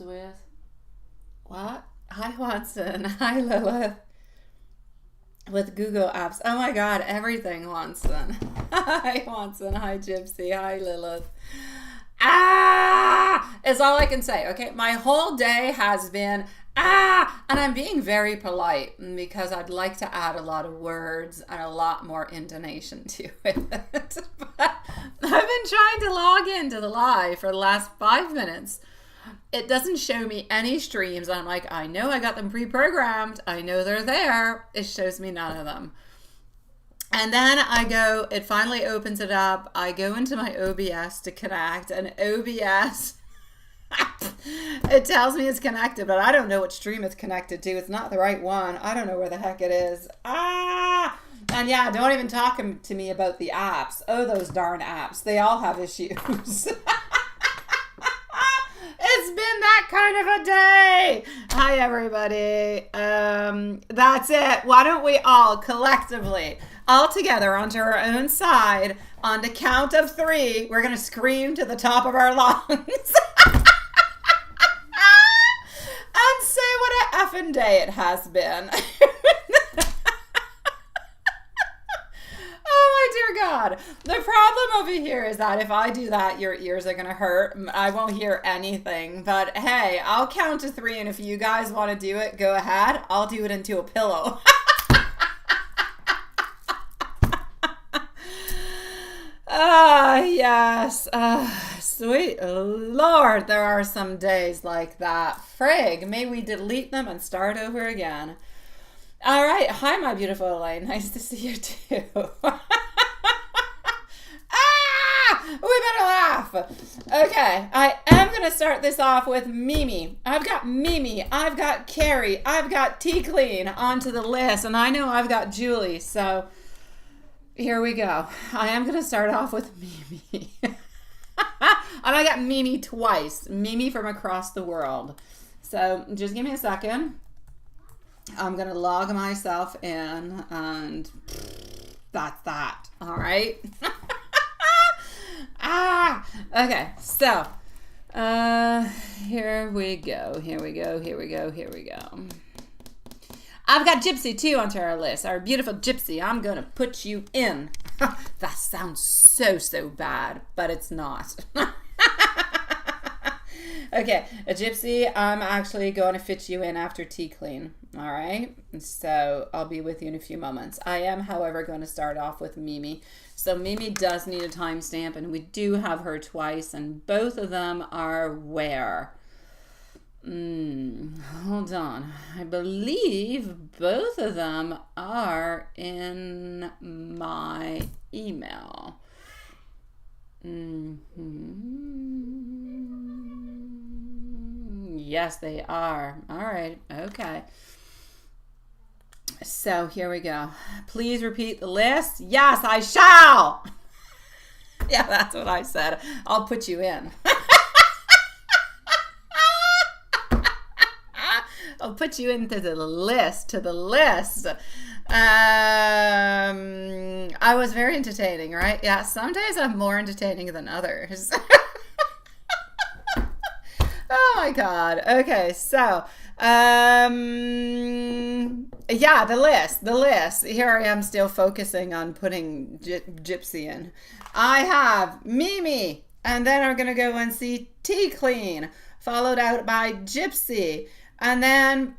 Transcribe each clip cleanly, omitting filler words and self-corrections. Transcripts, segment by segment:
With what? Hi Watson. Hi Lilith. With Google Apps. Oh my God, everything Watson. Hi Watson. Hi Gypsy. Hi Lilith. Is all I can say. Okay, my whole day has been and I'm being very polite because I'd like to add a lot of words and a lot more intonation to it. But I've been trying to log into the live for the last 5 minutes. It doesn't show me any streams. I'm like, I know I got them pre-programmed. I know they're there. It shows me none of them. And then I go, it finally opens it up. I go into my OBS to connect, and OBS, it tells me it's connected, but I don't know what stream it's connected to. It's not the right one. I don't know where the heck it is. And yeah, don't even talk to me about the apps. Oh, those darn apps. They all have issues. It's been that kind of a day. Hi, everybody. That's it. Why don't we all collectively, all together onto our own side, on the count of 3, we're going to scream to the top of our lungs and say what a effing day it has been. Dear God. The problem over here is that if I do that, your ears are going to hurt. I won't hear anything. But hey, I'll count to 3, and if you guys want to do it, go ahead. I'll do it into a pillow. Yes. Sweet Lord, there are some days like that. Frig, may we delete them and start over again. All right. Hi, my beautiful Elaine. Nice to see you too. We better laugh. Okay, I am going to start this off with Mimi. I've got Mimi. I've got Carrie. I've got T-Clean onto the list. And I know I've got Julie. So here we go. I am going to start off with Mimi. And I got Mimi twice. Mimi from across the world. So just give me a second. I'm going to log myself in. And that's that. All right. Okay, so here we go. I've got Gypsy too onto our list. Our beautiful Gypsy. I'm gonna put you in. That sounds so bad, but it's not. Okay, a Gypsy, I'm actually going to fit you in after T-Clean. All right, so I'll be with you in a few moments. I am, however, going to start off with Mimi. So Mimi does need a timestamp, and we do have her twice, and both of them are where? Hold on. I believe both of them are in my email. Yes, they are. All right. Okay. So here we go. Please repeat the list. Yes, I shall. Yeah, that's what I said. I'll put you in. I'll put you into the list, I was very entertaining, right? Yeah, some days I'm more entertaining than others. Oh my God. Okay, so yeah, the list. Here I am still focusing on putting Gypsy in. I have Mimi, and then I'm gonna go and see T-Clean, followed out by Gypsy, and then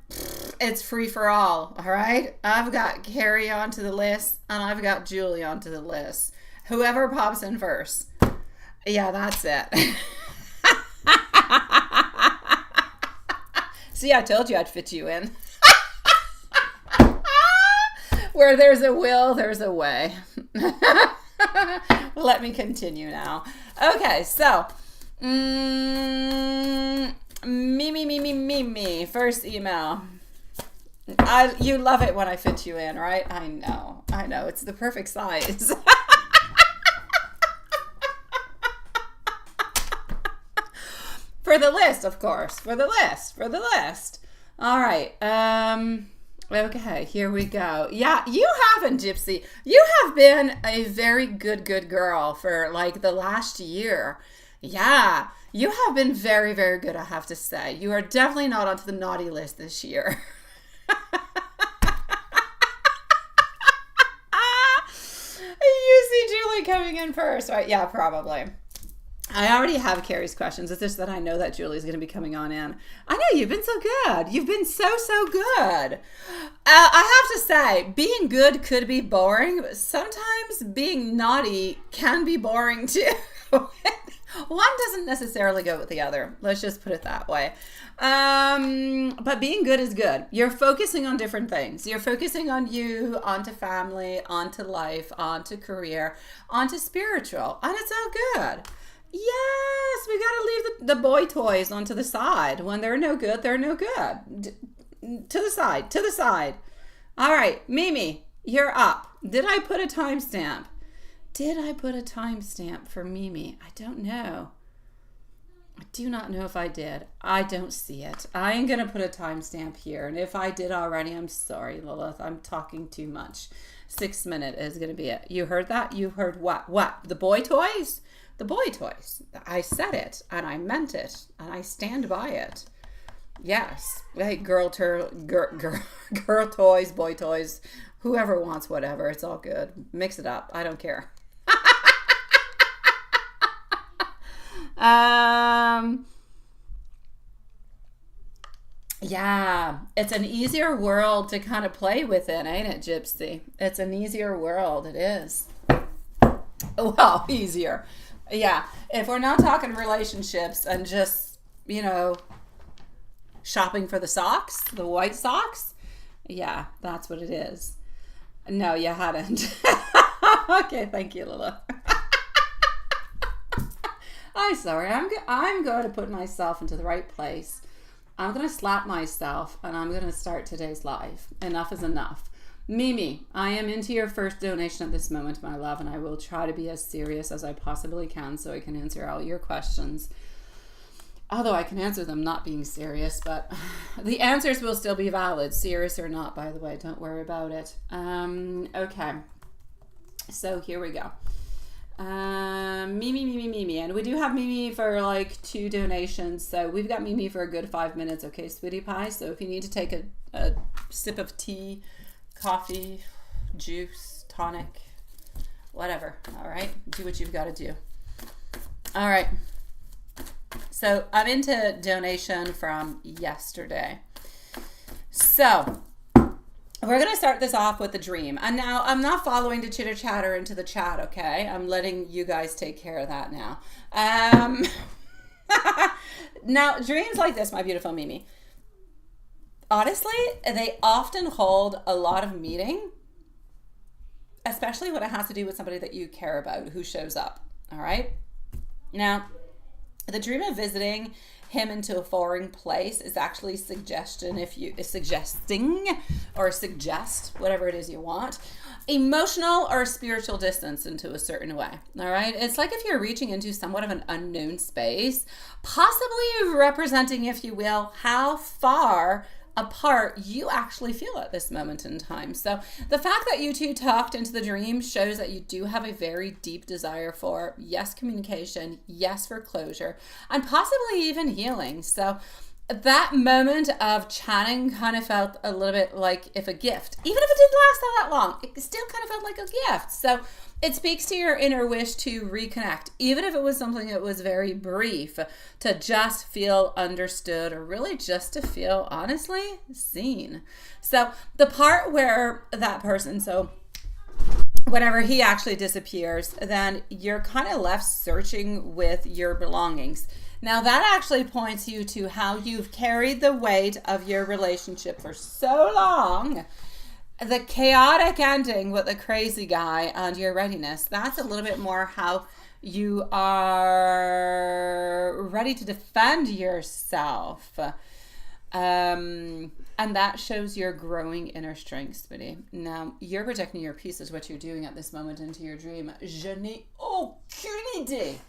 it's free for all right? I've got Carrie onto the list, and I've got Julie onto the list. Whoever pops in first. Yeah, that's it. See, I told you I'd fit you in. Where there's a will, there's a way. Let me continue now. Okay, so me. First email. You love it when I fit you in, right? I know. It's the perfect size. For the list, of course. For the list. All right. Okay, here we go. Yeah, you haven't, Gypsy. You have been a very good girl for like the last year. Yeah, You have been very, very good, I have to say. You are definitely not onto the naughty list this year. You see Julie coming in first, right? Yeah, probably. I already have Carrie's questions. It's just that I know that Julie's going to be coming on in. I know, you've been so good. You've been so good. I have to say, being good could be boring, but sometimes being naughty can be boring too. One doesn't necessarily go with the other. Let's just put it that way. But being good is good. You're focusing on different things. You're focusing on you, onto family, onto life, onto career, onto spiritual, and it's all good. Yes, we got to leave the boy toys onto the side. When they're no good, they're no good. To the side, to the side. All right, Mimi, you're up. Did I put a timestamp? Did I put a timestamp for Mimi? I don't know. I do not know if I did. I don't see it. I am going to put a timestamp here. And if I did already, I'm sorry, Lilith. I'm talking too much. 6 minutes is going to be it. You heard that? You heard what? What? The boy toys? The boy toys. I said it and I meant it and I stand by it. Yes. Hey, girl toys, boy toys, whoever wants whatever. It's all good. Mix it up. I don't care. Yeah, it's an easier world to kind of play within, ain't it, Gypsy? It's an easier world. It is. Well, easier. Yeah, if we're not talking relationships and just, shopping for the socks, the white socks, yeah, that's what it is. No, you hadn't. Okay, thank you, Lila. I'm sorry. I'm going to put myself into the right place. I'm going to slap myself and I'm going to start today's live. Enough is enough. Mimi, I am into your first donation at this moment, my love, and I will try to be as serious as I possibly can so I can answer all your questions. Although I can answer them not being serious, but the answers will still be valid, serious or not, by the way. Don't worry about it. Okay. So here we go. Mimi. And we do have Mimi for like 2 donations. So we've got Mimi for a good 5 minutes. Okay, sweetie pie. So if you need to take a sip of tea, coffee, juice, tonic, whatever. All right. Do what you've got to do. All right. So I'm into donation from yesterday. So we're going to start this off with a dream. And now I'm not following the chitter chatter into the chat, okay? I'm letting you guys take care of that now. Now, dreams like this, my beautiful Mimi, honestly, they often hold a lot of meaning, especially when it has to do with somebody that you care about who shows up, all right? Now, the dream of visiting him into a foreign place is actually suggesting, or suggest, whatever it is you want, emotional or spiritual distance into a certain way. All right. It's like if you're reaching into somewhat of an unknown space, possibly representing, if you will, how far apart you actually feel at this moment in time. So the fact that you two talked into the dream shows that you do have a very deep desire for, yes, communication, yes, for closure, and possibly even healing. So that moment of chatting kind of felt a little bit like if a gift, even if it didn't last all that long, it still kind of felt like a gift. So it speaks to your inner wish to reconnect, even if it was something that was very brief, to just feel understood or really just to feel honestly seen. So the part where that person, so whenever he actually disappears, then you're kind of left searching with your belongings. Now that actually points you to how you've carried the weight of your relationship for so long. The chaotic ending with the crazy guy and your readiness, that's a little bit more how you are ready to defend yourself. And that shows your growing inner strength, sweetie. Now, you're protecting your peace is what you're doing at this moment into your dream. Je n'ai aucune idée.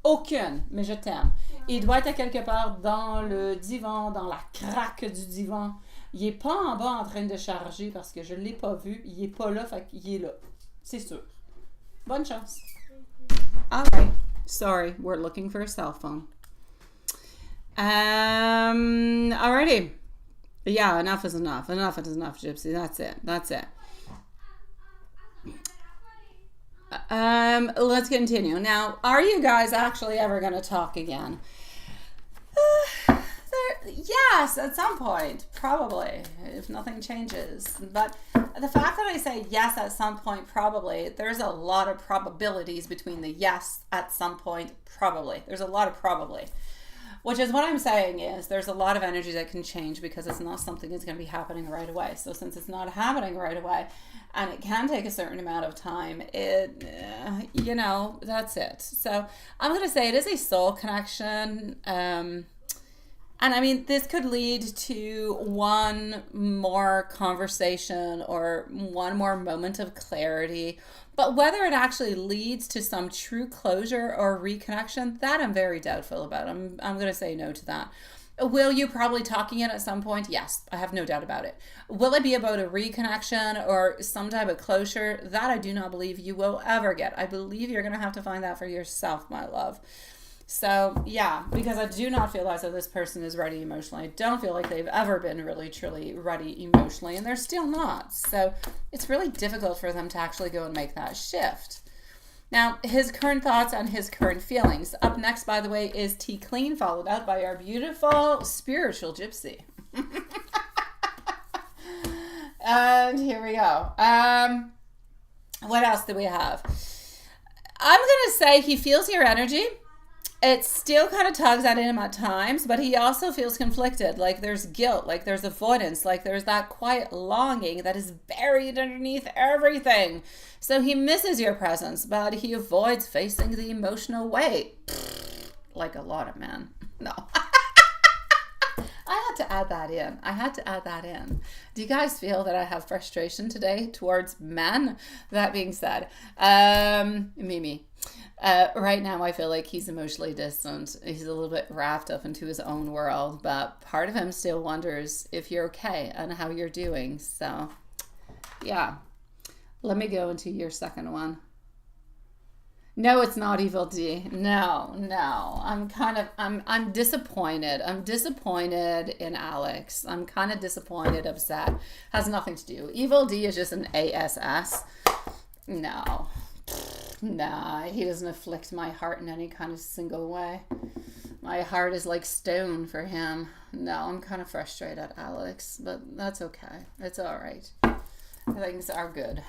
Aucune, mais je t'aime. Il doit être quelque part dans le divan, dans la craque du divan. Il est pas en bas en train de charger parce que je l'ai pas vu. Il est pas là, fait qu'il est là. C'est sûr. Bonne chance. All right. Sorry, we're looking for a cell phone. Alrighty. Yeah, enough is enough. Enough is enough, Gypsy. That's it. That's it. Let's continue. Now, are you guys actually ever going to talk again? Yes, at some point, probably, if nothing changes. But the fact that I say yes at some point, probably, there's a lot of probabilities between the yes at some point, probably. There's a lot of probably. Which is what I'm saying is there's a lot of energy that can change because it's not something that's going to be happening right away. So since it's not happening right away and it can take a certain amount of time, that's it. So I'm going to say it is a soul connection. And I mean, this could lead to one more conversation or one more moment of clarity. But whether it actually leads to some true closure or reconnection, that I'm very doubtful about. I'm going to say no to that. Will you probably talking it at some point? Yes, I have no doubt about it. Will it be about a reconnection or some type of closure? That I do not believe you will ever get. I believe you're going to have to find that for yourself, my love. So, yeah, because I do not feel as though this person is ready emotionally. I don't feel like they've ever been really, truly ready emotionally, and they're still not. So, it's really difficult for them to actually go and make that shift. Now, his current thoughts and his current feelings. Up next, by the way, is T Clean, followed out by our beautiful spiritual gypsy. And here we go. What else do we have? I'm going to say he feels your energy. It still kind of tugs at him at times, but he also feels conflicted. Like there's guilt, like there's avoidance, like there's that quiet longing that is buried underneath everything. So he misses your presence, but he avoids facing the emotional weight. Like a lot of men. No. I had to add that in. Do you guys feel that I have frustration today towards men? That being said, Mimi. Right now, I feel like he's emotionally distant. He's a little bit wrapped up into his own world, but part of him still wonders if you're okay and how you're doing. So, yeah. Let me go into your second one. No, it's not Evil D. No. I'm disappointed. I'm disappointed in Alex. I'm kind of disappointed, upset. Has nothing to do. Evil D is just an ASS. No. Nah, he doesn't afflict my heart in any kind of single way. My heart is like stone for him. No, I'm kind of frustrated, Alex, but that's okay. It's all right. Things are good.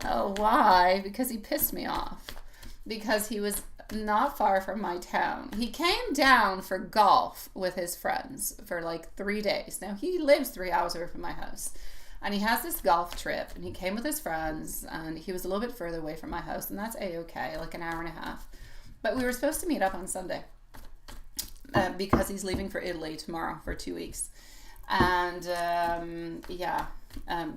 Oh, why? Because he pissed me off. Because he was not far from my town. He came down for golf with his friends for like 3 days. Now, he lives 3 hours away from my house. And he has this golf trip, and he came with his friends, and he was a little bit further away from my house, and that's A-okay, like an hour and a half. But we were supposed to meet up on Sunday because he's leaving for Italy tomorrow for 2 weeks. And,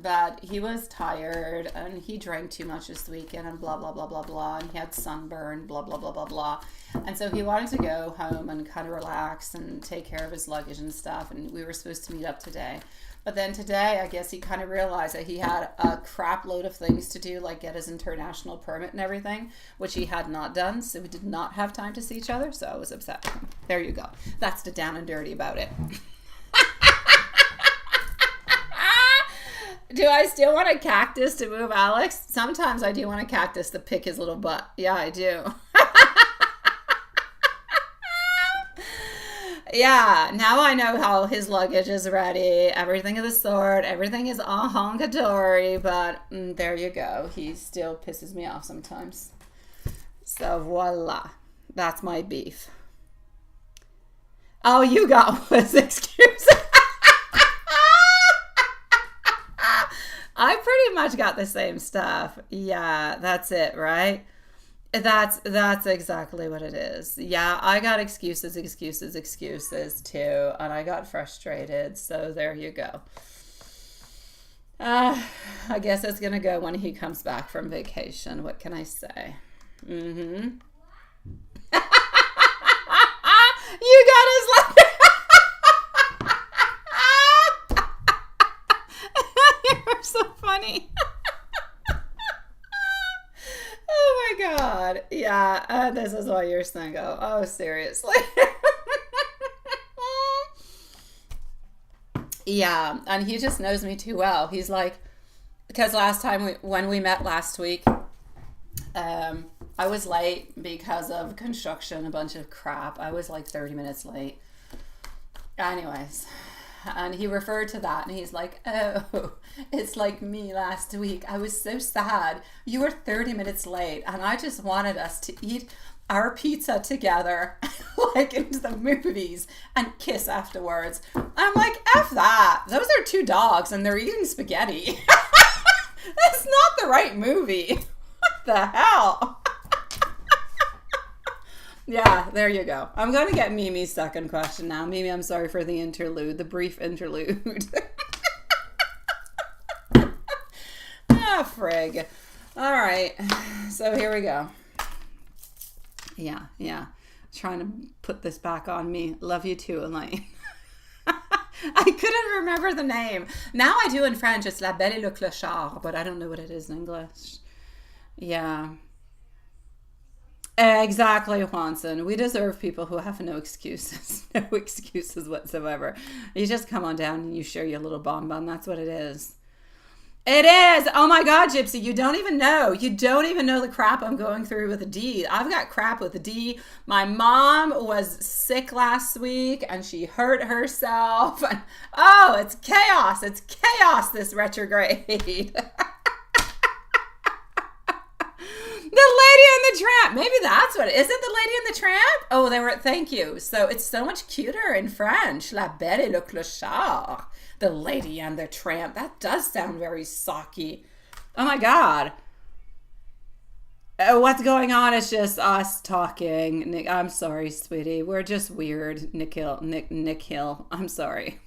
but he was tired, and he drank too much this weekend, and blah, blah, blah, blah, blah, and he had sunburn, blah, blah, blah, blah, blah. And so he wanted to go home and kind of relax and take care of his luggage and stuff, and we were supposed to meet up today. But then today, I guess he kind of realized that he had a crap load of things to do, like get his international permit and everything, which he had not done. So we did not have time to see each other. So I was upset with him. There you go. That's the down and dirty about it. Do I still want a cactus to move Alex? Sometimes I do want a cactus to pick his little butt. Yeah, I do. Yeah, now I know how his luggage is ready. Everything of the sort. Everything is all honky-dory. But there you go. He still pisses me off sometimes. So voila. That's my beef. Oh, you got was excuse. I pretty much got the same stuff. Yeah, that's it, right? That's exactly what it is. Yeah, I got excuses too, and I got frustrated. So there you go. I guess it's gonna go when he comes back from vacation. What can I say? You got his letter. You're so funny. Oh my God. Yeah. This is why you're single. Oh, seriously. Yeah, and he just knows me too well. He's like, because last time when we met last week, I was late because of construction, a bunch of crap. I was like 30 minutes late. Anyways, and he referred to that and he's like, oh, it's like me last week. I was so sad. You were 30 minutes late and I just wanted us to eat our pizza together, like into the movies, and kiss afterwards. I'm like, F that. Those are two dogs and they're eating spaghetti. That's not the right movie. What the hell? Yeah, there you go. I'm going to get Mimi's second question now. Mimi, I'm sorry for the interlude, the brief interlude. Ah, frig. All right. So here we go. Yeah. Trying to put this back on me. Love you too, Elaine. I couldn't remember the name. Now I do in French. It's La Belle et le Clochard, but I don't know what it is in English. Yeah. Exactly, Juanson. We deserve people who have no excuses. No excuses whatsoever. You just come on down and you share your little bonbon. That's what it is. It is. Oh my God, Gypsy. You don't even know. You don't even know the crap I'm going through with a D. I've got crap with a D. My mom was sick last week and she hurt herself. And, oh, it's chaos. It's chaos, this retrograde. The Lady and the Tramp. Maybe that's what it is. Is it The Lady and the Tramp? Oh, they were. Thank you. So it's so much cuter in French. La Belle et le Clochard. The Lady and the Tramp. That does sound very socky. Oh my God. What's going on? It's just us talking. Nick, I'm sorry, sweetie. We're just weird. Nick Hill. I'm sorry.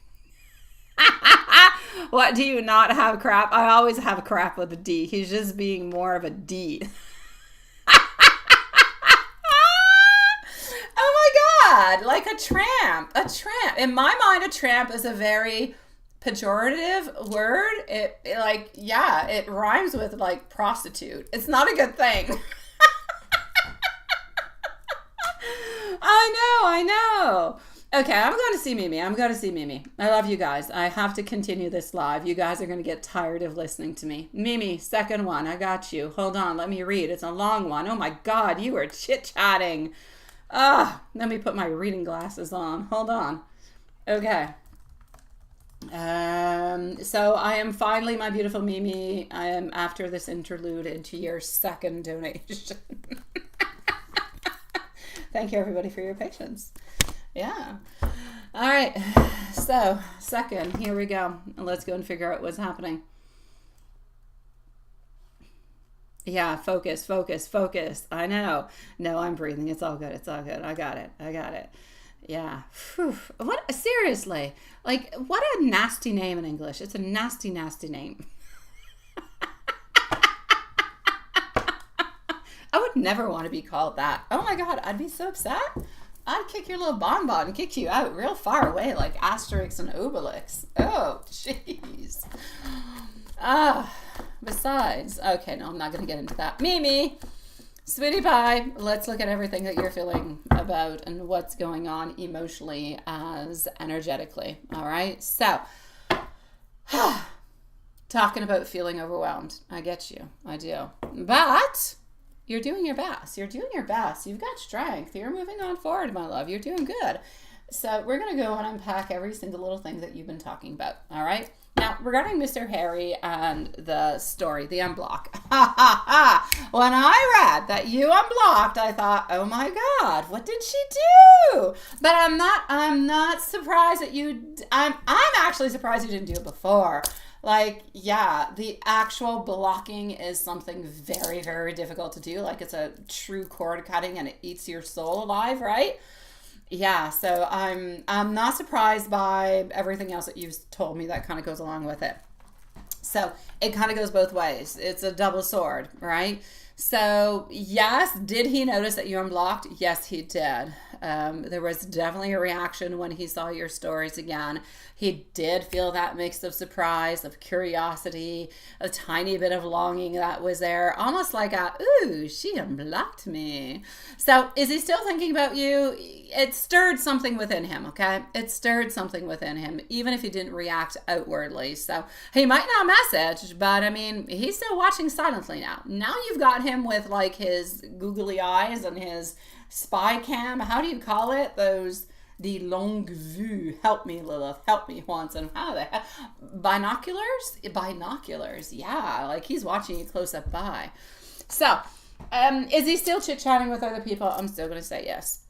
What, do you not have crap? I always have crap with a D. He's just being more of a D. Oh my God. Like a tramp. A tramp. In my mind, a tramp is a very pejorative word. It rhymes with like prostitute. It's not a good thing. I know. Okay, I'm going to see Mimi. I love you guys. I have to continue this live. You guys are going to get tired of listening to me. Mimi, second one. I got you. Hold on. Let me read. It's a long one. Oh my God, you are chit-chatting. Let me put my reading glasses on. Hold on. Okay. So I am finally, my beautiful Mimi, I am after this interlude into your second donation. Thank you everybody for your patience. Yeah. All right. So second, here we go. Let's go and figure out what's happening. Yeah. Focus. I know. No, I'm breathing. It's all good. I got it. Yeah. Whew. What? Seriously. Like, what a nasty name in English. It's a nasty, nasty name. I would never want to be called that. Oh my God. I'd be so upset. I'd kick your little bonbon and kick you out real far away like Asterix and Obelix. Oh, jeez. Besides. Okay, no, I'm not going to get into that. Mimi. Sweetie pie, let's look at everything that you're feeling about and what's going on emotionally as energetically. All right. So, talking about feeling overwhelmed. I get you. I do. But you're doing your best. You've got strength. You're moving on forward, my love. You're doing good. So we're going to go and unpack every single little thing that you've been talking about. All right. Now, regarding Mr. Harry and the story, the unblock. When I read that you unblocked, I thought, oh my God, what did she do? But I'm not surprised that I'm actually surprised you didn't do it before. Like, yeah, the actual blocking is something very, very difficult to do. Like, it's a true cord cutting and it eats your soul alive, right? Yeah, so I'm not surprised by everything else that you've told me that kind of goes along with it. So it kind of goes both ways. It's a double sword, right? So yes, did he notice that you unblocked? Yes, he did. There was definitely a reaction when he saw your stories again. He did feel that mix of surprise, of curiosity, a tiny bit of longing that was there, almost like a, ooh, she unblocked me. So is he still thinking about you? It stirred something within him, okay? It stirred something within him, even if he didn't react outwardly. So he might not message, but I mean, he's still watching silently now. Now you've got him with like his googly eyes and his spy cam. How do you call it? The longue vue. Help me, Lilith. Help me, Juanson. How the heck? Binoculars? Binoculars. Yeah, like he's watching you close up by. So, is he still chit-chatting with other people? I'm still going to say yes.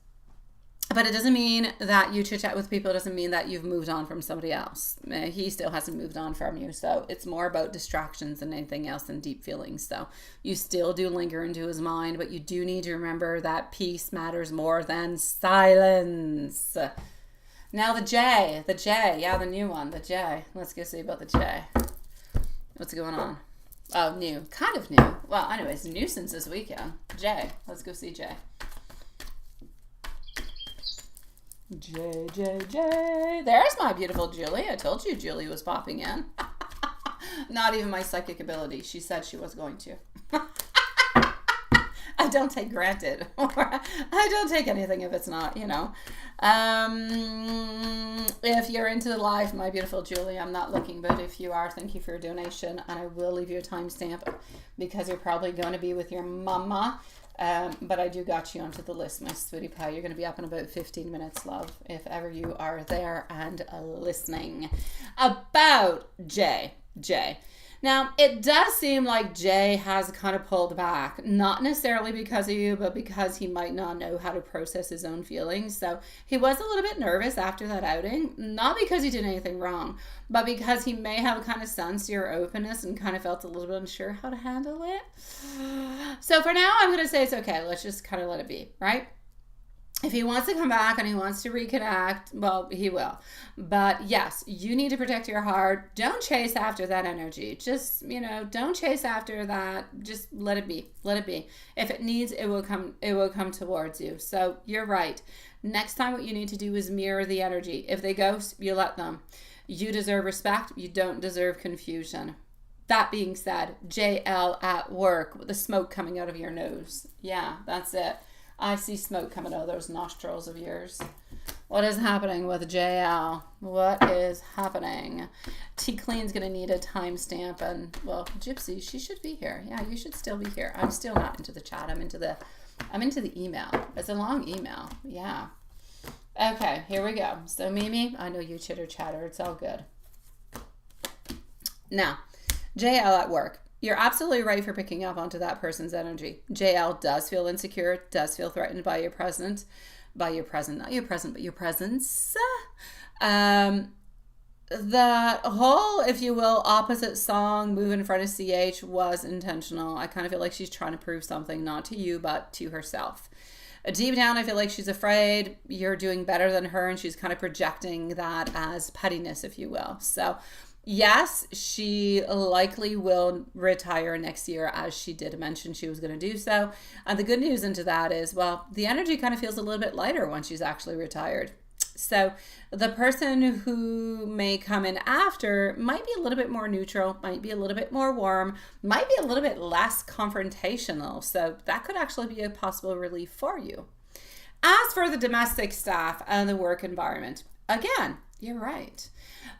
But it doesn't mean that you chit-chat with people. It doesn't mean that you've moved on from somebody else. He still hasn't moved on from you. So it's more about distractions than anything else than deep feelings. So you still do linger into his mind, but you do need to remember that peace matters more than silence. Now the J. Yeah, the new one, the J. Let's go see about the J. What's going on? Oh, new. Kind of new. Well, anyways, new since this weekend. J. Let's go see J. J. There's my beautiful Julie. I told you Julie was popping in. Not even my psychic ability. She said she was going to. I don't take granted. I don't take anything if it's not, you know. If you're into the live, my beautiful Julie, I'm not looking, but if you are, thank you for your donation. And I will leave you a timestamp because you're probably going to be with your mama. But I do got you onto the list, my sweetie pie. You're going to be up in about 15 minutes, love, if ever you are there and listening. About Jay. Now, it does seem like Jay has kind of pulled back, not necessarily because of you, but because he might not know how to process his own feelings. So he was a little bit nervous after that outing, not because he did anything wrong, but because he may have kind of sensed your openness and kind of felt a little bit unsure how to handle it. So for now, I'm going to say it's okay. Let's just kind of let it be, right? If he wants to come back and he wants to reconnect, well, he will. But yes, you need to protect your heart. Don't chase after that energy. Just, don't chase after that. Just let it be. Let it be. If it needs, it will come towards you. So you're right. Next time what you need to do is mirror the energy. If they ghost, you let them. You deserve respect. You don't deserve confusion. That being said, JL at work with the smoke coming out of your nose. Yeah, that's it. I see smoke coming out of those nostrils of yours. What is happening with JL? What is happening? T Clean's going to need a timestamp. And, well, Gypsy, she should be here. Yeah, you should still be here. I'm still not into the chat. I'm into the email. It's a long email. Yeah. Okay, here we go. So, Mimi, I know you chitter chatter. It's all good. Now, JL at work. You're absolutely right for picking up onto that person's energy. JL does feel insecure, does feel threatened by your presence. Not your present, but your presence. The whole, if you will, opposite song, Move in Front of CH was intentional. I kind of feel like she's trying to prove something, not to you, but to herself. Deep down, I feel like she's afraid you're doing better than her, and she's kind of projecting that as pettiness, if you will. So, yes, she likely will retire next year, as she did mention she was going to do so. And the good news into that is, well, the energy kind of feels a little bit lighter when she's actually retired. So the person who may come in after might be a little bit more neutral, might be a little bit more warm, might be a little bit less confrontational. So that could actually be a possible relief for you. As for the domestic staff and the work environment, again, you're right.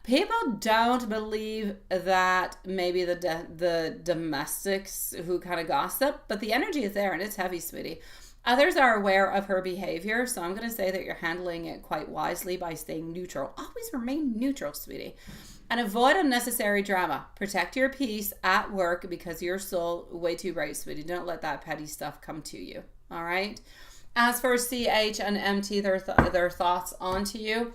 People don't believe that maybe the domestics who kind of gossip, but the energy is there and it's heavy, sweetie. Others are aware of her behavior, so I'm going to say that you're handling it quite wisely by staying neutral. Always remain neutral, sweetie. And avoid unnecessary drama. Protect your peace at work because your soul way too bright, sweetie. Don't let that petty stuff come to you. All right? As for CH and MT, their thoughts onto you,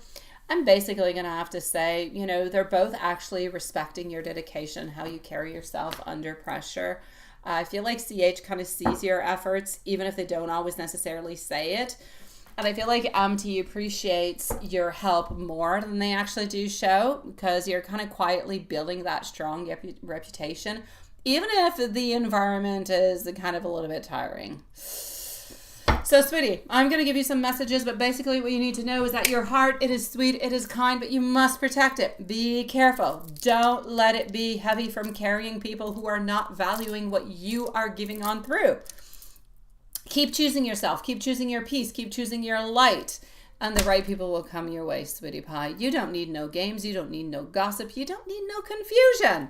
I'm basically going to have to say, they're both actually respecting your dedication, how you carry yourself under pressure. I feel like CH kind of sees your efforts, even if they don't always necessarily say it. And I feel like MT appreciates your help more than they actually do show, because you're kind of quietly building that strong reputation, even if the environment is kind of a little bit tiring. So, sweetie, I'm going to give you some messages, but basically what you need to know is that your heart, it is sweet, it is kind, but you must protect it. Be careful. Don't let it be heavy from carrying people who are not valuing what you are giving on through. Keep choosing yourself. Keep choosing your peace. Keep choosing your light. And the right people will come your way, sweetie pie. You don't need no games. You don't need no gossip. You don't need no confusion.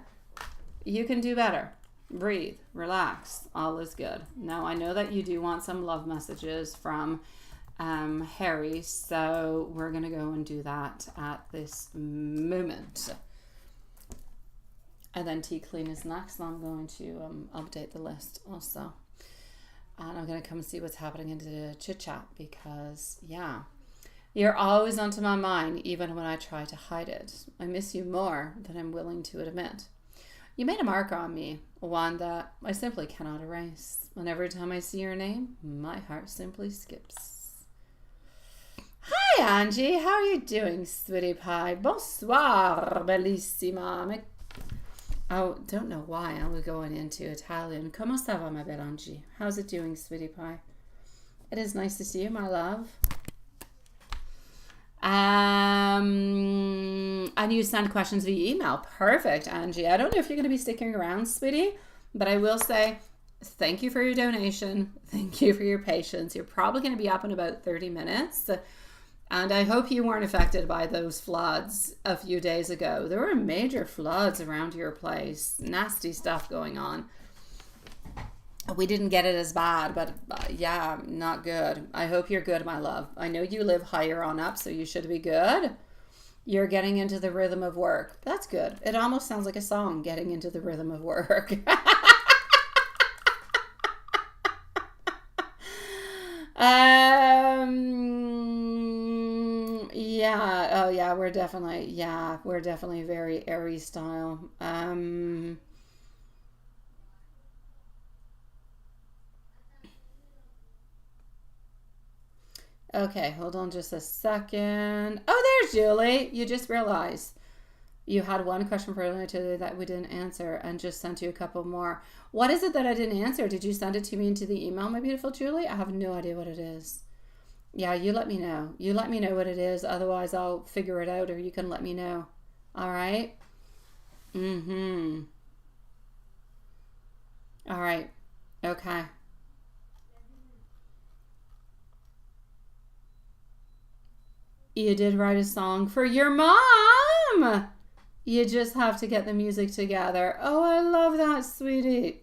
You can do better. Breathe, relax, all is good. Now, I know that you do want some love messages from Harry, so we're going to go and do that at this moment. And then Tea Clean is next, and I'm going to update the list also. And I'm going to come and see what's happening in the chit chat because, yeah, you're always onto my mind, even when I try to hide it. I miss you more than I'm willing to admit. You made a mark on me, one that I simply cannot erase. And every time I see your name, my heart simply skips. Hi, Angie. How are you doing, sweetie pie? Bonsoir, bellissima. Oh, don't know why I was going into Italian. Come sta va, my bella Angie? How's it doing, sweetie pie? It is nice to see you, my love. And you send questions via email. Perfect, Angie. I don't know if you're going to be sticking around, sweetie, but I will say thank you for your donation. Thank you for your patience. You're probably going to be up in about 30 minutes. And I hope you weren't affected by those floods a few days ago. There were major floods around your place. Nasty stuff going on. We didn't get it as bad, but yeah, not good. I hope you're good, my love. I know you live higher on up, so you should be good. You're getting into the rhythm of work. That's good. It almost sounds like a song, getting into the rhythm of work. Yeah. Oh, yeah. We're definitely very airy style. Okay, hold on just a second. Oh, there's Julie. You just realized you had one question for earlier today that we didn't answer and just sent you a couple more. What is it that I didn't answer? Did you send it to me into the email, my beautiful Julie? I have no idea what it is. Yeah, you let me know. You let me know what it is. Otherwise, I'll figure it out or you can let me know. All right? Mm-hmm. All right. Okay. You did write a song for your mom. You just have to get the music together. Oh, I love that, sweetie.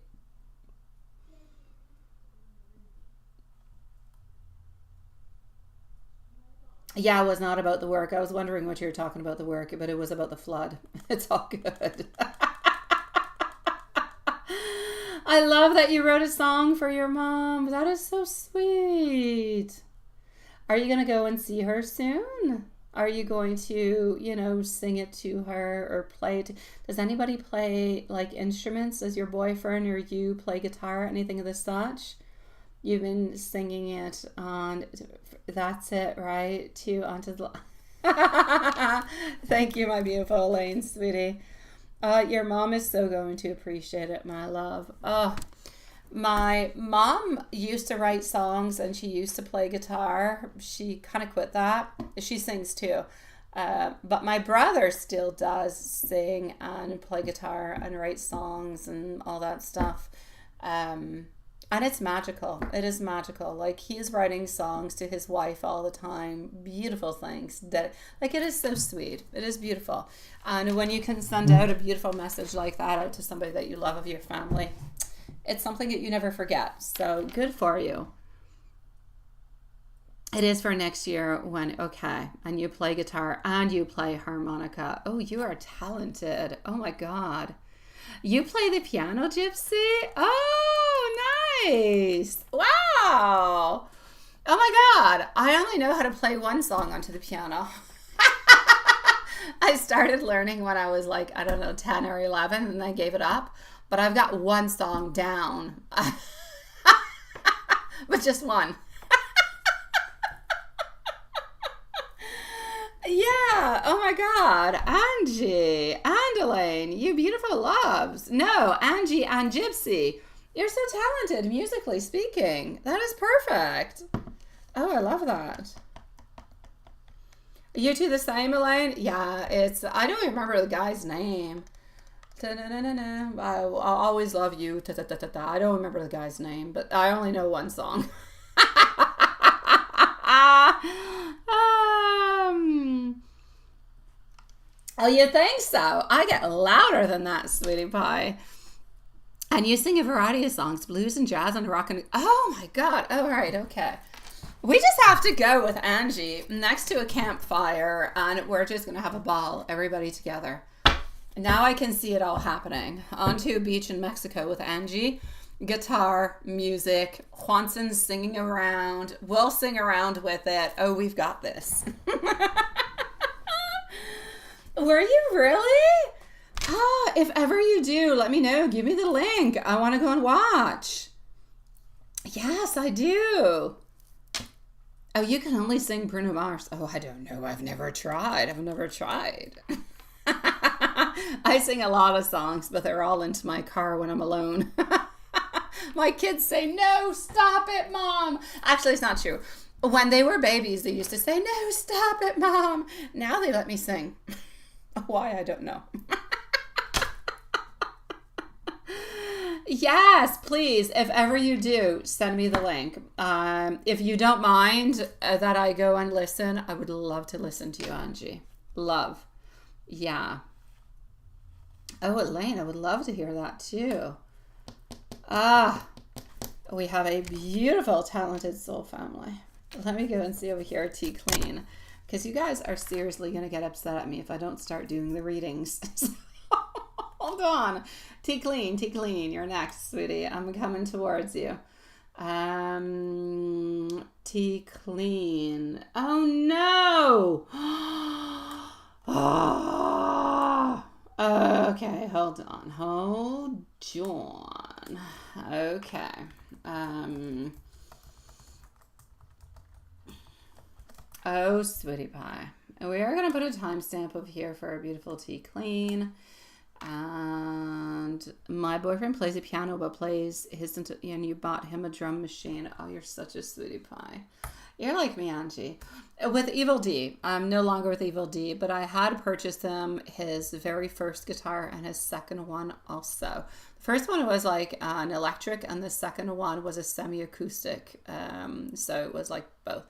Yeah, it was not about the work. I was wondering what you were talking about the work, but it was about the flood. It's all good. I love that you wrote a song for your mom. That is so sweet. Are you going to go and see her soon? Are you going to, sing it to her or play it? Does anybody play like instruments? Does your boyfriend or you play guitar, anything of the such? You've been singing it on, that's it, right? Onto the, thank you, my beautiful Elaine, sweetie. Your mom is so going to appreciate it, my love. Oh, my mom used to write songs and she used to play guitar. She kind of quit that. She sings too. But my brother still does sing and play guitar and write songs and all that stuff. And it's magical. It is magical. Like, he is writing songs to his wife all the time. Beautiful things. It is so sweet. It is beautiful. And when you can send out a beautiful message like that out to somebody that you love of your family, it's something that you never forget. So good for you. It is for next year and you play guitar and you play harmonica. Oh, you are talented. Oh my God. You play the piano, Gypsy? Oh, nice. Wow. Oh my God. I only know how to play one song onto the piano. I started learning when I was 10 or 11 and I gave it up. But I've got one song down. But just one. Yeah. Oh my God. Angie and Elaine, you beautiful loves. No, Angie and Gypsy. You're so talented, musically speaking. That is perfect. Oh, I love that. You two the same, Elaine? Yeah, I don't even remember the guy's name. I'll always love you. I don't remember the guy's name, but I only know one song. Oh, you think so? I get louder than that, sweetie pie. And you sing a variety of songs, blues and jazz and rock and... Oh, my God. All right, okay. We just have to go with Angie next to a campfire, and we're just going to have a ball, everybody together. Now I can see it all happening. Onto a beach in Mexico with Angie. Guitar, music, Juanson's singing around. We'll sing around with it. Oh, we've got this. Were you really? Oh, if ever you do, let me know. Give me the link. I want to go and watch. Yes, I do. Oh, you can only sing Bruno Mars. Oh, I don't know. I've never tried. I sing a lot of songs, but they're all into my car when I'm alone. My kids say, no, stop it, Mom. Actually, it's not true. When they were babies, they used to say, no, stop it, Mom. Now they let me sing. Why, I don't know. Yes, please. If ever you do, send me the link. If you don't mind that I go and listen, I would love to listen to you, Angie. Love. Yeah. Oh, Elaine, I would love to hear that too. We have a beautiful, talented soul family. Let me go and see over here, T Clean, because you guys are seriously going to get upset at me if I don't start doing the readings. Hold on. T Clean, you're next, sweetie. I'm coming towards you. T Clean. Oh, no. Oh. Okay, hold on. Okay. Oh, sweetie pie. We are going to put a timestamp over here for our beautiful T Clean. And my boyfriend plays the piano, but plays and you bought him a drum machine. Oh, you're such a sweetie pie. You're like me, Angie. With Evil D, I'm no longer with Evil D, but I had purchased him his very first guitar and his second one also. The first one was like an electric, and the second one was a semi-acoustic. So it was like both.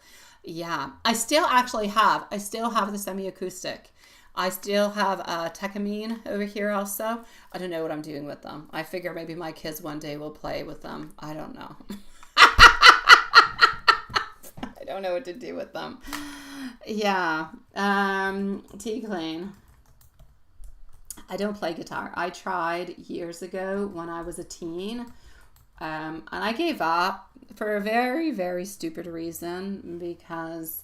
Yeah, I still have the semi-acoustic. I still have a Tekamine over here also. I don't know what I'm doing with them. I figure maybe my kids one day will play with them. I don't know. I don't know what to do with them. Yeah. T Clean. I don't play guitar. I tried years ago when I was a teen. And I gave up for a very, very stupid reason, because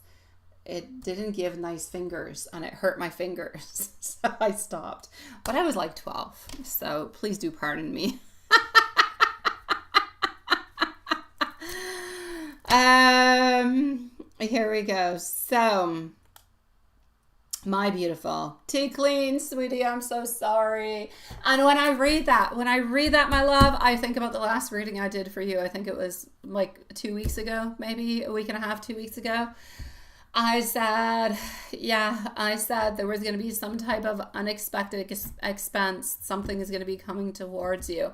it didn't give nice fingers and it hurt my fingers. So I stopped. But I was like 12. So please do pardon me. Here we go. So, my beautiful T Clean, sweetie, I'm so sorry. And when I read that, my love, I think about the last reading I did for you. I think it was like 2 weeks ago, maybe a week and a half, 2 weeks ago. I said there was going to be some type of unexpected expense. Something is going to be coming towards you.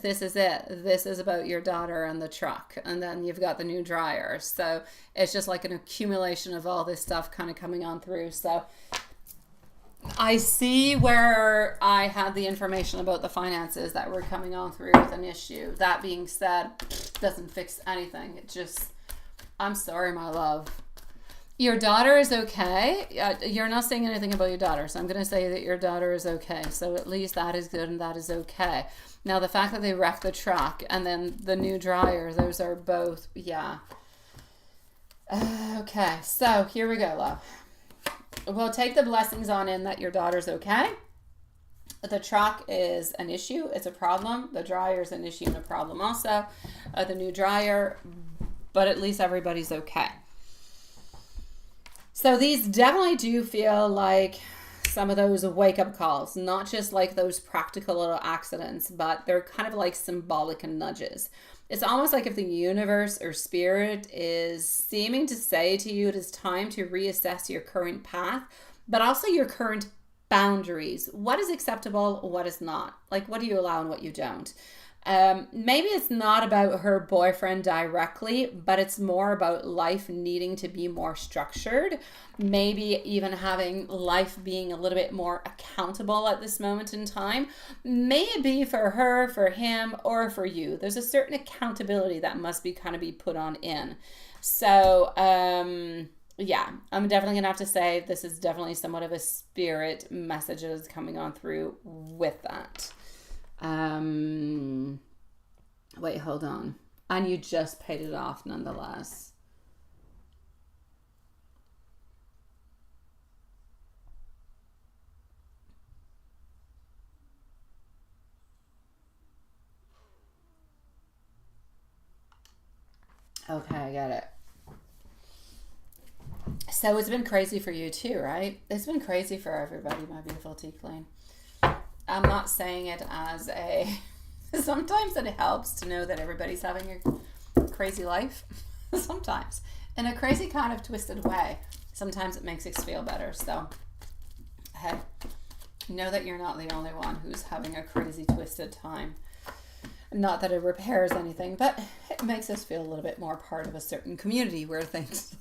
This is it. This is about your daughter and the truck. And then you've got the new dryer. So it's just like an accumulation of all this stuff kind of coming on through. So I see where I had the information about the finances that were coming on through with an issue. That being said, doesn't fix anything. It just, I'm sorry, my love. Your daughter is okay. You're not saying anything about your daughter, so I'm going to say that your daughter is okay. So at least that is good and that is okay. Now, the fact that they wrecked the truck and then the new dryer, those are both, yeah. Okay, so here we go, love. We'll take the blessings on in that your daughter's okay. The truck is an issue. It's a problem. The dryer is an issue and a problem also. The new dryer, but at least everybody's okay. So these definitely do feel like some of those wake up calls, not just like those practical little accidents, but they're kind of like symbolic and nudges. It's almost like if the universe or spirit is seeming to say to you, it is time to reassess your current path, but also your current boundaries. What is acceptable? What is not? Like, what do you allow and what you don't? Maybe it's not about her boyfriend directly, but it's more about life needing to be more structured. Maybe even having life being a little bit more accountable at this moment in time. May it be for her, for him, or for you. There's a certain accountability that must be kind of be put on in. So, yeah, I'm definitely going to have to say this is definitely somewhat of a spirit message that is coming on through with that. Wait, hold on. And you just paid it off nonetheless. Okay, I get it. So it's been crazy for you too, right? It's been crazy for everybody, my beautiful tea queen. I'm not saying it as a... Sometimes it helps to know that everybody's having a crazy life. Sometimes. In a crazy kind of twisted way. Sometimes it makes us feel better. So, hey, know that you're not the only one who's having a crazy twisted time. Not that it repairs anything, but it makes us feel a little bit more part of a certain community where things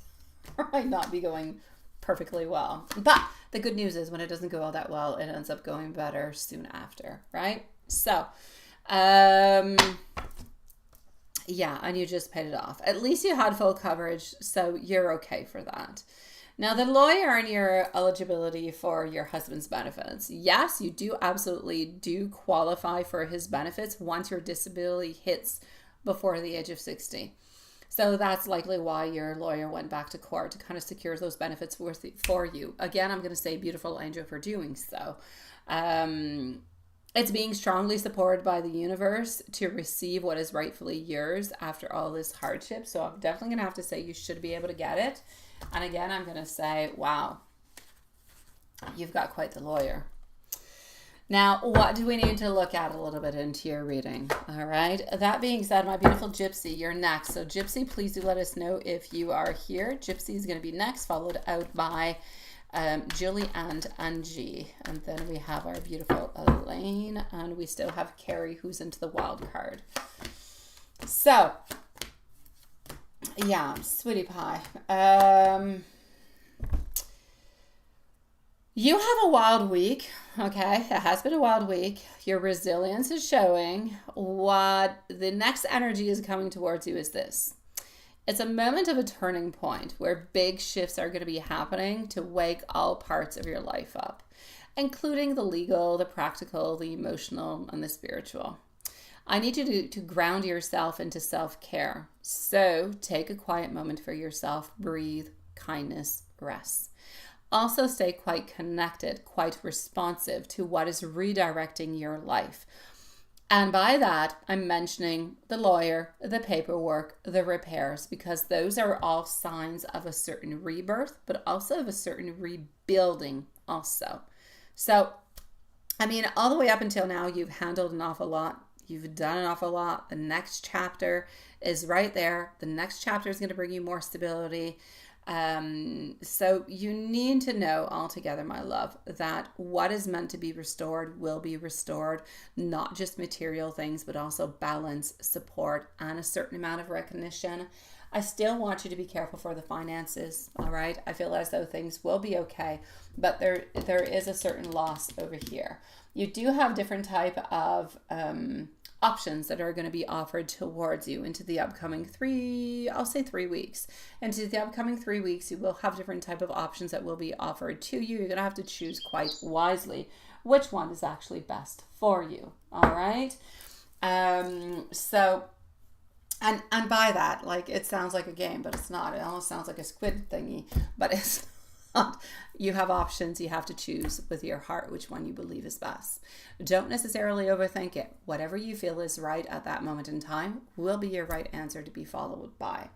might not be going perfectly well. But the good news is when it doesn't go all that well, it ends up going better soon after, right? So, yeah, and you just paid it off. At least you had full coverage, so you're okay for that. Now, the lawyer and your eligibility for your husband's benefits. Yes, you do absolutely do qualify for his benefits once your disability hits before the age of 60. So that's likely why your lawyer went back to court to kind of secure those benefits for you. Again, I'm going to say beautiful angel for doing so. It's being strongly supported by the universe to receive what is rightfully yours after all this hardship. So I'm definitely going to have to say you should be able to get it. And again, I'm going to say, wow, you've got quite the lawyer. Now, what do we need to look at a little bit into your reading? All right. That being said, my beautiful Gypsy, you're next. So Gypsy, please do let us know if you are here. Gypsy is going to be next, followed out by Julie and Angie. And then we have our beautiful Elaine. And we still have Carrie, who's into the wild card. So, yeah, sweetie pie. You have a wild week, okay? It has been a wild week. Your resilience is showing. What the next energy is coming towards you is this. It's a moment of a turning point where big shifts are going to be happening to wake all parts of your life up, including the legal, the practical, the emotional, and the spiritual. I need you to ground yourself into self-care. So take a quiet moment for yourself. Breathe, kindness, rest. Also stay quite connected, quite responsive to what is redirecting your life. And by that, I'm mentioning the lawyer, the paperwork, the repairs, because those are all signs of a certain rebirth, but also of a certain rebuilding also. So, I mean, all the way up until now, you've handled an awful lot. You've done an awful lot. The next chapter is right there. The next chapter is going to bring you more stability. So you need to know altogether, my love, that what is meant to be restored will be restored, not just material things, but also balance, support, and a certain amount of recognition. I still want you to be careful for the finances, all right? I feel as though things will be okay, but there is a certain loss over here. You do have different type of options that are going to be offered towards you into the upcoming 3 weeks. Into the upcoming 3 weeks, you will have different type of options that will be offered to you. You're going to have to choose quite wisely which one is actually best for you. All right. So, and by that, like, it sounds like a game, but it's not. It almost sounds like a squid thingy, but it's not. You have options. You have to choose with your heart which one you believe is best. Don't necessarily overthink it. Whatever you feel is right at that moment in time will be your right answer to be followed by.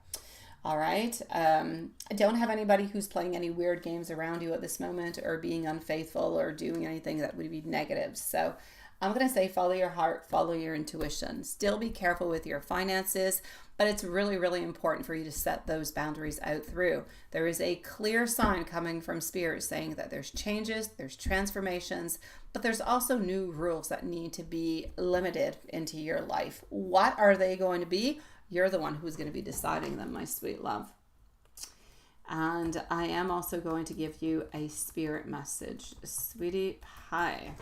All right. I don't have anybody who's playing any weird games around you at this moment or being unfaithful or doing anything that would be negative. So I'm going to say follow your heart, follow your intuition. Still be careful with your finances, but it's really, really important for you to set those boundaries out through. There is a clear sign coming from Spirit saying that there's changes, there's transformations, but there's also new rules that need to be limited into your life. What are they going to be? You're the one who's going to be deciding them, my sweet love. And I am also going to give you a spirit message. Sweetie pie.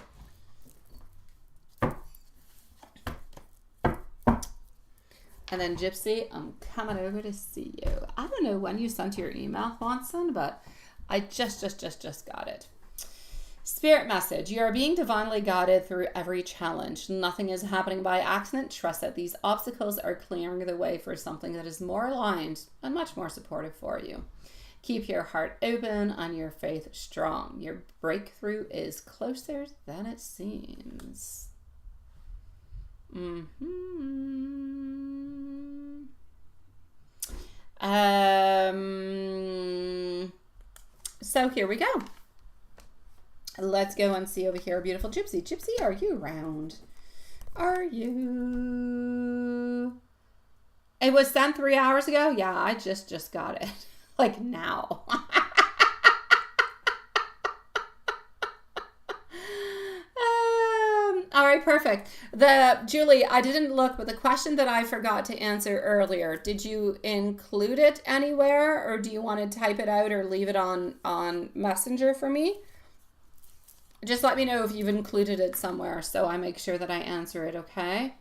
And then Gypsy, I'm coming over to see you. I don't know when you sent your email, Watson, but I just got it. Spirit message, you are being divinely guided through every challenge. Nothing is happening by accident. Trust that these obstacles are clearing the way for something that is more aligned and much more supportive for you. Keep your heart open and your faith strong. Your breakthrough is closer than it seems. So here we go. Let's go and see over here, beautiful Gypsy. Gypsy, are you around? Are you? It was sent 3 hours ago? Yeah, I just got it. Like now. All right, perfect. Julie, I didn't look, but the question that I forgot to answer earlier, did you include it anywhere, or do you want to type it out or leave it on Messenger for me? Just let me know if you've included it somewhere so I make sure that I answer it, okay?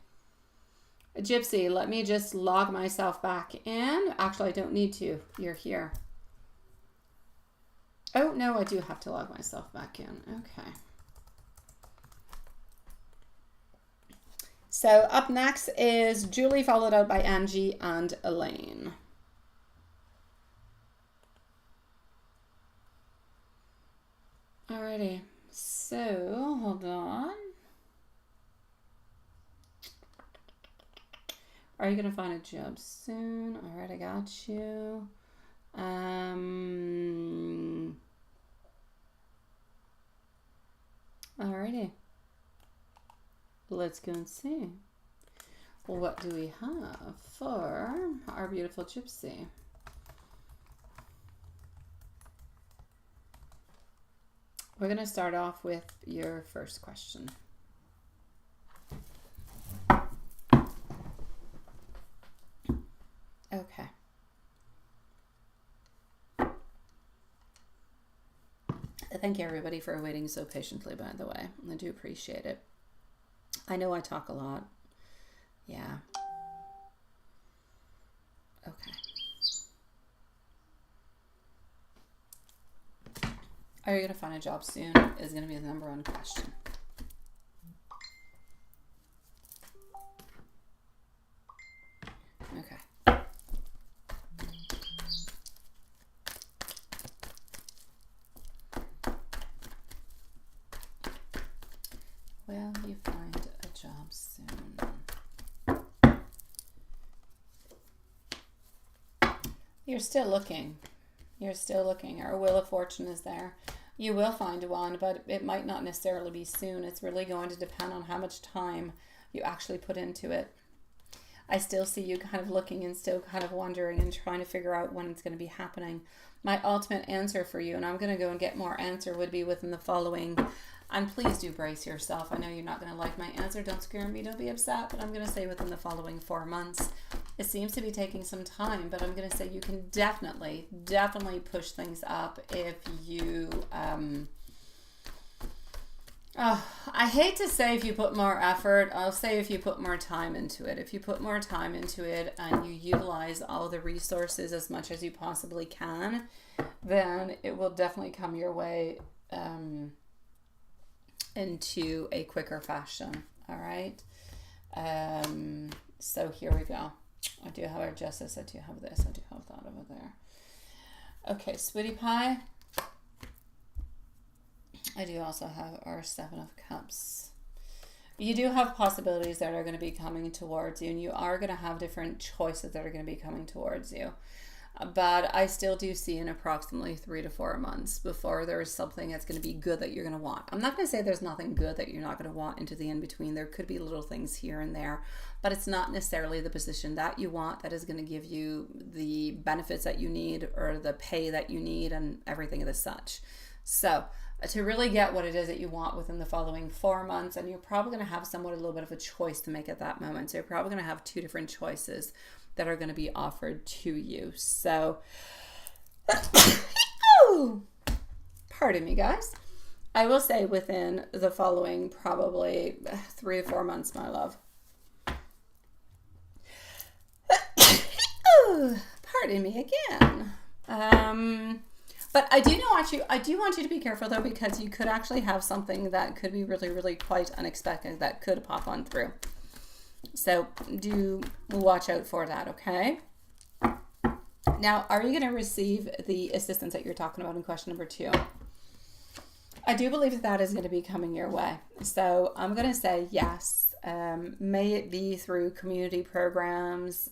Gypsy, let me just log myself back in. Actually, I don't need to. You're here. Oh, no, I do have to log myself back in. Okay. So up next is Julie, followed out by Angie and Elaine. Alrighty. So, hold on. Are you going to find a job soon? All right, I got you. Alrighty. Let's go and see. What do we have for our beautiful Gypsy? We're going to start off with your first question. Okay. Thank you, everybody, for waiting so patiently, by the way. I do appreciate it. I know I talk a lot. Yeah. Okay. Are you going to find a job soon? Is going to be the number one question. Okay. Will you find a job soon? You're still looking. You're still looking. Our Wheel of Fortune is there. You will find one, but it might not necessarily be soon. It's really going to depend on how much time you actually put into it. I still see you kind of looking and still kind of wondering and trying to figure out when it's going to be happening. My ultimate answer for you, and I'm going to go and get more answer, would be within the following. And please do brace yourself. I know you're not going to like my answer. Don't scare me. Don't be upset. But I'm going to say within the following 4 months. It seems to be taking some time, but I'm going to say you can definitely push things up if you... I hate to say if you put more effort. I'll say if you put more time into it. If you put more time into it and you utilize all the resources as much as you possibly can, then it will definitely come your way into a quicker fashion. All right. So here we go. I do have our Justice. I do have this. I do have that over there. Okay, Sweetie Pie. I do also have our Seven of Cups. You do have possibilities that are going to be coming towards you, and you are going to have different choices that are going to be coming towards you. But I still do see in approximately 3 to 4 months before there's something that's going to be good that you're going to want. I'm not going to say there's nothing good that you're not going to want into the in-between. There could be little things here and there, but it's not necessarily the position that you want that is going to give you the benefits that you need or the pay that you need and everything of the such. So to really get what it is that you want within the following 4 months, and you're probably going to have somewhat a little bit of a choice to make at that moment. So you're probably going to have 2 different choices that are going to be offered to you. So, pardon me, guys. I will say within the following probably 3 to 4 months, my love. Pardon me again. But I do want you to be careful though, because you could actually have something that could be really, really quite unexpected that could pop on through. So do watch out for that, okay? Now, are you going to receive the assistance that you're talking about in question number 2? I do believe that is going to be coming your way. So I'm going to say yes. May it be through community programs,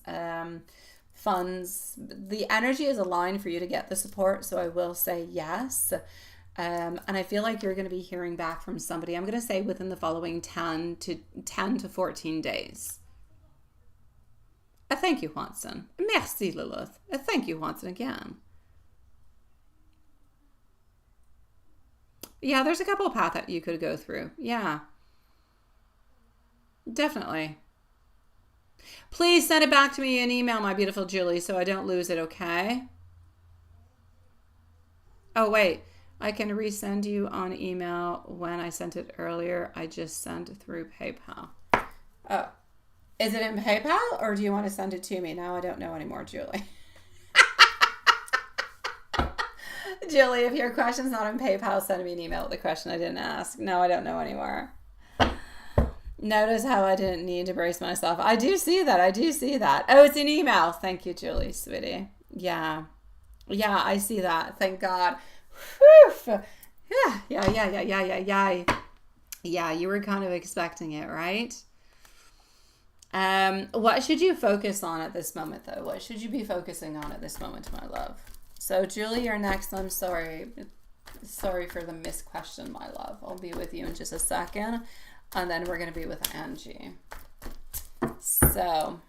funds. The energy is aligned for you to get the support, so I will say yes. And I feel like you're going to be hearing back from somebody. I'm going to say within the following 10 to 14 days. Thank you, Watson. Merci, Lilith. Thank you, Watson, again. Yeah, there's a couple of paths that you could go through. Yeah. Definitely. Please send it back to me in email, my beautiful Julie, so I don't lose it, okay? Oh, wait. I can resend you on email when I sent it earlier. I just sent it through PayPal. Oh, is it in PayPal or do you want to send it to me? Now I don't know anymore, Julie. Julie, if your question's not in PayPal, send me an email with the question I didn't ask. No, I don't know anymore. Notice how I didn't need to brace myself. I do see that. Oh, it's an email. Thank you, Julie, sweetie. Yeah, I see that. Thank God. Whew. Yeah, you were kind of expecting it, right? What should you focus on at this moment, though? What should you be focusing on at this moment, my love? So, Julie, you're next. I'm sorry. Sorry for the missed question, my love. I'll be with you in just a second. And then we're going to be with Angie. So,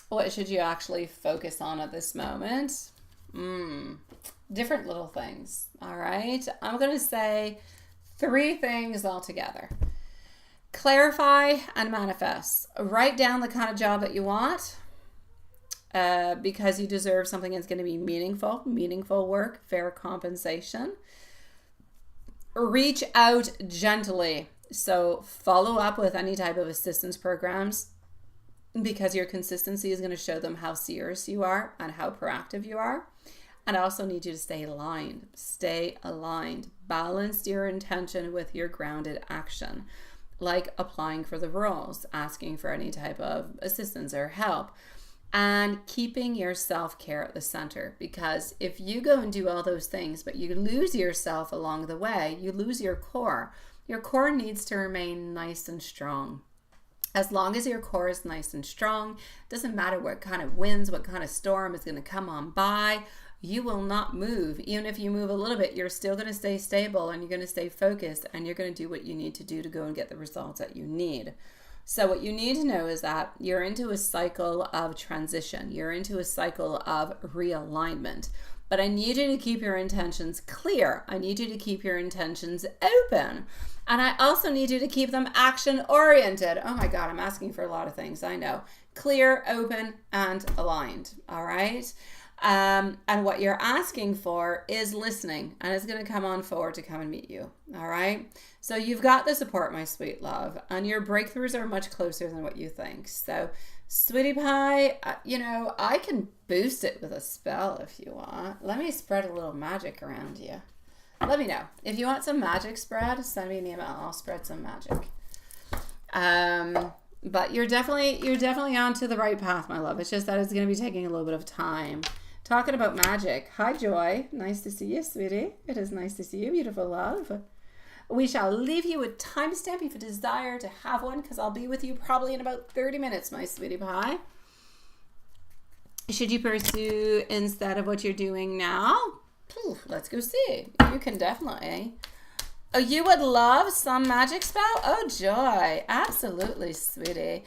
what should you actually focus on at this moment? Different little things. All right. I'm going to say 3 things altogether. Clarify and manifest. Write down the kind of job that you want because you deserve something that's going to be meaningful work, fair compensation. Reach out gently. So follow up with any type of assistance programs because your consistency is going to show them how serious you are and how proactive you are. And I also need you to stay aligned. Stay aligned. Balance your intention with your grounded action, like applying for the roles, asking for any type of assistance or help, and keeping your self-care at the center. Because if you go and do all those things, but you lose yourself along the way, you lose your core. Your core needs to remain nice and strong. As long as your core is nice and strong, doesn't matter what kind of winds, what kind of storm is going to come on by, you will not move. Even if you move a little bit, you're still going to stay stable and you're going to stay focused and you're going to do what you need to do to go and get the results that you need. So what you need to know is that you're into a cycle of transition. You're into a cycle of realignment. But I need you to keep your intentions clear. I need you to keep your intentions open. And I also need you to keep them action-oriented. Oh my God, I'm asking for a lot of things, I know. Clear, open, and aligned, all right? And what you're asking for is listening, and it's going to come on forward to come and meet you, all right? So you've got the support, my sweet love, and your breakthroughs are much closer than what you think. So, sweetie pie, I can boost it with a spell if you want. Let me spread a little magic around you. Let me know. If you want some magic spread, send me an email. I'll spread some magic. But you're definitely onto the right path, my love. It's just that it's going to be taking a little bit of time. Talking about magic. Hi, Joy. Nice to see you, sweetie. It is nice to see you, beautiful love. We shall leave you a timestamp if you desire to have one, because I'll be with you probably in about 30 minutes, my sweetie pie. Should you pursue instead of what you're doing now? Let's go see. You can definitely. Oh, you would love some magic spell? Oh, Joy. Absolutely, sweetie.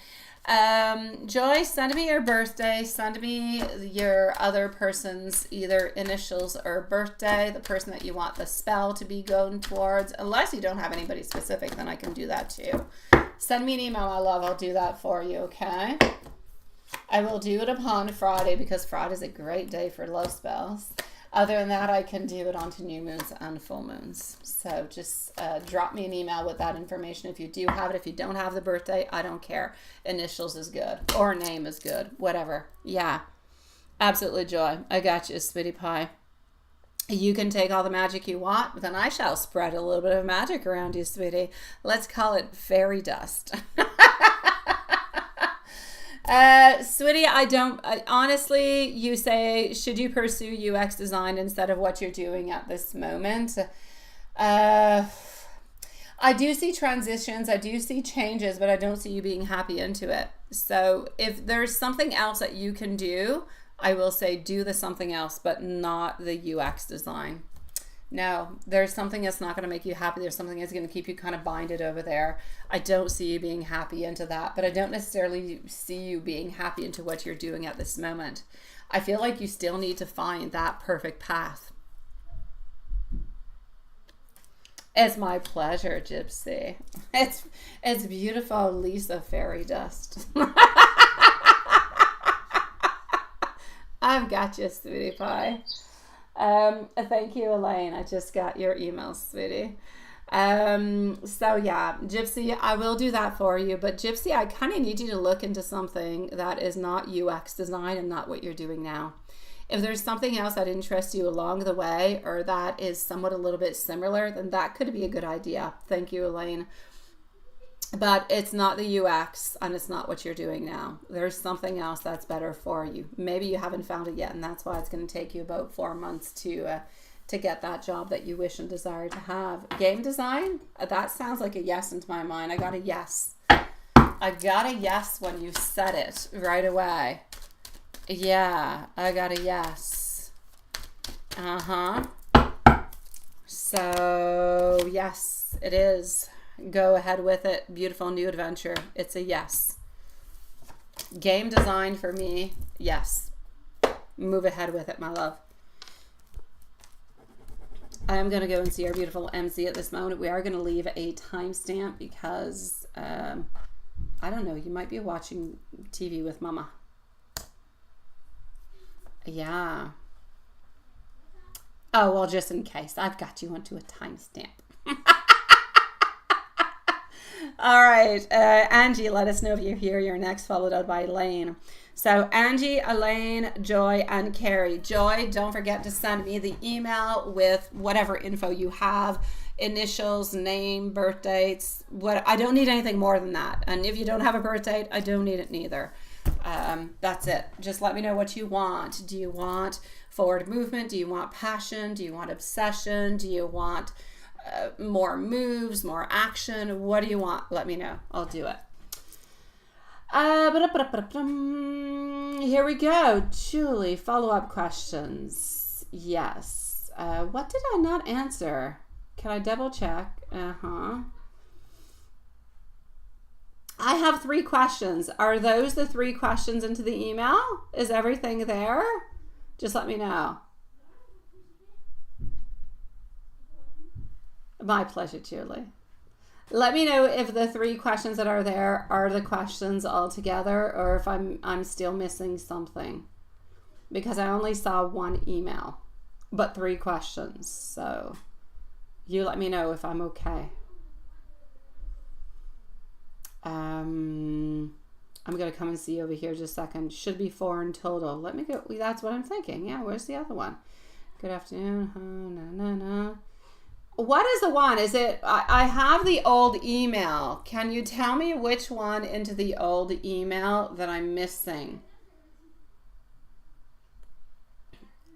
Joy, send me your birthday. Send me your other person's either initials or birthday, the person that you want the spell to be going towards. Unless you don't have anybody specific, then I can do that too. Send me an email, my love. I'll do that for you, okay? I will do it upon Friday because Friday's a great day for love spells. Other than that, I can do it onto new moons and full moons. So just drop me an email with that information if you do have it. If you don't have the birthday, I don't care. Initials is good or name is good. Whatever. Yeah. Absolutely, Joy. I got you, sweetie pie. You can take all the magic you want, but then I shall spread a little bit of magic around you, sweetie. Let's call it fairy dust. Sweetie, honestly, you say, should you pursue UX design instead of what you're doing at this moment? I do see transitions, I do see changes, but I don't see you being happy into it. So if there's something else that you can do, I will say do the something else, but not the UX design. No, there's something that's not going to make you happy. There's something that's going to keep you kind of binded over there. I don't see you being happy into that, but I don't necessarily see you being happy into what you're doing at this moment. I feel like you still need to find that perfect path. It's my pleasure, Gypsy. It's beautiful, Lisa Fairy Dust. I've got you, sweetie pie. Thank you, Elaine. I just got your email, sweetie. So yeah, Gypsy, I will do that for you. But Gypsy, I kind of need you to look into something that is not UX design and not what you're doing now. If there's something else that interests you along the way or that is somewhat a little bit similar, then that could be a good idea. Thank you, Elaine. But it's not the UX and it's not what you're doing now. There's something else that's better for you. Maybe you haven't found it yet, and that's why it's going to take you about 4 months to get that job that you wish and desire to have. Game design? That sounds like a yes into my mind. I got a yes. I got a yes when you said it right away. Yeah, I got a yes. Uh-huh. So, yes, it is. Go ahead with it. Beautiful new adventure. It's a yes. Game design for me, yes. Move ahead with it, my love. I am going to go and see our beautiful MZ at this moment. We are going to leave a timestamp because, I don't know, you might be watching TV with mama. Yeah. Oh, well, just in case. I've got you onto a timestamp. All right, Angie, let us know if you're here. You're next, followed out by Elaine. So Angie, Elaine, Joy, and Carrie. Joy, don't forget to send me the email with whatever info you have, initials, name, birth dates. I don't need anything more than that. And if you don't have a birth date, I don't need it neither. That's it. Just let me know what you want. Do you want forward movement? Do you want passion? Do you want obsession? Do you want more moves, more action? What do you want? Let me know. I'll do it. Here we go. Julie, follow-up questions. Yes. What did I not answer? Can I double check? I have 3 questions. Are those the 3 questions into the email? Is everything there? Just let me know. My pleasure, Julie. Let me know if the 3 questions that are there are the questions all together, or if I'm still missing something, because I only saw 1 email, but 3 questions. So you let me know if I'm okay. I'm gonna come and see you over here just a second. Should be 4 in total. Let me go. That's what I'm thinking. Yeah, where's the other one? Good afternoon. What is the one? Is it, I have the old email. Can you tell me which one into the old email that I'm missing?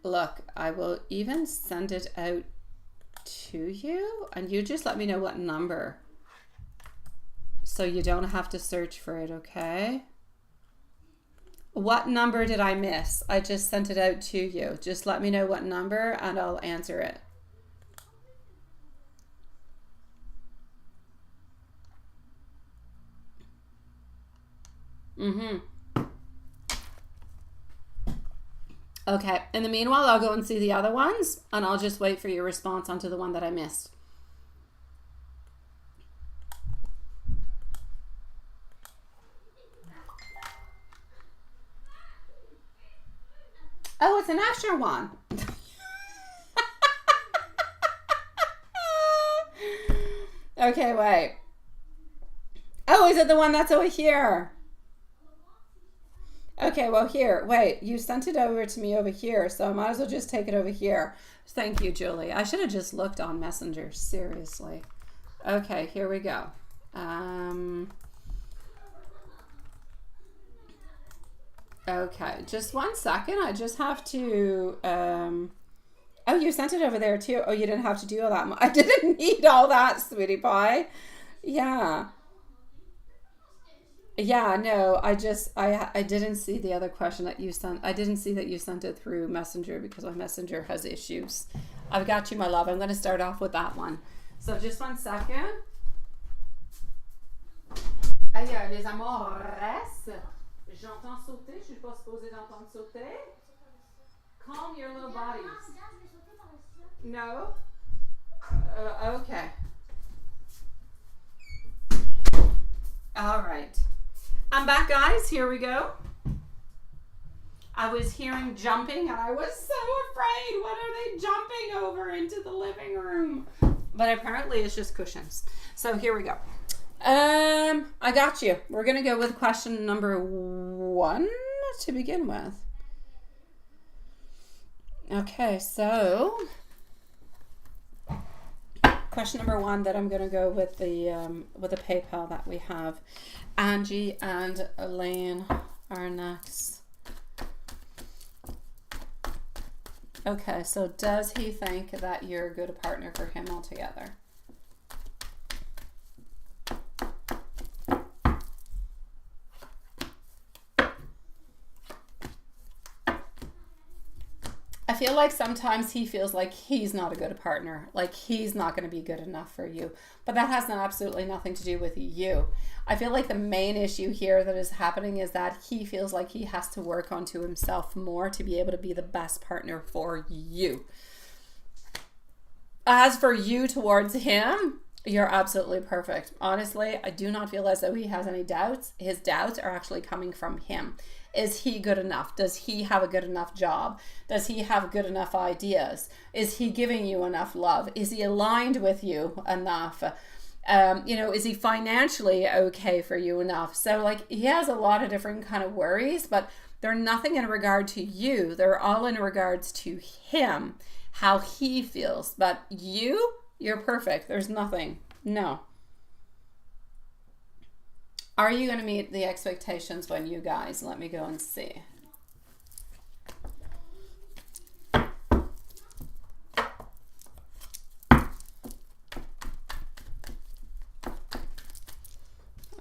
Look, I will even send it out to you, and you just let me know what number, so you don't have to search for it, okay? What number did I miss? I just sent it out to you. Just let me know what number and I'll answer it. Okay, in the meanwhile, I'll go and see the other ones and I'll just wait for your response onto the one that I missed. Oh, it's an extra one. Okay, wait. Oh, is it the one that's over here? Okay, well, here, wait, you sent it over to me over here, so I might as well just take it over here. Thank you, Julie. I should have just looked on Messenger, seriously. Okay, here we go. Okay, just one second. I just have to, oh, you sent it over there too. Oh, you didn't have to do all that. I didn't need all that, sweetie pie. Yeah. Yeah, no, I didn't see the other question that you sent. I didn't see that you sent it through Messenger because my Messenger has issues. I've got you, my love. I'm going to start off with that one. So just one second. Aïe, les amores, j'entends sauter. Je suis pas supposée d'entendre sauter. Calm your little bodies. No? Okay. All right. I'm back, guys. Here we go. I was hearing jumping and I was so afraid. What are they jumping over into the living room? But apparently it's just cushions. So here we go. I got you. We're going to go with question number 1 to begin with. Okay, so question number 1 that I'm going to go with the PayPal that we have. Angie and Elaine are next. Okay, so does he think that you're a good partner for him altogether? I feel like sometimes he feels like he's not a good partner, like he's not going to be good enough for you, but that has absolutely nothing to do with you. I feel like the main issue here that is happening is that he feels like he has to work onto himself more to be able to be the best partner for you. As for you towards him, you're absolutely perfect. Honestly, I do not feel as though he has any doubts. His doubts are actually coming from him. Is he good enough? Does he have a good enough job? Does he have good enough ideas? Is he giving you enough love? Is he aligned with you enough? Is he financially okay for you enough? So like he has a lot of different kind of worries, but they're nothing in regard to you. They're all in regards to him, how he feels. But you're perfect. There's nothing. No. Are you going to meet the expectations when you guys? Let me go and see. I'm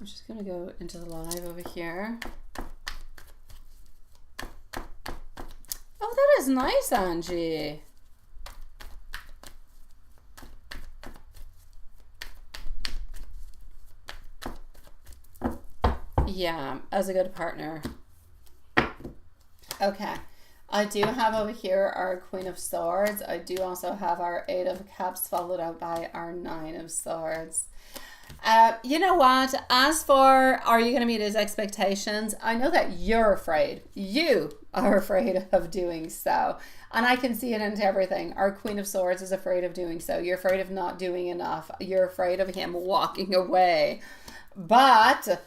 just going to go into the live over here. Oh, that is nice, Angie. Yeah, as a good partner. Okay. I do have over here our Queen of Swords. I do also have our 8 of Cups followed out by our 9 of Swords. You know what? As for are you going to meet his expectations? I know that you're afraid. You are afraid of doing so. And I can see it into everything. Our Queen of Swords is afraid of doing so. You're afraid of not doing enough. You're afraid of him walking away. But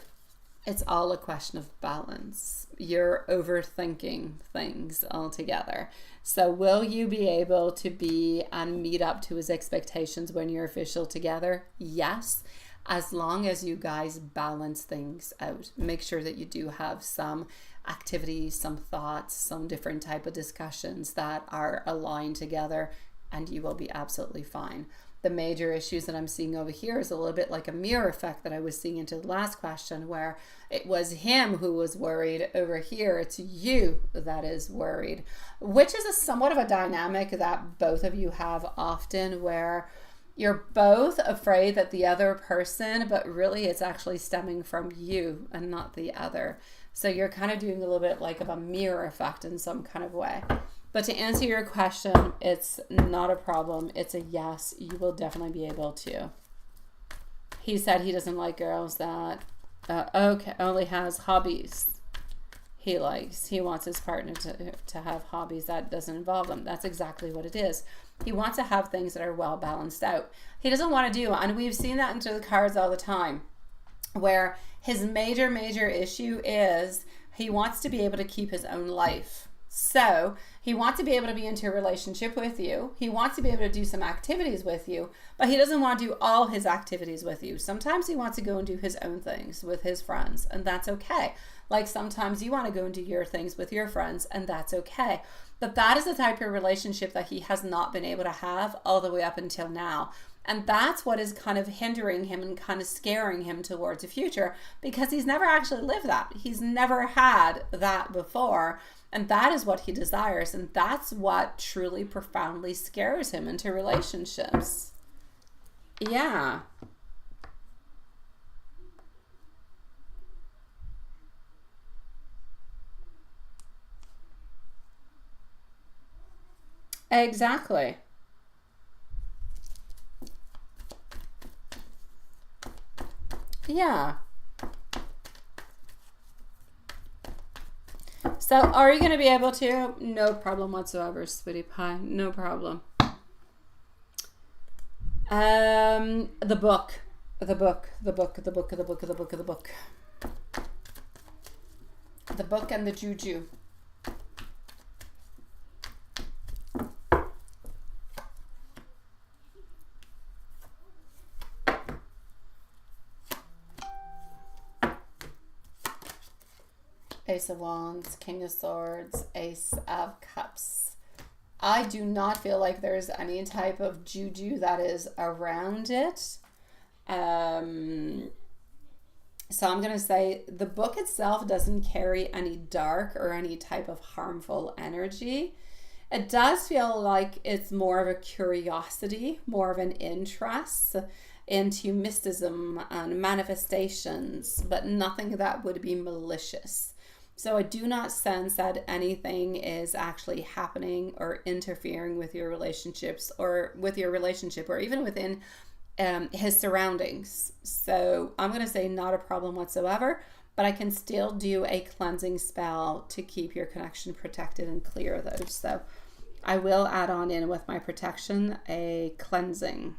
it's all a question of balance. You're overthinking things altogether. So will you be able to be and meet up to his expectations when you're official together? Yes, as long as you guys balance things out. Make sure that you do have some activities, some thoughts, some different type of discussions that are aligned together. and you will be absolutely fine. The major issues that I'm seeing over here is a little bit like a mirror effect that I was seeing into the last question, where it was him who was worried. Over here, it's you that is worried, which is a somewhat of a dynamic that both of you have often, where you're both afraid that the other person, but really it's actually stemming from you and not the other. So you're kind of doing a little bit like of a mirror effect in some kind of way. But to answer your question, it's not a problem. It's a yes. You will definitely be able to. He said he doesn't like girls that only has hobbies he likes. He wants his partner to have hobbies that doesn't involve them. That's exactly what it is. He wants to have things that are well balanced out. He doesn't want to do, and we've seen that into the cards all the time, where his major issue is he wants to be able to keep his own life. So he wants to be able to be into a relationship with you. He wants to be able to do some activities with you, but he doesn't want to do all his activities with you. Sometimes he wants to go and do his own things with his friends, and that's okay. Like sometimes you want to go and do your things with your friends, and that's okay. But that is the type of relationship that he has not been able to have all the way up until now. And that's what is kind of hindering him and kind of scaring him towards the future, because he's never actually lived that. He's never had that before. And that is what he desires. And that's what truly profoundly scares him into relationships. Yeah. Exactly. Yeah. So are you going to be able to? No problem whatsoever, sweetie pie. No problem. The book. The book and the juju. Ace of Wands, King of Swords, Ace of Cups. I do not feel like there's any type of juju that is around it. So I'm going to say the book itself doesn't carry any dark or any type of harmful energy. It does feel like it's more of a curiosity, more of an interest into mysticism and manifestations, but nothing that would be malicious. So I do not sense that anything is actually happening or interfering with your relationships or with your relationship or even within his surroundings. So I'm going to say not a problem whatsoever, but I can still do a cleansing spell to keep your connection protected and clear those. So I will add on in with my protection a cleansing.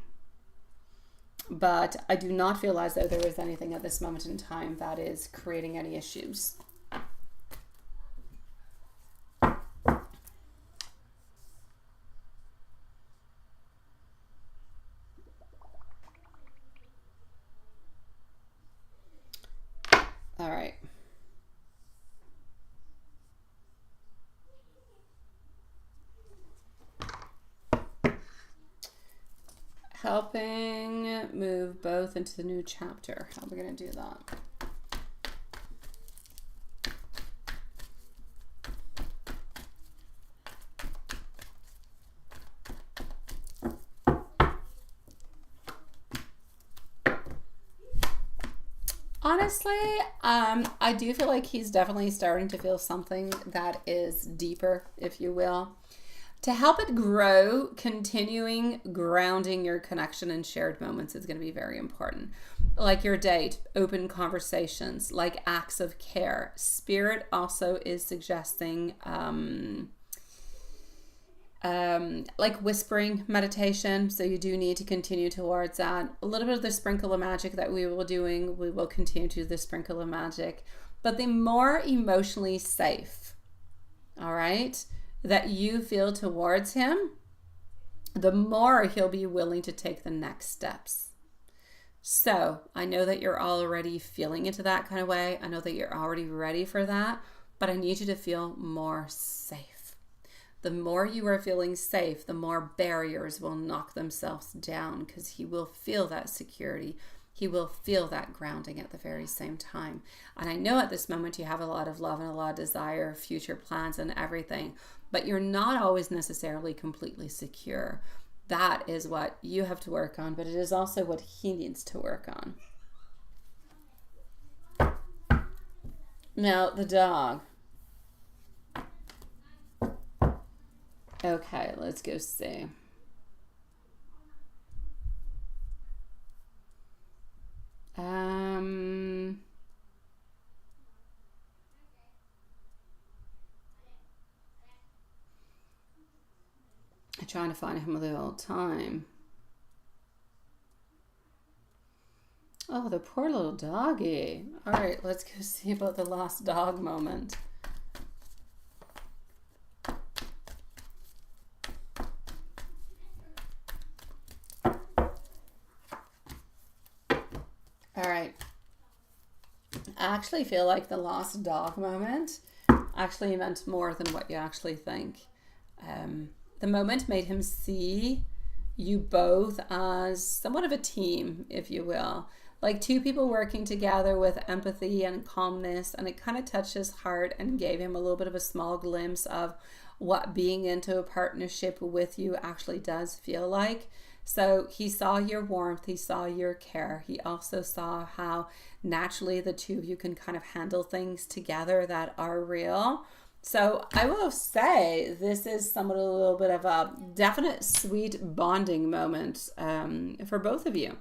But I do not feel as though there is anything at this moment in time that is creating any issues. All right. Helping move both into the new chapter. How are we going to do that? Honestly, I do feel like he's definitely starting to feel something that is deeper, if you will. To help it grow, continuing grounding your connection and shared moments is going to be very important. Like your date, open conversations, like acts of care. Spirit also is suggesting like whispering meditation. So you do need to continue towards that. A little bit of the sprinkle of magic that we will continue to do the sprinkle of magic. But the more emotionally safe, all right, that you feel towards him, the more he'll be willing to take the next steps. So I know that you're already feeling into that kind of way. I know that you're already ready for that, but I need you to feel more safe. The more you are feeling safe, the more barriers will knock themselves down because he will feel that security. He will feel that grounding at the very same time. And I know at this moment you have a lot of love and a lot of desire, future plans and everything, but you're not always necessarily completely secure. That is what you have to work on, but it is also what he needs to work on. Now, the dog. Okay, let's go see. I'm trying to find him the whole time. Oh, the poor little doggy. All right, let's go see about the lost dog moment. All right. I actually feel like the lost dog moment actually meant more than what you actually think. The moment made him see you both as somewhat of a team, if you will. Like two people working together with empathy and calmness, and it kind of touched his heart and gave him a little bit of a small glimpse of what being into a partnership with you actually does feel like. So he saw your warmth, he saw your care. He also saw how naturally the two of you can kind of handle things together that are real. So I will say this is somewhat a little bit of a definite sweet bonding moment for both of you.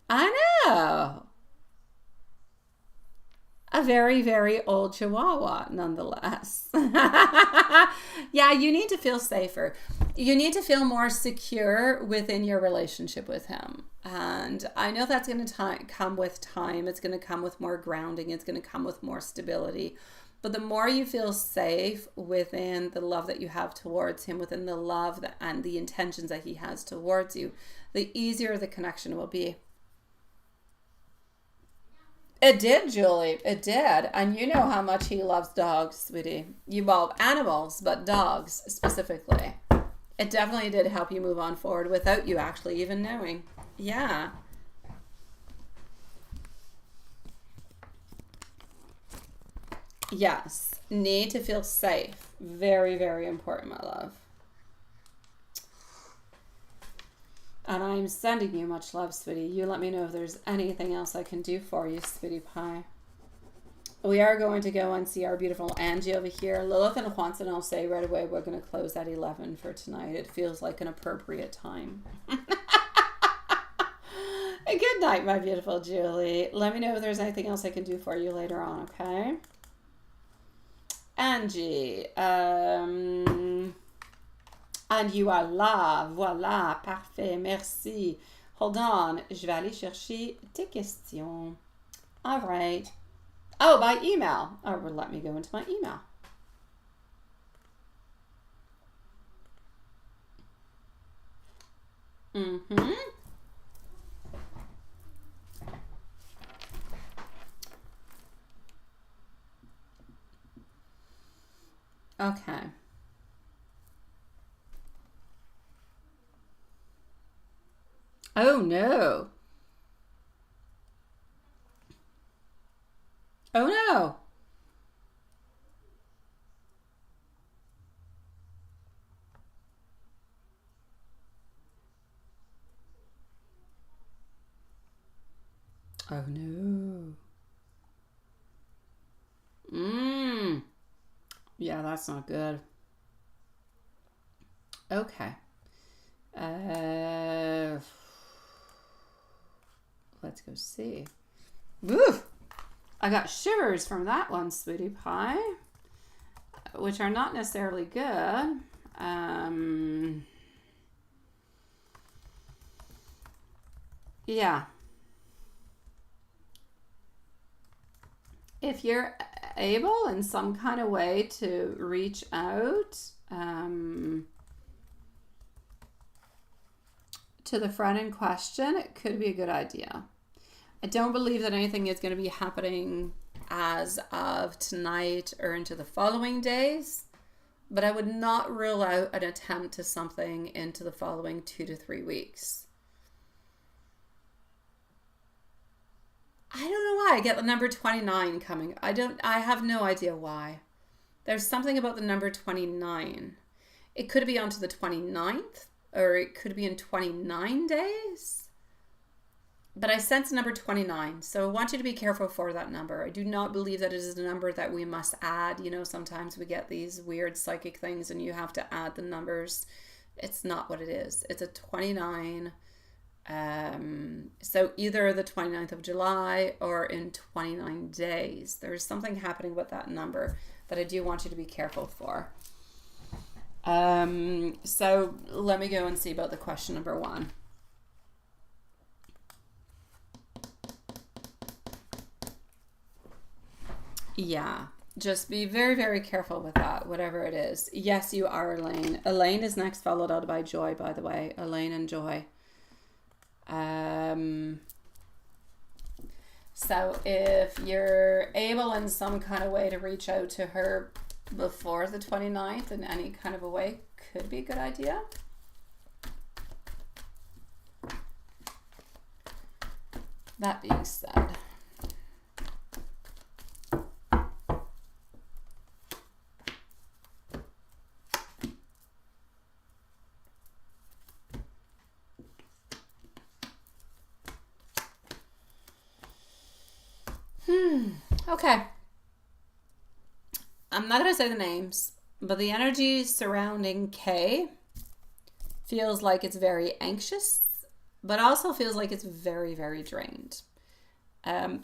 I know. A very, very old Chihuahua, nonetheless. Yeah, you need to feel safer. You need to feel more secure within your relationship with him. And I know that's going to come with time. It's going to come with more grounding. It's going to come with more stability. But the more you feel safe within the love that you have towards him, within the love and the intentions that he has towards you, the easier the connection will be. It did, Julie. It did. And you know how much he loves dogs, sweetie. You love animals, but dogs specifically. It definitely did help you move on forward without you actually even knowing. Yeah. Yes. Need to feel safe. Very, very important, my love. And I'm sending you much love, sweetie. You let me know if there's anything else I can do for you, sweetie pie. We are going to go and see our beautiful Angie over here. Lilith and Juanson, I'll say right away, we're going to close at 11 for tonight. It feels like an appropriate time. Good night, my beautiful Julie. Let me know if there's anything else I can do for you later on, okay? Angie, and you are là, voilà, parfait, merci. Hold on, je vais aller chercher tes questions. All right. Oh, by email. Oh, well, let me go into my email. Okay. Oh no. Oh no. Oh no. Yeah, that's not good. Okay. Let's go see. Woo! I got shivers from that one, sweetie pie, which are not necessarily good. Yeah. If you're able in some kind of way to reach out to the friend in question, it could be a good idea. I don't believe that anything is going to be happening as of tonight or into the following days. but I would not rule out an attempt to something into the following 2 to 3 weeks. I don't know why I get the number 29 coming. I have no idea why. There's something about the number 29. It could be onto the 29th, or it could be in 29 days. But I sense number 29, so I want you to be careful for that number. I do not believe that it is a number that we must add. You know, sometimes we get these weird psychic things and you have to add the numbers. It's not what it is. It's a 29. So either the 29th of July or in 29 days. There's something happening with that number that I do want you to be careful for. So let me go and see about the question number 1. Yeah, just be very, very careful with that, whatever it is. Yes, you are Elaine. Elaine is next, followed out by Joy, by the way. Elaine and Joy. So if you're able in some kind of way to reach out to her before the 29th in any kind of a way, could be a good idea. That being said, okay. I'm not going to say the names, but the energy surrounding Kay feels like it's very anxious, but also feels like it's very, very drained.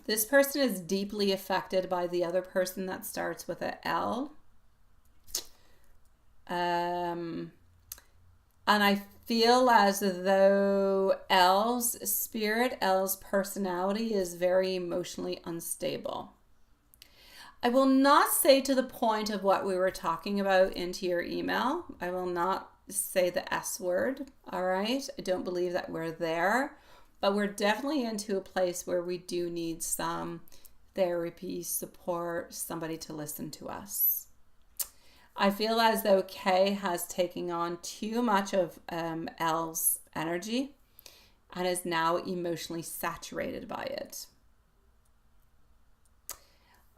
This person is deeply affected by the other person that starts with a L. And I feel as though L's spirit, L's personality is very emotionally unstable. I will not say to the point of what we were talking about into your email. I will not say the S word, all right? I don't believe that we're there, but we're definitely into a place where we do need some therapy, support, somebody to listen to us. I feel as though Kay has taken on too much of L's energy and is now emotionally saturated by it.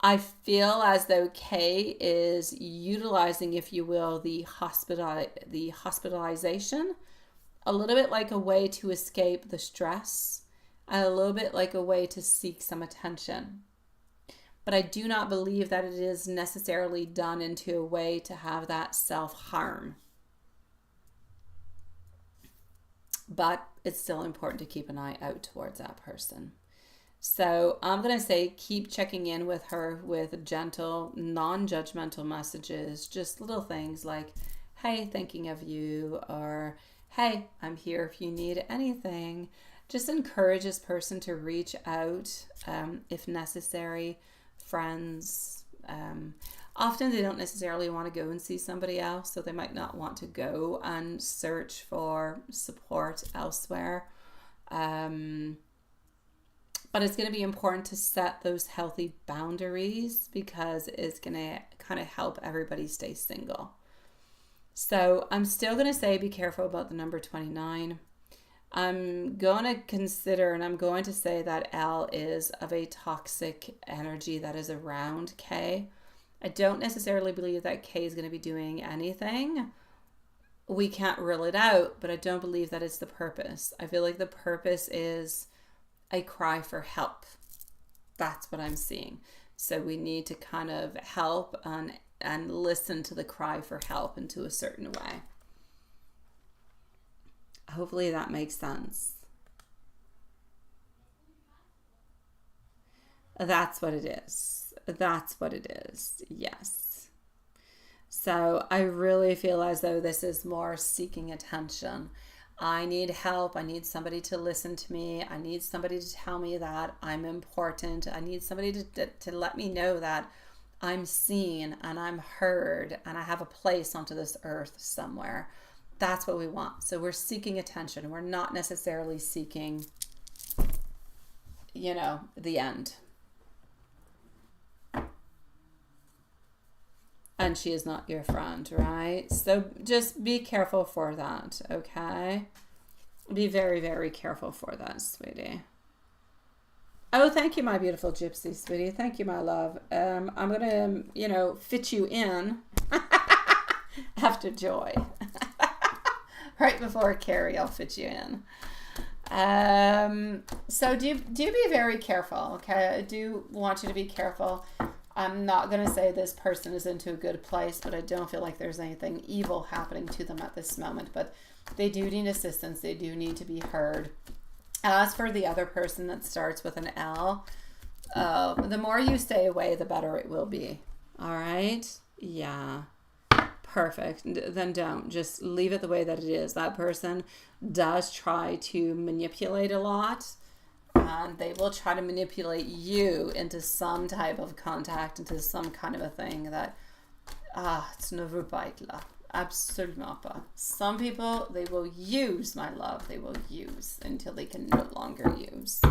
I feel as though Kay is utilizing, if you will, the hospitalization a little bit like a way to escape the stress and a little bit like a way to seek some attention. But I do not believe that it is necessarily done into a way to have that self-harm. But it's still important to keep an eye out towards that person. So I'm going to say keep checking in with her with gentle, non-judgmental messages, just little things like, hey, thinking of you, or hey, I'm here if you need anything. Just encourage this person to reach out if necessary. Friends, often they don't necessarily want to go and see somebody else, so they might not want to go and search for support elsewhere. But it's going to be important to set those healthy boundaries because it's going to kind of help everybody stay single. So I'm still going to say be careful about the number 29. I'm going to consider, and I'm going to say that L is of a toxic energy that is around K. I don't necessarily believe that K is going to be doing anything. We can't rule it out, but I don't believe that it's the purpose. I feel like the purpose is a cry for help. That's what I'm seeing. So we need to kind of help and listen to the cry for help into a certain way. Hopefully that makes sense. That's what it is. That's what it is. Yes. So I really feel as though this is more seeking attention. I need help. I need somebody to listen to me. I need somebody to tell me that I'm important. I need somebody to let me know that I'm seen and I'm heard and I have a place onto this earth somewhere. That's what we want. So we're seeking attention. We're not necessarily seeking, the end. and she is not your friend, right? So just be careful for that, okay? Be very, very careful for that, sweetie. Oh, thank you, my beautiful gypsy, sweetie. Thank you, my love. I'm gonna, fit you in after Joy. Right before Carrie, I'll fit you in. So do be very careful, okay? I do want you to be careful. I'm not going to say this person is into a good place, but I don't feel like there's anything evil happening to them at this moment. But they do need assistance. They do need to be heard. As for the other person that starts with an L, the more you stay away, the better it will be. All right? Yeah. Perfect. Then don't. Just leave it the way that it is. That person does try to manipulate a lot, and they will try to manipulate you into some type of contact, into some kind of a thing that, it's ne veut pas être là. Absolument pas. Some people, they will use, my love. They will use until they can no longer use.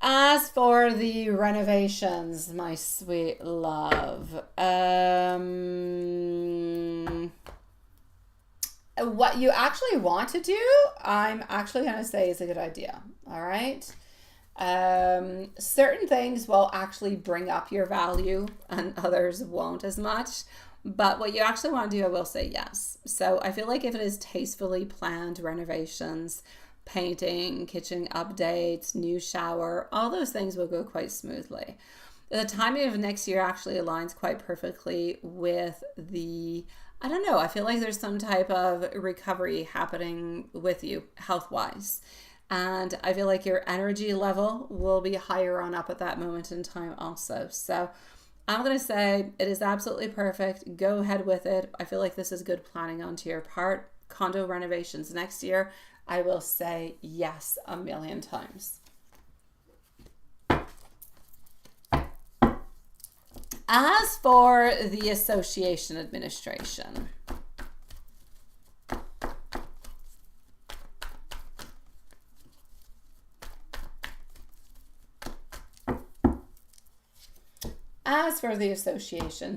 As for the renovations, my sweet love, what you actually want to do, I'm actually going to say is a good idea. All right. Certain things will actually bring up your value and others won't as much. But what you actually want to do, I will say yes. So I feel like if it is tastefully planned renovations, painting, kitchen updates, new shower, all those things will go quite smoothly. The timing of next year actually aligns quite perfectly with I don't know, I feel like there's some type of recovery happening with you health-wise. And I feel like your energy level will be higher on up at that moment in time also. So I'm going to say it is absolutely perfect. Go ahead with it. I feel like this is good planning onto your part. Condo renovations next year, I will say yes 1,000,000 times. As for the association administration,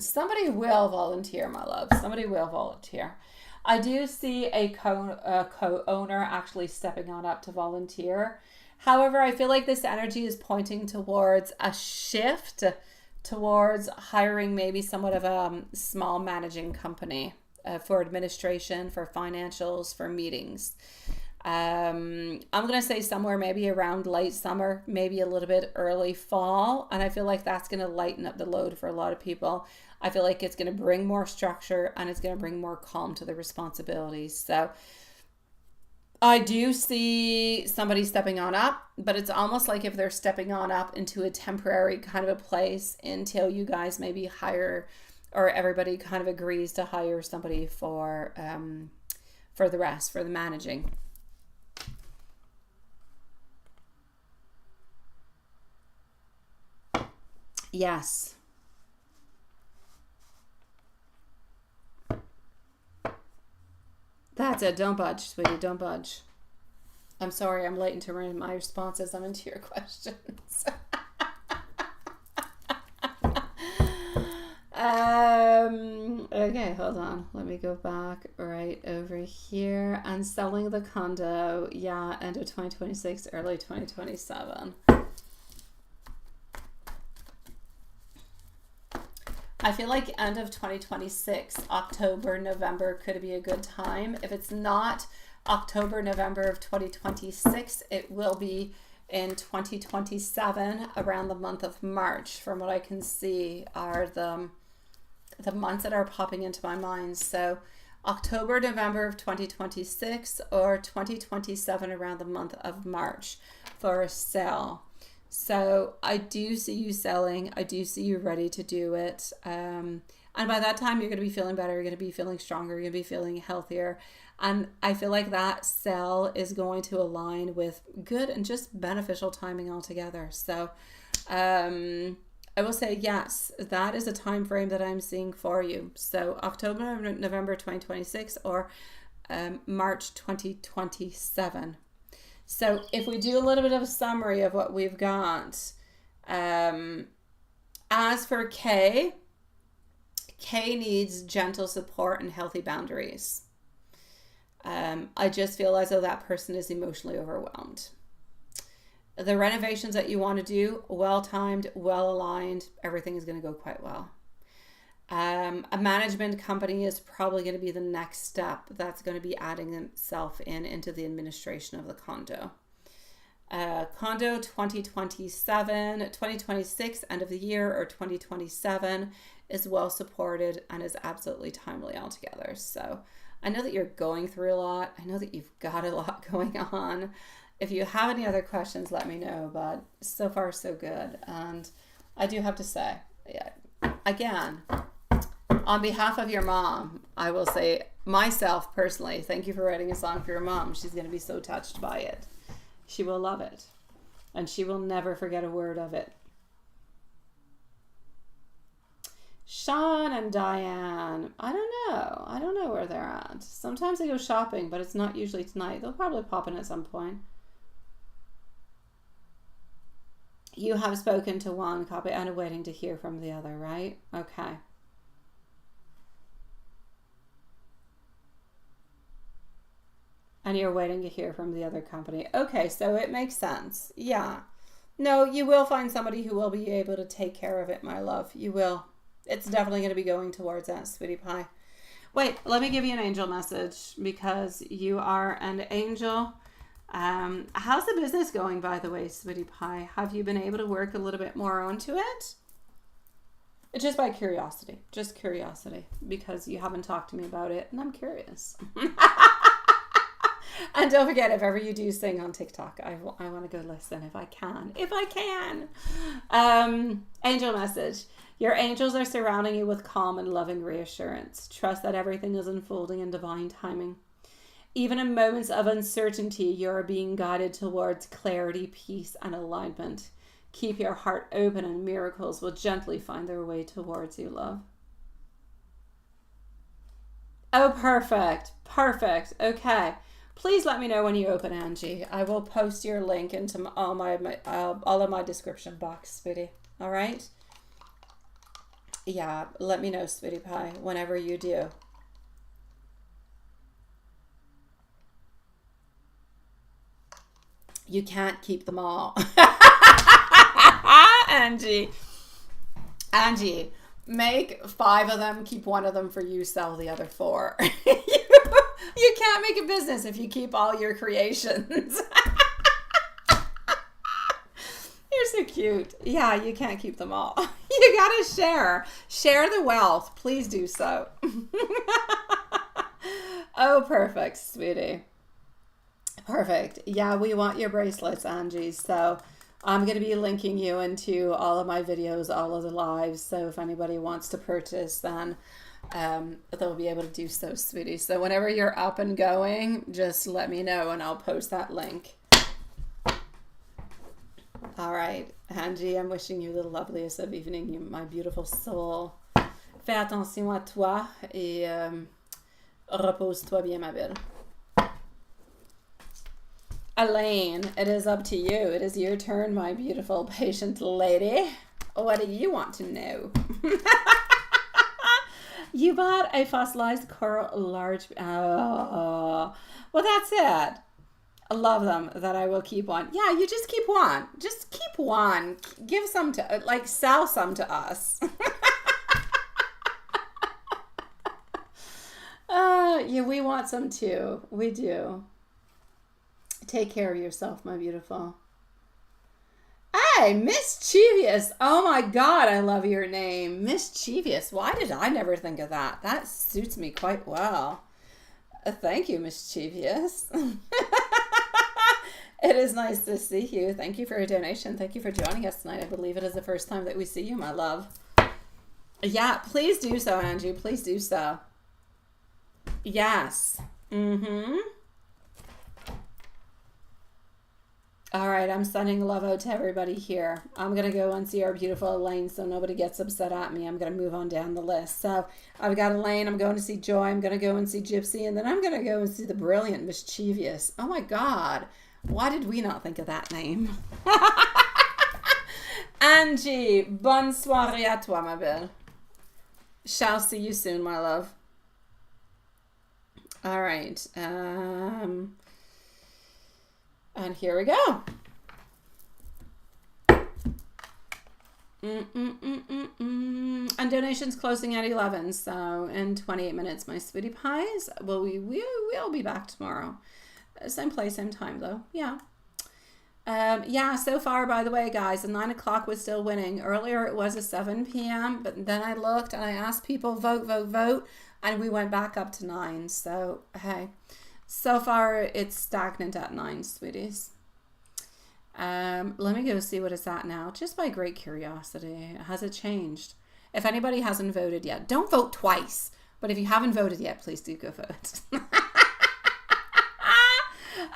somebody will volunteer, my love. Somebody will volunteer. I do see a co-owner actually stepping on up to volunteer. However, I feel like this energy is pointing towards a shift towards hiring maybe somewhat of a small managing company for administration, for financials, for meetings. I'm going to say somewhere maybe around late summer, maybe a little bit early fall. And I feel like that's going to lighten up the load for a lot of people. I feel like it's going to bring more structure and it's going to bring more calm to the responsibilities. So I do see somebody stepping on up, but it's almost like if they're stepping on up into a temporary kind of a place until you guys maybe hire, or everybody kind of agrees to hire somebody for the rest, for the managing. Yes. That's it. Don't budge, sweetie. Don't budge. I'm sorry. I'm late into my responses. I'm into your questions. Okay, hold on. Let me go back right over here. And selling the condo. Yeah, end of 2026, early 2027. I feel like end of 2026, October, November could be a good time. If it's not October, November of 2026, it will be in 2027 around the month of March. From what I can see are the months that are popping into my mind. So October, November of 2026 or 2027 around the month of March for a sale. So I do see you selling. I do see you ready to do it. And by that time, you're going to be feeling better. You're going to be feeling stronger. You're going to be feeling healthier. And I feel like that sell is going to align with good and just beneficial timing altogether. So I will say, yes, that is a time frame that I'm seeing for you. So October, November 2026 or March 2027. So if we do a little bit of a summary of what we've got, as for Kay, Kay needs gentle support and healthy boundaries. I just feel as though that person is emotionally overwhelmed. The renovations that you want to do, well-timed, well-aligned, everything is going to go quite well. A management company is probably going to be the next step that's going to be adding itself into the administration of the condo. Condo 2026, end of the year, or 2027 is well supported and is absolutely timely altogether. So I know that you're going through a lot. I know that you've got a lot going on. If you have any other questions, let me know, but so far so good. And I do have to say, again, on behalf of your mom, I will say myself personally, thank you for writing a song for your mom. She's going to be so touched by it. She will love it. And she will never forget a word of it. Sean and Diane, I don't know. I don't know where they're at. Sometimes they go shopping, but it's not usually tonight. They'll probably pop in at some point. You have spoken to one copy and are waiting to hear from the other, right? Okay. And you're waiting to hear from the other company. Okay, so it makes sense. Yeah. No, you will find somebody who will be able to take care of it, my love. You will. It's definitely going to be going towards that, sweetie pie. Wait, let me give you an angel message because you are an angel. How's the business going, by the way, sweetie pie? Have you been able to work a little bit more onto it? It's just by curiosity. Just curiosity. Because you haven't talked to me about it, and I'm curious. And don't forget, if ever you do sing on TikTok, I want to go listen if I can. If I can. Angel message. Your angels are surrounding you with calm and loving reassurance. Trust that everything is unfolding in divine timing. Even in moments of uncertainty, you are being guided towards clarity, peace, and alignment. Keep your heart open and miracles will gently find their way towards you, love. Oh, perfect. Perfect. Okay. Please let me know when you open, Angie. I will post your link into all of my description box, sweetie. All right? Yeah, let me know, sweetie pie, whenever you do. You can't keep them all. Angie, make 5 of them, keep 1 of them for you, sell the other 4. You can't make a business if you keep all your creations. You're so cute. Yeah, you can't keep them all. You gotta share. Share the wealth. Please do so. Oh, perfect, sweetie. Perfect. Yeah, we want your bracelets, Angie. So I'm going to be linking you into all of my videos, all of the lives. So if anybody wants to purchase, then they'll be able to do so, sweetie. So whenever you're up and going, just let me know and I'll post that link. All right, Angie, I'm wishing you the loveliest of evening, my beautiful soul. Fais attention à toi et repose-toi bien, ma belle. Elaine, it is up to you. It is your turn, my beautiful patient lady. What do you want to know? You bought a fossilized coral large... Oh, well, that's it. I love them, that I will keep one. Yeah, you just keep one. Just keep one. Give some to... Like, sell some to us. Yeah, we want some too. We do. Take care of yourself, my beautiful. Hey, Mischievous. Oh my God, I love your name. Mischievous. Why did I never think of that? That suits me quite well. Thank you, Mischievous. It is nice to see you. Thank you for your donation. Thank you for joining us tonight. I believe it is the first time that we see you, my love. Yeah, please do so, Angie. Please do so. Yes. Mm-hmm. All right, I'm sending love out to everybody here. I'm going to go and see our beautiful Elaine so nobody gets upset at me. I'm going to move on down the list. So I've got Elaine. I'm going to see Joy. I'm going to go and see Gypsy. And then I'm going to go and see the brilliant Mischievous. Oh, my God. Why did we not think of that name? Angie, bonne soirée à toi, ma belle. Shall see you soon, my love. All right. And here we go. And donations closing at 11. So in 28 minutes, my sweetie pies. Well, we'll be back tomorrow. Same place, same time, though. Yeah. Yeah, so far, by the way, guys, the 9 o'clock was still winning. Earlier, it was a 7 p.m., but then I looked and I asked people, vote, and we went back up to 9. So, hey, so far, it's stagnant at 9, sweeties. Let me go see what it's at now, just by great curiosity. Has it changed? If anybody hasn't voted yet, don't vote twice. But if you haven't voted yet, please do go vote.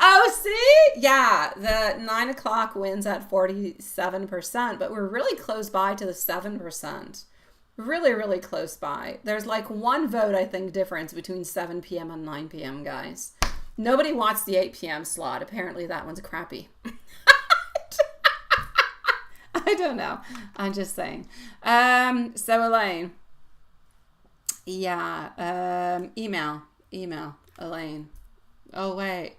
Oh, see? Yeah, the 9 o'clock wins at 47%, but we're really close by to the 7%. Really, really close by. There's like one vote, I think, difference between 7 p.m. and 9 p.m., guys. Nobody wants the 8 p.m. slot. Apparently that one's crappy. I don't know. I'm just saying. So Elaine. Yeah. Email. Elaine. Oh, wait.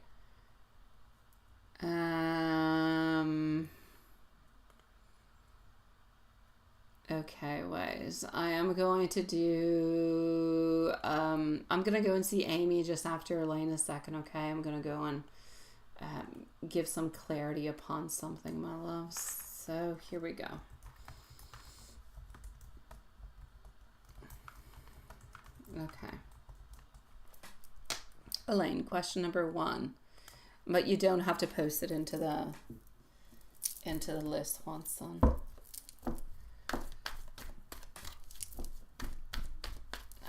Okay, wait. I am going to do, I'm going to go and see Amy just after Elaine a second, okay? I'm going to go and give some clarity upon something, my loves. So here we go. Okay. Elaine, question number 1. But you don't have to post it into the list once, son.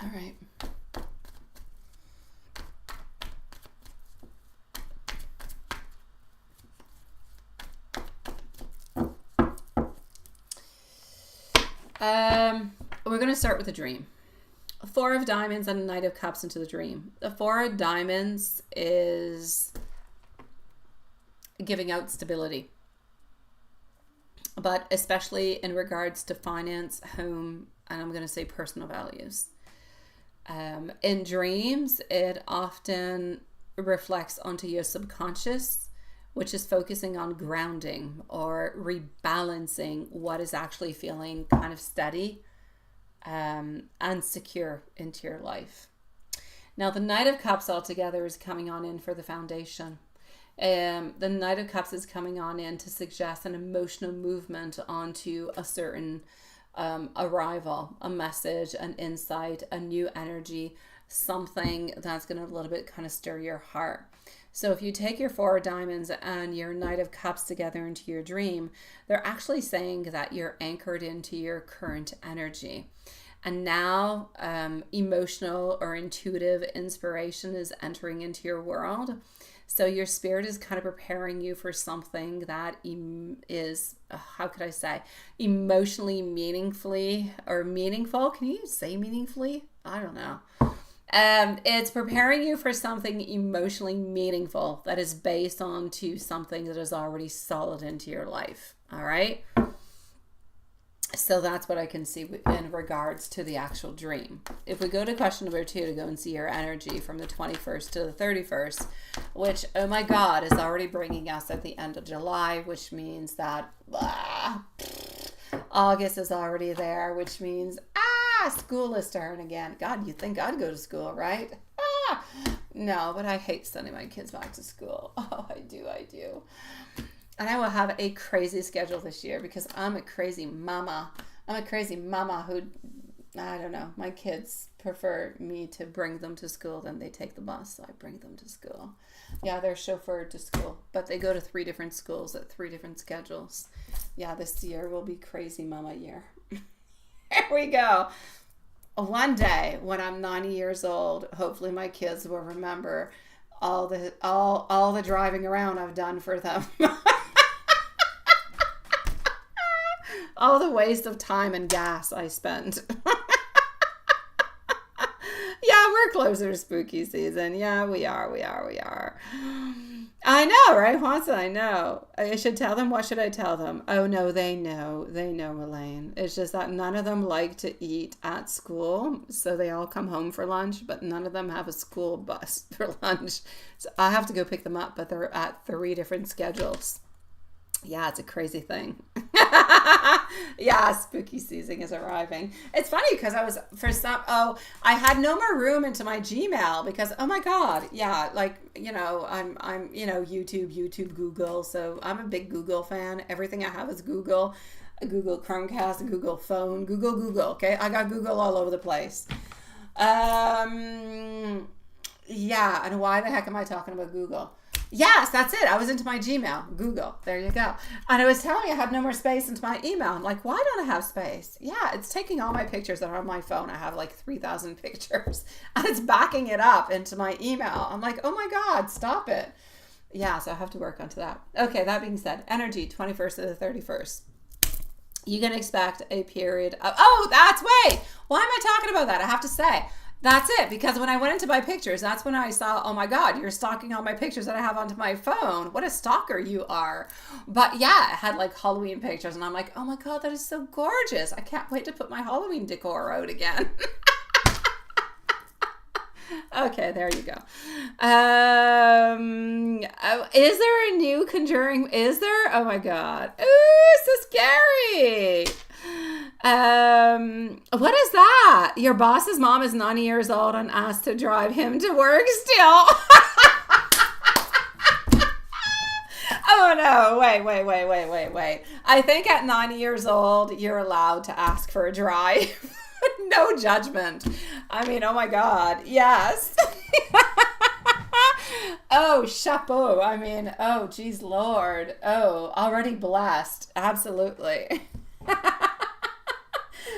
All right. We're going to start with a dream. 4 of Diamonds and a Knight of Cups into the dream. The 4 of Diamonds is giving out stability, but especially in regards to finance, home, and I'm going to say personal values. In dreams, it often reflects onto your subconscious, which is focusing on grounding or rebalancing what is actually feeling kind of steady and secure into your life. Now, the Knight of Cups altogether is coming on in for the foundation. The Knight of Cups is coming on in to suggest an emotional movement onto a certain arrival, a message, an insight, a new energy, something that's going to a little bit kind of stir your heart. So if you take your 4 of Diamonds and your Knight of Cups together into your dream, they're actually saying that you're anchored into your current energy. And now emotional or intuitive inspiration is entering into your world. So your spirit is kind of preparing you for something that is, how could I say, emotionally meaningful. Can you say meaningfully? I don't know. It's preparing you for something emotionally meaningful that is based onto something that is already solid into your life. All right. So that's what I can see in regards to the actual dream. If we go to question number 2 to go and see your energy from the 21st to the 31st, which, oh my God, is already bringing us at the end of July, which means that August is already there, which means, school is starting again. God, you'd think I'd go to school, right? No, but I hate sending my kids back to school. Oh, I do. And I will have a crazy schedule this year because I'm a crazy mama. I'm a crazy mama who, I don't know, my kids prefer me to bring them to school than they take the bus. So I bring them to school. Yeah, they're chauffeured to school, but they go to 3 different schools at 3 different schedules. Yeah, this year will be crazy mama year. Here we go. One day when I'm 90 years old, hopefully my kids will remember all the driving around I've done for them. All the waste of time and gas I spent. Yeah, we're closer to spooky season. Yeah, we are. I know, right, Watson? I know. I should tell them. What should I tell them? Oh, no, they know. They know, Elaine. It's just that none of them like to eat at school. So they all come home for lunch, but none of them have a school bus for lunch. So I have to go pick them up, but they're at 3 different schedules. Yeah, it's a crazy thing. Yeah, spooky season is arriving. It's funny because I had no more room into my Gmail because, oh my God, yeah, like, I'm YouTube, Google. So I'm a big Google fan. Everything I have is Google, a Google Chromecast, a Google phone, Google. Okay. I got Google all over the place. Yeah. And why the heck am I talking about Google? Yes, that's it. I was into my Gmail, Google. There you go. And I was telling you I had no more space into my email. I'm like, why don't I have space? Yeah, it's taking all my pictures that are on my phone. I have like 3,000 pictures and it's backing it up into my email. I'm like, oh my God, stop it. Yeah, so I have to work onto that. Okay, that being said, energy 21st to the 31st. You can expect a period of, why am I talking about that? I have to say, that's it, because when I went into my pictures, that's when I saw, oh my God, you're stalking all my pictures that I have onto my phone. What a stalker you are. But yeah, it had like Halloween pictures and I'm like, oh my God, that is so gorgeous. I can't wait to put my Halloween decor out again. Okay, there you go. Is there a new Conjuring? Is there? Oh my God. Ooh, so scary. What is that? Your boss's mom is 90 years old and asked to drive him to work still. Oh no, wait. I think at 90 years old, you're allowed to ask for a drive. No judgment. I mean, oh my God. Yes. Oh, chapeau. I mean, oh, geez, Lord. Oh, already blessed. Absolutely.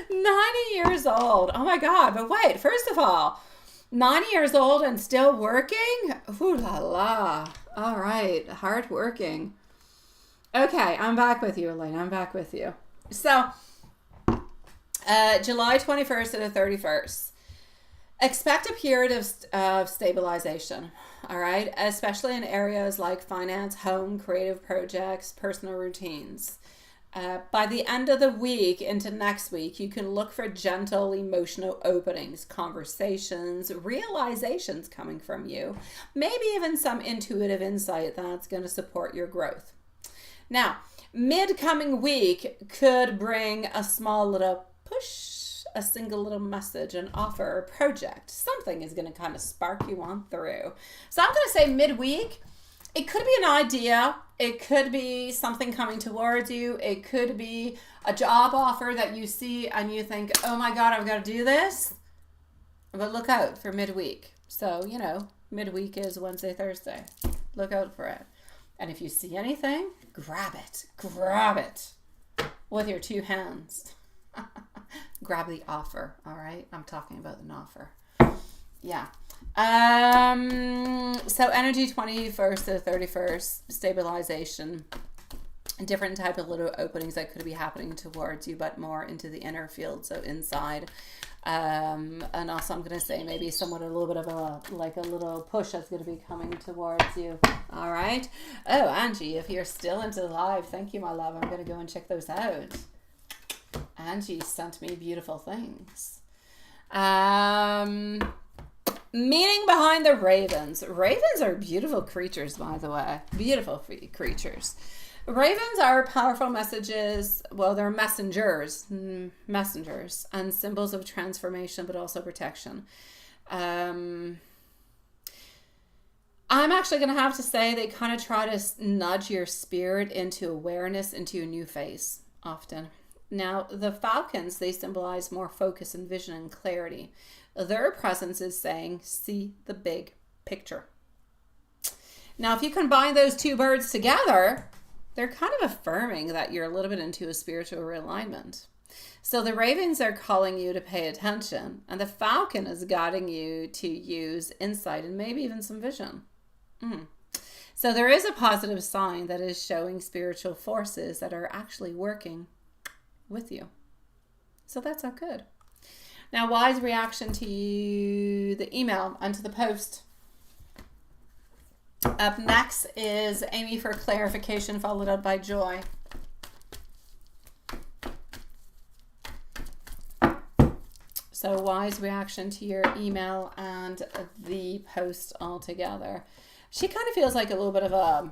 90 years old. Oh my God. But wait, first of all, 90 years old and still working? Ooh la la. All right. Hard working. Okay. I'm back with you, Elaine. I'm back with you. So, July 21st to the 31st. Expect a period of stabilization, all right? Especially in areas like finance, home, creative projects, personal routines. By the end of the week into next week, you can look for gentle emotional openings, conversations, realizations coming from you, maybe even some intuitive insight that's going to support your growth. Now, mid-coming week could bring a small little push, a single little message, an offer, a project. Something is going to kind of spark you on through. So I'm going to say midweek. It could be an idea. It could be something coming towards you. It could be a job offer that you see and you think, oh my God, I've got to do this. But look out for midweek. So, midweek is Wednesday, Thursday. Look out for it. And if you see anything, grab it. Grab it with your 2 hands. Grab the offer, all right? I'm talking about an offer. Yeah. So energy 21st to the 31st, stabilization, different type of little openings that could be happening towards you, but more into the inner field, so inside. And also I'm going to say maybe somewhat a little bit of a little push that's going to be coming towards you. All right. Oh, Angie, if you're still into the live, thank you, my love. I'm going to go and check those out. Angie sent me beautiful things. Meaning behind the ravens. Ravens are beautiful creatures, by the way. Beautiful creatures. Ravens are powerful messages. Well, they're messengers and symbols of transformation, but also protection. I'm actually going to have to say they kind of try to nudge your spirit into awareness, into a new phase often. Now, the falcons, they symbolize more focus and vision and clarity. Their presence is saying, see the big picture. Now, if you combine those 2 birds together, they're kind of affirming that you're a little bit into a spiritual realignment. So the ravens are calling you to pay attention, and the falcon is guiding you to use insight and maybe even some vision. So there is a positive sign that is showing spiritual forces that are actually working with you. So that's all good. Now, wise reaction to the email and to the post. Up next is Amy for clarification, followed up by Joy. So wise reaction to your email and the post altogether. She kind of feels like a little bit of a,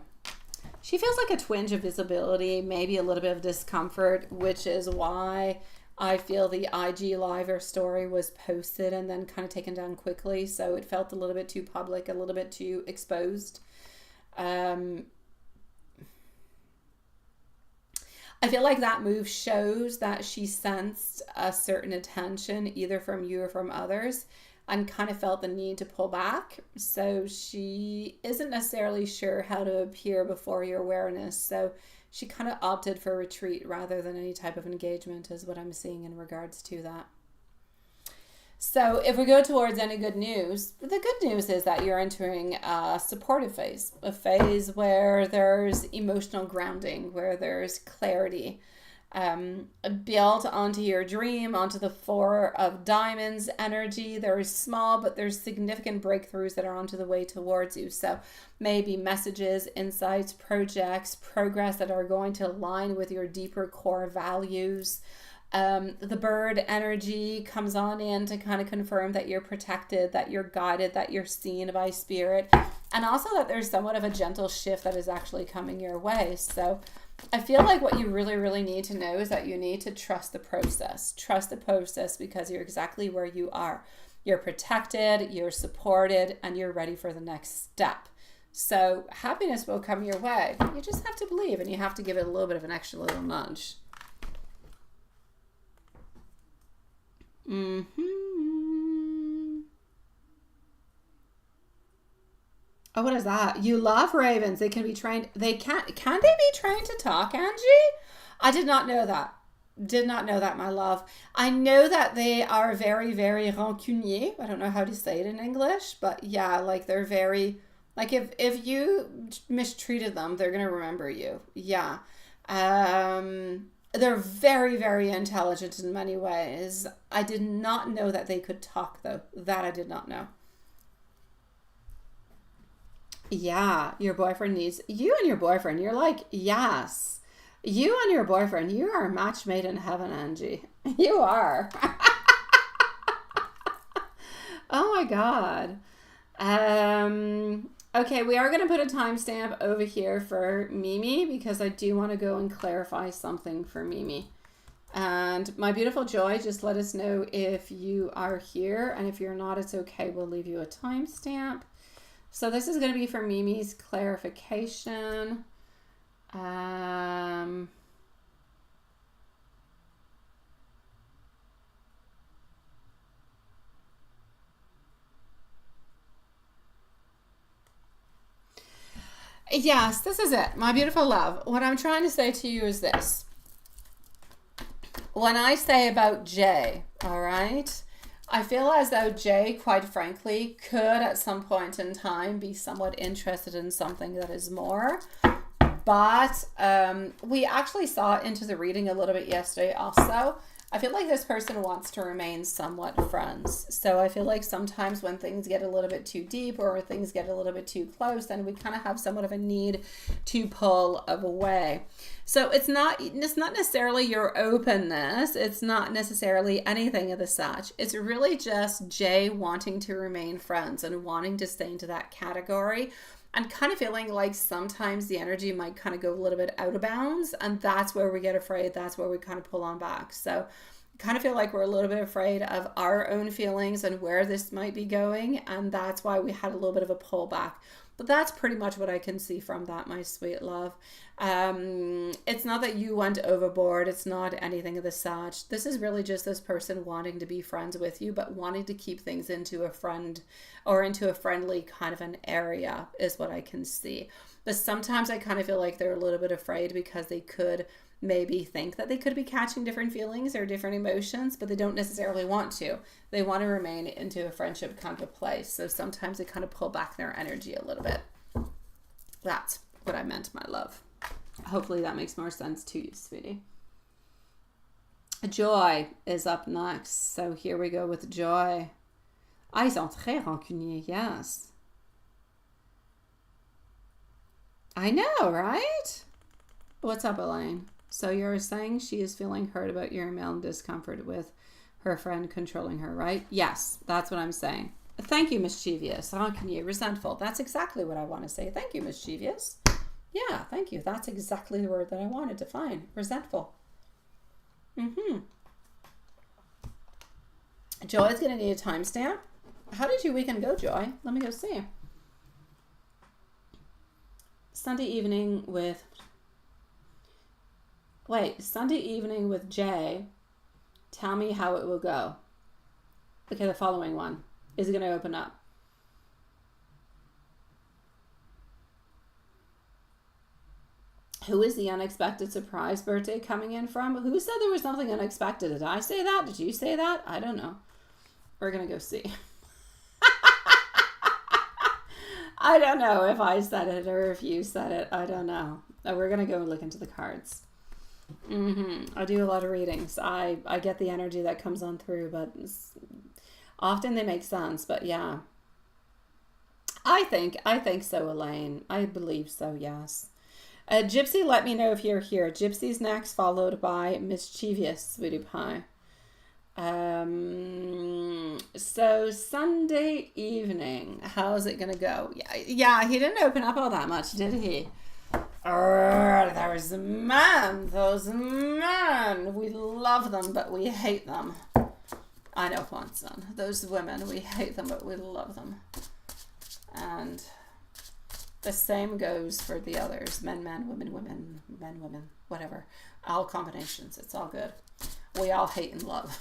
she feels like a twinge of visibility, maybe a little bit of discomfort, which is why I feel the IG live or story was posted and then kind of taken down quickly. So it felt a little bit too public, a little bit too exposed. I feel like that move shows that she sensed a certain attention either from you or from others and kind of felt the need to pull back. So she isn't necessarily sure how to appear before your awareness. So she kind of opted for retreat rather than any type of engagement is what I'm seeing in regards to that. So if we go towards any good news, the good news is that you're entering a supportive phase, a phase where there's emotional grounding, where there's clarity, built onto your dream, onto the Four of Diamonds energy. There's small, but there's significant breakthroughs that are onto the way towards you. So maybe messages, insights, projects, progress that are going to align with your deeper core values. The bird energy comes on in to kind of confirm that you're protected, that you're guided, that you're seen by spirit, and also that there's somewhat of a gentle shift that is actually coming your way. So I feel like what you really, really need to know is that you need to trust the process. Trust the process because you're exactly where you are. You're protected, you're supported, and you're ready for the next step. So happiness will come your way. You just have to believe, and you have to give it a little bit of an extra little nudge. Oh, what is that? You love ravens. They can be trained. Can they be trained to talk, Angie? I did not know that. Did not know that, my love. I know that they are very, very rancunier. I don't know how to say it in English, but yeah, like they're very, like if you mistreated them, they're going to remember you. Yeah. They're very, very intelligent in many ways. I did not know that they could talk, though. That I did not know. Yeah, your boyfriend needs you and your boyfriend. You're like, yes. You and your boyfriend, you are a match made in heaven, Angie. You are. Oh my God. Okay, we are going to put a timestamp over here for Mimi because I do want to go and clarify something for Mimi. And my beautiful Joy, just let us know if you are here. And if you're not, it's okay. We'll leave you a timestamp. So this is going to be for Mimi's clarification. Yes, this is it. My beautiful love. What I'm trying to say to you is this. When I say about Jay, all right, I feel as though Jay, quite frankly, could at some point in time be somewhat interested in something that is more. But we actually saw into the reading a little bit yesterday also. I feel like this person wants to remain somewhat friends. So I feel like sometimes when things get a little bit too deep or things get a little bit too close, then we kind of have somewhat of a need to pull away. So it's not necessarily your openness. It's not necessarily anything of the such. It's really just Jay wanting to remain friends and wanting to stay into that category. I'm kind of feeling like sometimes the energy might kind of go a little bit out of bounds, and that's where we get afraid. That's where we kind of pull on back. So I kind of feel like we're a little bit afraid of our own feelings and where this might be going, and that's why we had a little bit of a pullback. But that's pretty much what I can see from that, my sweet love. It's not that you went overboard. It's not anything of the such. This is really just this person wanting to be friends with you, but wanting to keep things into a friend or into a friendly kind of an area is what I can see. But sometimes I kind of feel like they're a little bit afraid because they could maybe think that they could be catching different feelings or different emotions, but they don't necessarily want to. They want to remain into a friendship kind of a place. So sometimes they kind of pull back their energy a little bit. That's what I meant, my love. Hopefully that makes more sense to you, sweetie. Joy is up next. So here we go with Joy. Ah, ils sont très rancuniers, yes. I know, right? What's up, Elaine? So you're saying she is feeling hurt about your email and discomfort with her friend controlling her, right? Yes, that's what I'm saying. Thank you, mischievous. How can you? Resentful. That's exactly what I want to say. Thank you, mischievous. Yeah, thank you. That's exactly the word that I wanted to find. Resentful. Joy's going to need a timestamp. How did your weekend go, Joy? Let me go see. Sunday evening with Jay. Tell me how it will go. Okay, the following one. Is it going to open up? Who is the unexpected surprise birthday coming in from? Who said there was nothing unexpected? Did I say that? Did you say that? I don't know. We're going to go see. I don't know if I said it or if you said it. I don't know. We're going to go and look into the cards. I do a lot of readings. I get the energy that comes on through, but often they make sense. But yeah, I think so, Elaine. I believe so, yes. Gypsy, let me know if you're here. Gypsy's next, followed by Mischievous, Sweetie Pie. So Sunday evening, how's it gonna go? Yeah, he didn't open up all that much, did he? Those men, we love them, but we hate them. I know, Juanson. Those women, we hate them, but we love them. And the same goes for the others. Men, women, women, men, women, whatever. All combinations. It's all good. We all hate and love.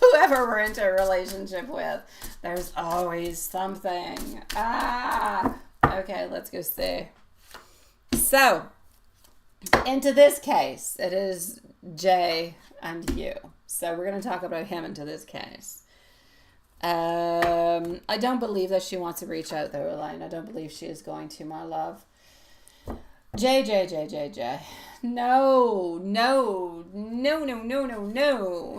Whoever we're into a relationship with, there's always something. Okay, let's go see. So, into this case, it is Jay and you. So we're going to talk about him into this case. I don't believe that she wants to reach out though, Elaine. I don't believe she is going to, my love. Jay. No.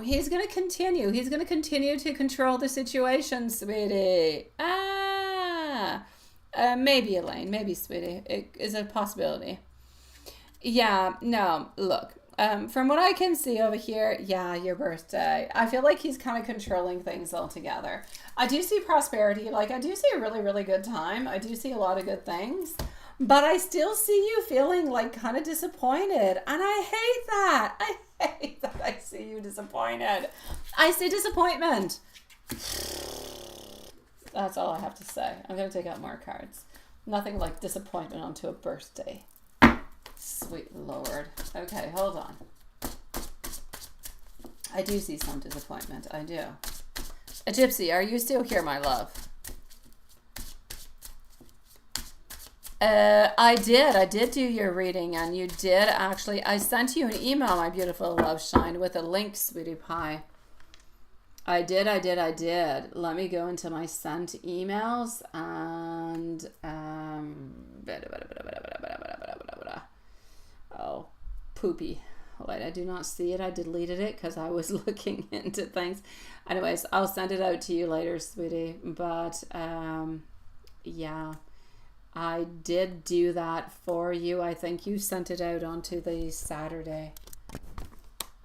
He's going to continue. He's going to continue to control the situation, sweetie. Maybe, Elaine. Maybe, sweetie. It is a possibility. Yeah, no, look. From what I can see over here, yeah, your birthday. I feel like he's kind of controlling things altogether. I do see prosperity. Like, I do see a really, really good time. I do see a lot of good things. But I still see you feeling, like, kind of disappointed. And I hate that. I hate that I see you disappointed. I see disappointment. That's all I have to say. I'm going to take out more cards. Nothing like disappointment onto a birthday. Sweet Lord. Okay, hold on. I do see some disappointment. I do. Gypsy, are you still here, my love? I did do your reading, and you did actually. I sent you an email, my beautiful love shine, with a link, Sweetie Pie. I did. Let me go into my sent emails and oh, poopy. Wait, I do not see it. I deleted it because I was looking into things. Anyways, I'll send it out to you later, sweetie. But yeah, I did do that for you. I think you sent it out onto the Saturday.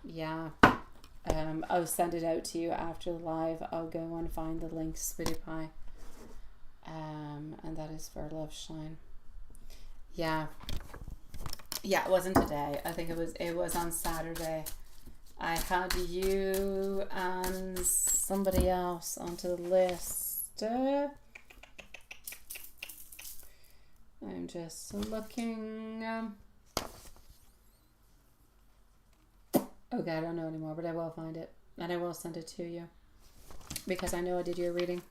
Yeah. I'll send it out to you after the live. I'll go and find the link, Sweetie Pie. And that is for Love Shine. Yeah, it wasn't today. I think it was on Saturday. I had you and somebody else onto the list. I'm just looking. Okay, I don't know anymore, but I will find it. And I will send it to you. Because I know I did your reading.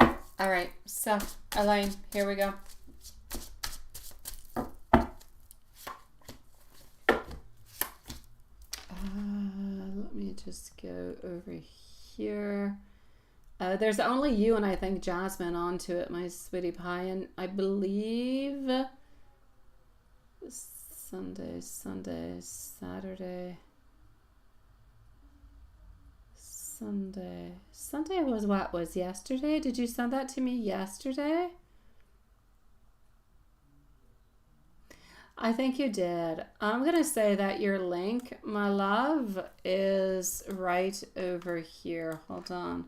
Alright, so, Elaine, here we go. Let me just go over here. There's only you and I think Jasmine onto it, my Sweetie Pie. And I believe... Sunday, Saturday, Sunday. Sunday was what? Was yesterday? Did you send that to me yesterday? I think you did. I'm going to say that your link, my love, is right over here. Hold on.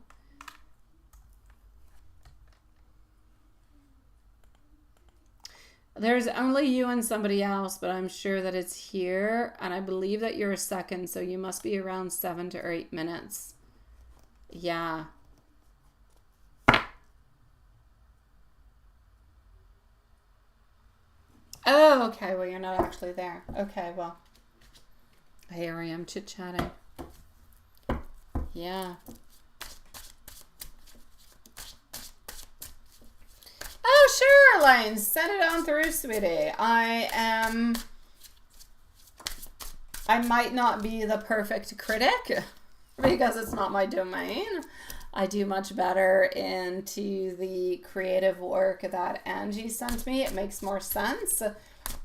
There's only you and somebody else, but I'm sure that it's here. And I believe that you're a second, so you must be around 7 to 8 minutes. Yeah. Oh, okay. Well, you're not actually there. Okay, well. Here I am chit-chatting. Yeah. Oh, sure, Elaine. Send it on through, sweetie. I might not be the perfect critic because it's not my domain. I do much better into the creative work that Angie sent me. It makes more sense,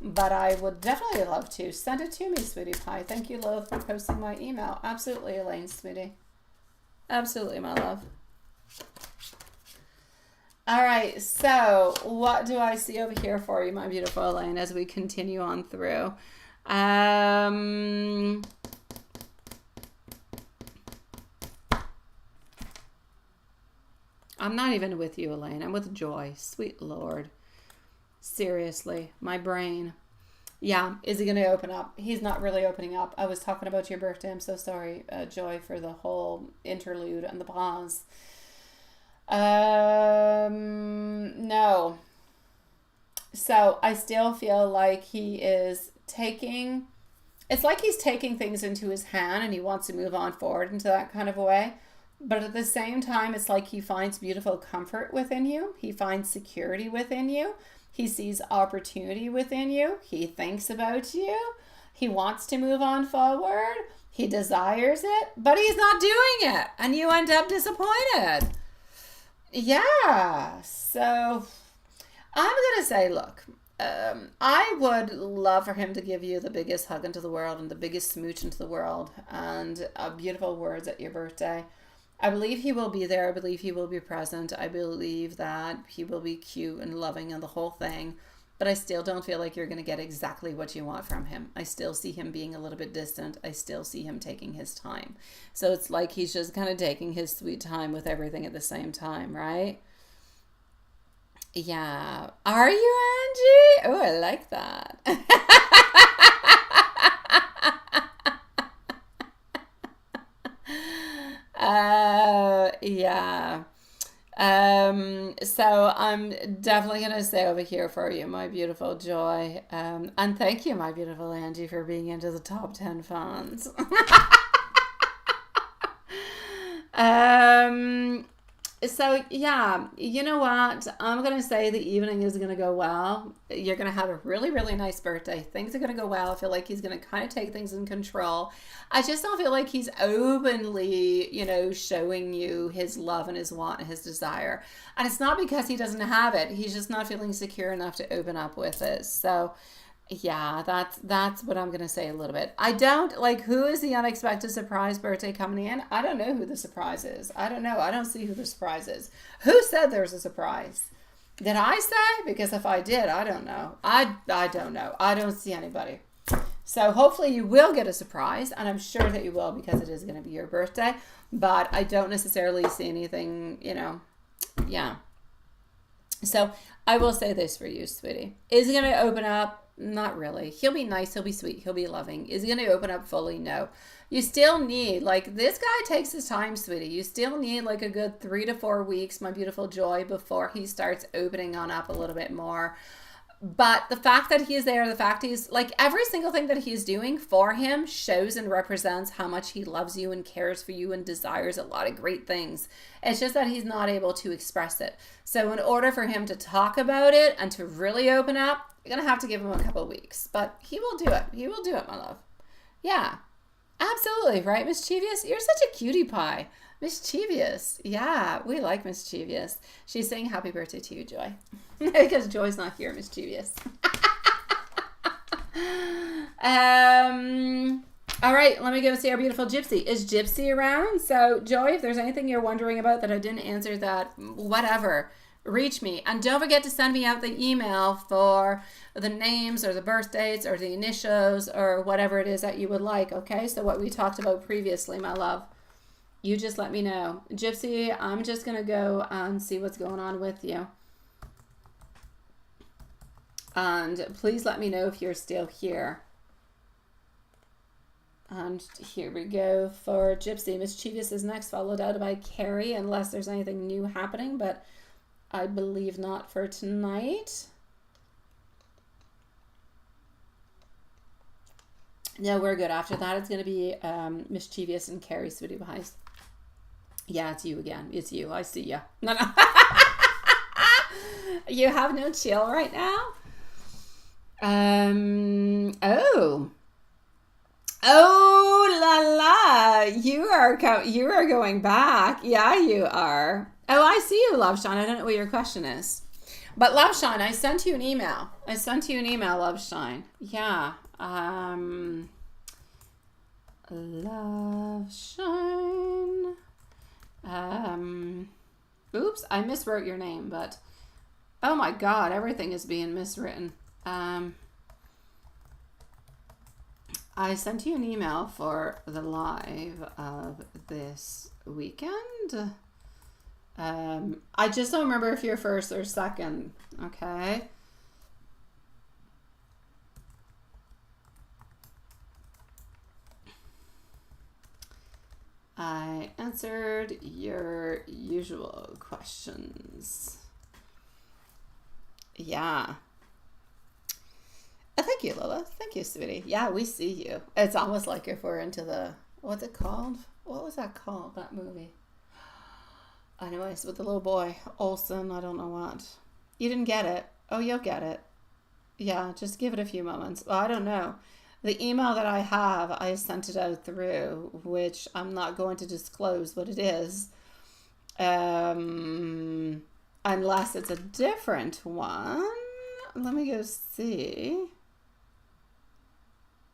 but I would definitely love to. Send it to me, sweetie pie. Thank you, love, for posting my email. Absolutely, Elaine, sweetie. Absolutely, my love. All right, so what do I see over here for you, my beautiful Elaine, as we continue on through? I'm not even with you, Elaine. I'm with Joy. Sweet Lord. Seriously, my brain. Yeah, is he going to open up? He's not really opening up. I was talking about your birthday. I'm so sorry, Joy, for the whole interlude and the pause. No. So I still feel like he is taking, it's like he's taking things into his hand and he wants to move on forward into that kind of a way. But at the same time, it's like he finds beautiful comfort within you. He finds security within you. He sees opportunity within you. He thinks about you. He wants to move on forward. He desires it, but he's not doing it. And you end up disappointed. Yeah. So I'm going to say, look, I would love for him to give you the biggest hug into the world and the biggest smooch into the world and beautiful words at your birthday. I believe he will be there. I believe he will be present. I believe that he will be cute and loving and the whole thing. But I still don't feel like you're going to get exactly what you want from him. I still see him being a little bit distant. I still see him taking his time. So it's like he's just kind of taking his sweet time with everything at the same time, right? Yeah. Are you, Angie? Oh, I like that. Yeah. So I'm definitely going to stay over here for you, my beautiful Joy. And thank you, my beautiful Angie, for being into the top 10 fans. So yeah, you know what? I'm going to say the evening is going to go well. You're going to have a really, really nice birthday. Things are going to go well. I feel like he's going to kind of take things in control. I just don't feel like he's openly, showing you his love and his want and his desire. And it's not because he doesn't have it. He's just not feeling secure enough to open up with it. So yeah, that's what I'm going to say a little bit. I don't, who is the unexpected surprise birthday coming in? I don't know who the surprise is. I don't know. I don't see who the surprise is. Who said there's a surprise? Did I say? Because if I did, I don't know. I don't know. I don't see anybody. So hopefully you will get a surprise, and I'm sure that you will because it is going to be your birthday. But I don't necessarily see anything, yeah. So I will say this for you, sweetie. Is he going to open up? Not really. He'll be nice. He'll be sweet. He'll be loving. Is he going to open up fully? No. You still need, this guy takes his time, sweetie. You still need a good 3 to 4 weeks, my beautiful Joy, before he starts opening on up a little bit more. But the fact that he's there, the fact he's every single thing that he's doing for him shows and represents how much he loves you and cares for you and desires a lot of great things. It's just that he's not able to express it. So in order for him to talk about it and to really open up, you're going to have to give him a couple of weeks. But he will do it. He will do it, my love. Yeah, absolutely. Right, Mischievous? You're such a cutie pie. Mischievous. Yeah, we like Mischievous. She's saying happy birthday to you, Joy. Because Joy's not here, Mischievous. All right, let me go see our beautiful Gypsy. Is Gypsy around? So, Joy, if there's anything you're wondering about that I didn't answer, that whatever, reach me. And don't forget to send me out the email for the names or the birth dates or the initials or whatever it is that you would like, okay? So what we talked about previously, my love. You just let me know. Gypsy, I'm just going to go and see what's going on with you. And please let me know if you're still here. And here we go for Gypsy. Mischievous is next, followed out by Carrie, unless there's anything new happening, but I believe not for tonight. No, we're good. After that, it's going to be Mischievous and Carrie, sweetie pies. Yeah, it's you again. It's you. I see you. No. You have no chill right now? Oh la la! You are going back. Yeah, you are. Oh, I see you, Love Shine. I don't know what your question is, but Love Shine, I sent you an email. Love Shine. Yeah. Love Shine. Oops, I miswrote your name, but oh my God, everything is being miswritten. I sent you an email for the live of this weekend. I just don't remember if you're first or second, okay? I answered your usual questions. Yeah. Thank you, Lola. Thank you, sweetie. Yeah, we see you. It's almost like if we're into the, what's it called? What was that called, that movie? Anyways, with the little boy, Olsen, I don't know what. You didn't get it. Oh, you'll get it. Yeah, just give it a few moments. Well, I don't know. The email that I have, I sent it out through, which I'm not going to disclose what it is. Unless it's a different one. Let me go see.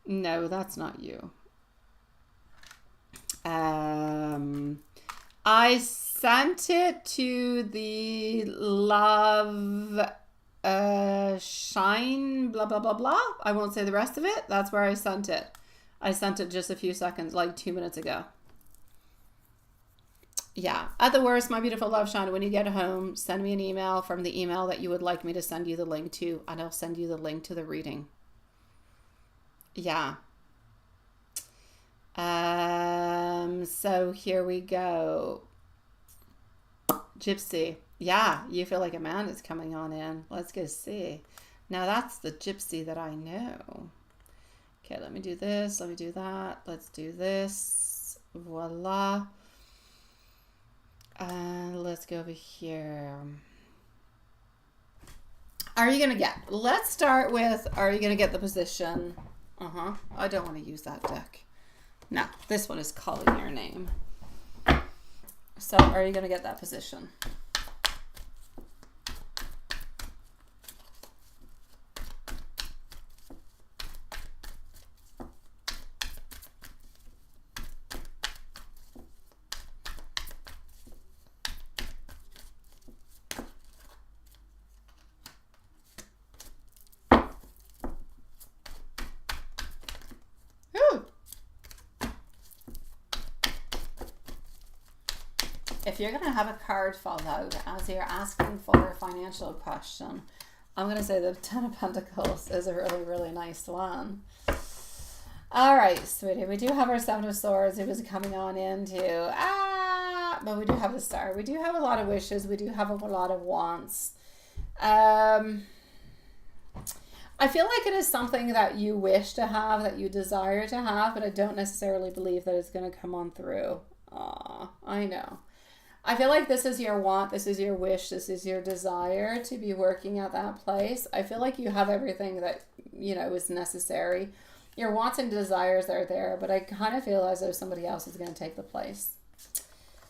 No, that's not you. I sent it to the Love Shine blah blah blah blah. I won't say the rest of it. That's where I sent it. I sent it just a few seconds, like 2 minutes ago. Yeah. At the worst, my beautiful Love Shine, when you get home, send me an email from the email that you would like me to send you the link to, and I'll send you the link to the reading. Yeah. So here we go. Gypsy. Yeah, you feel like a man is coming on in. Let's go see. Now that's the Gypsy that I know. Okay, let me do this. Let me do that. Let's do this. Voila. Let's go over here. Are you going to get, let's start with, are you going to get the position? I don't want to use that deck. No, this one is calling your name. So are you going to get that position? If you're going to have a card fall out as you're asking for a financial question, I'm going to say the Ten of Pentacles is a really, really nice one. All right, sweetie. We do have our Seven of Swords. It was coming on into, but we do have the Star. We do have a lot of wishes. We do have a lot of wants. I feel like it is something that you wish to have, that you desire to have, but I don't necessarily believe that it's going to come on through. I know. I feel like this is your want, this is your wish, this is your desire to be working at that place. I feel like you have everything that, you know, is necessary. Your wants and desires are there, but I kind of feel as though somebody else is going to take the place.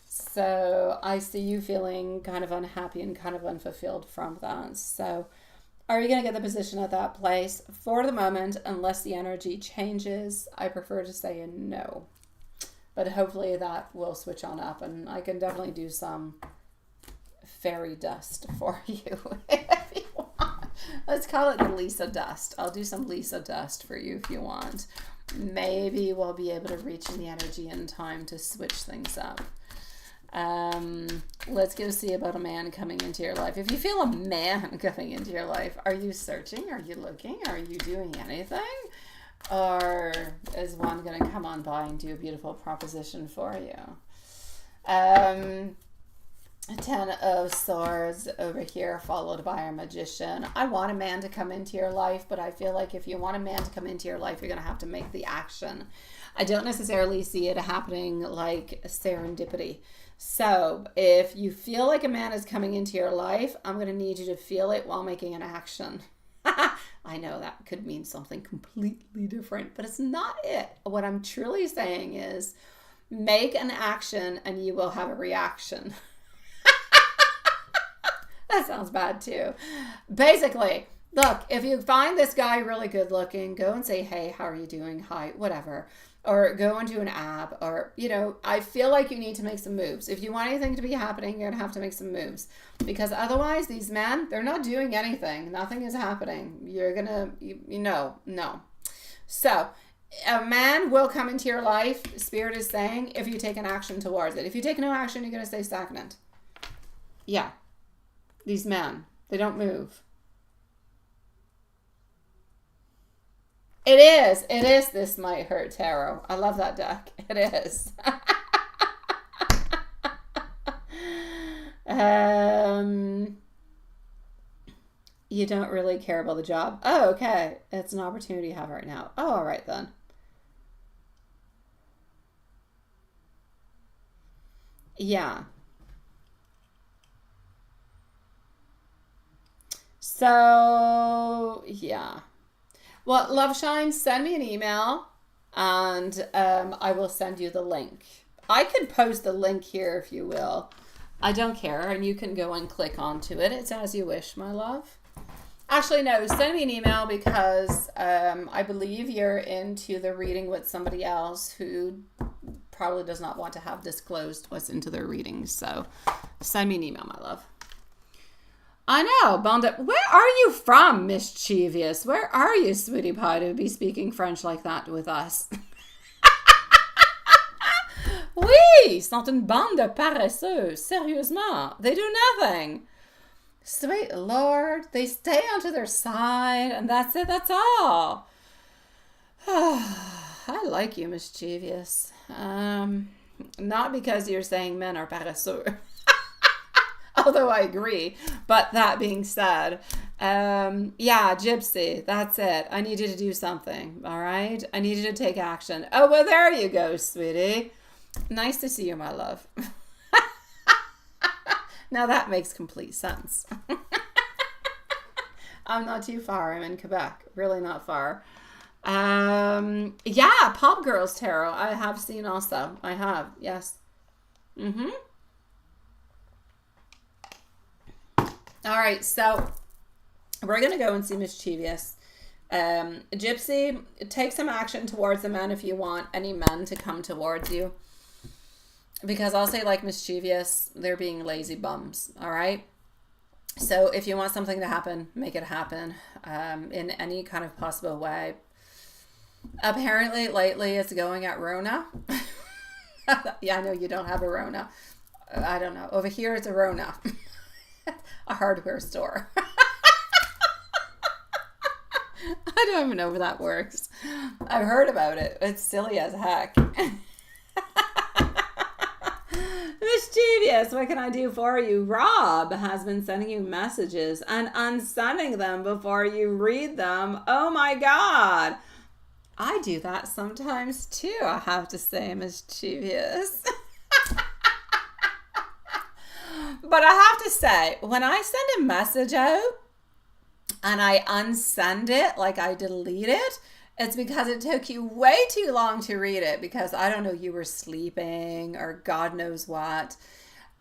So I see you feeling kind of unhappy and kind of unfulfilled from that. So are you going to get the position at that place? For the moment, unless the energy changes, I prefer to say a no. But hopefully that will switch on up, and I can definitely do some fairy dust for you if you want. Let's call it the Lisa dust. I'll do some Lisa dust for you if you want. Maybe we'll be able to reach the energy in time to switch things up. Let's go see about a man coming into your life. If you feel a man coming into your life, are you searching? Are you looking? Are you doing anything? Or is one going to come on by and do a beautiful proposition for you? 10 of Swords over here, followed by our Magician. I want a man to come into your life, but I feel like if you want a man to come into your life, you're going to have to make the action. I don't necessarily see it happening like serendipity. So if you feel like a man is coming into your life, I'm going to need you to feel it while making an action. I know that could mean something completely different, but it's not it. What I'm truly saying is make an action and you will have a reaction. That sounds bad too. Basically, look, if you find this guy really good looking, go and say, hey, how are you doing? Hi, whatever. Or go into an app, or, you know, I feel like you need to make some moves. If you want anything to be happening, you're going to have to make some moves. Because otherwise, these men, they're not doing anything. Nothing is happening. You're going to, no. So, a man will come into your life, Spirit is saying, if you take an action towards it. If you take no action, you're going to stay stagnant. Yeah. These men, they don't move. It is This Might Hurt Tarot. I love that deck. It is. You don't really care about the job. Oh, okay. It's an opportunity you have right now. Oh, all right then. Yeah. So, yeah. Well, Love Shine, send me an email and I will send you the link. I could post the link here if you will. I don't care, and you can go and click onto it. It's as you wish, my love. Actually, no, send me an email because I believe you're into the reading with somebody else who probably does not want to have disclosed what's into their readings. So send me an email, my love. I know, Bonda. Where are you from, mischievous? Where are you, sweetie pie, to be speaking French like that with us? Oui, sont une bande de paresseux. Sérieusement, they do nothing. Sweet Lord, they stay onto their side, and that's it. That's all. I like you, mischievous. Not because you're saying men are paresseux. Although I agree. But that being said, yeah, Gypsy, that's it. I need you to do something, all right? I need you to take action. Oh, well, there you go, sweetie. Nice to see you, my love. Now that makes complete sense. I'm not too far. I'm in Quebec. Really not far. Yeah, Pop Girls Tarot. I have seen also. I have, yes. Mm-hmm. All right, so we're going to go and see Mischievous. Gypsy, take some action towards the men if you want any men to come towards you. Because I'll say, like Mischievous, they're being lazy bums, all right? So if you want something to happen, make it happen in any kind of possible way. Apparently, lately, it's going at Rona. Yeah, I know you don't have a Rona. I don't know. Over here, it's a Rona. A hardware store. I don't even know if that works. I've heard about it. It's silly as heck. Mischievous, what can I do for you? Rob has been sending you messages and unsending them before you read them. Oh my God. I do that sometimes too, I have to say, Mischievous. But I have to say, when I send a message out and I unsend it, like I delete it, it's because it took you way too long to read it because, I don't know, you were sleeping or God knows what.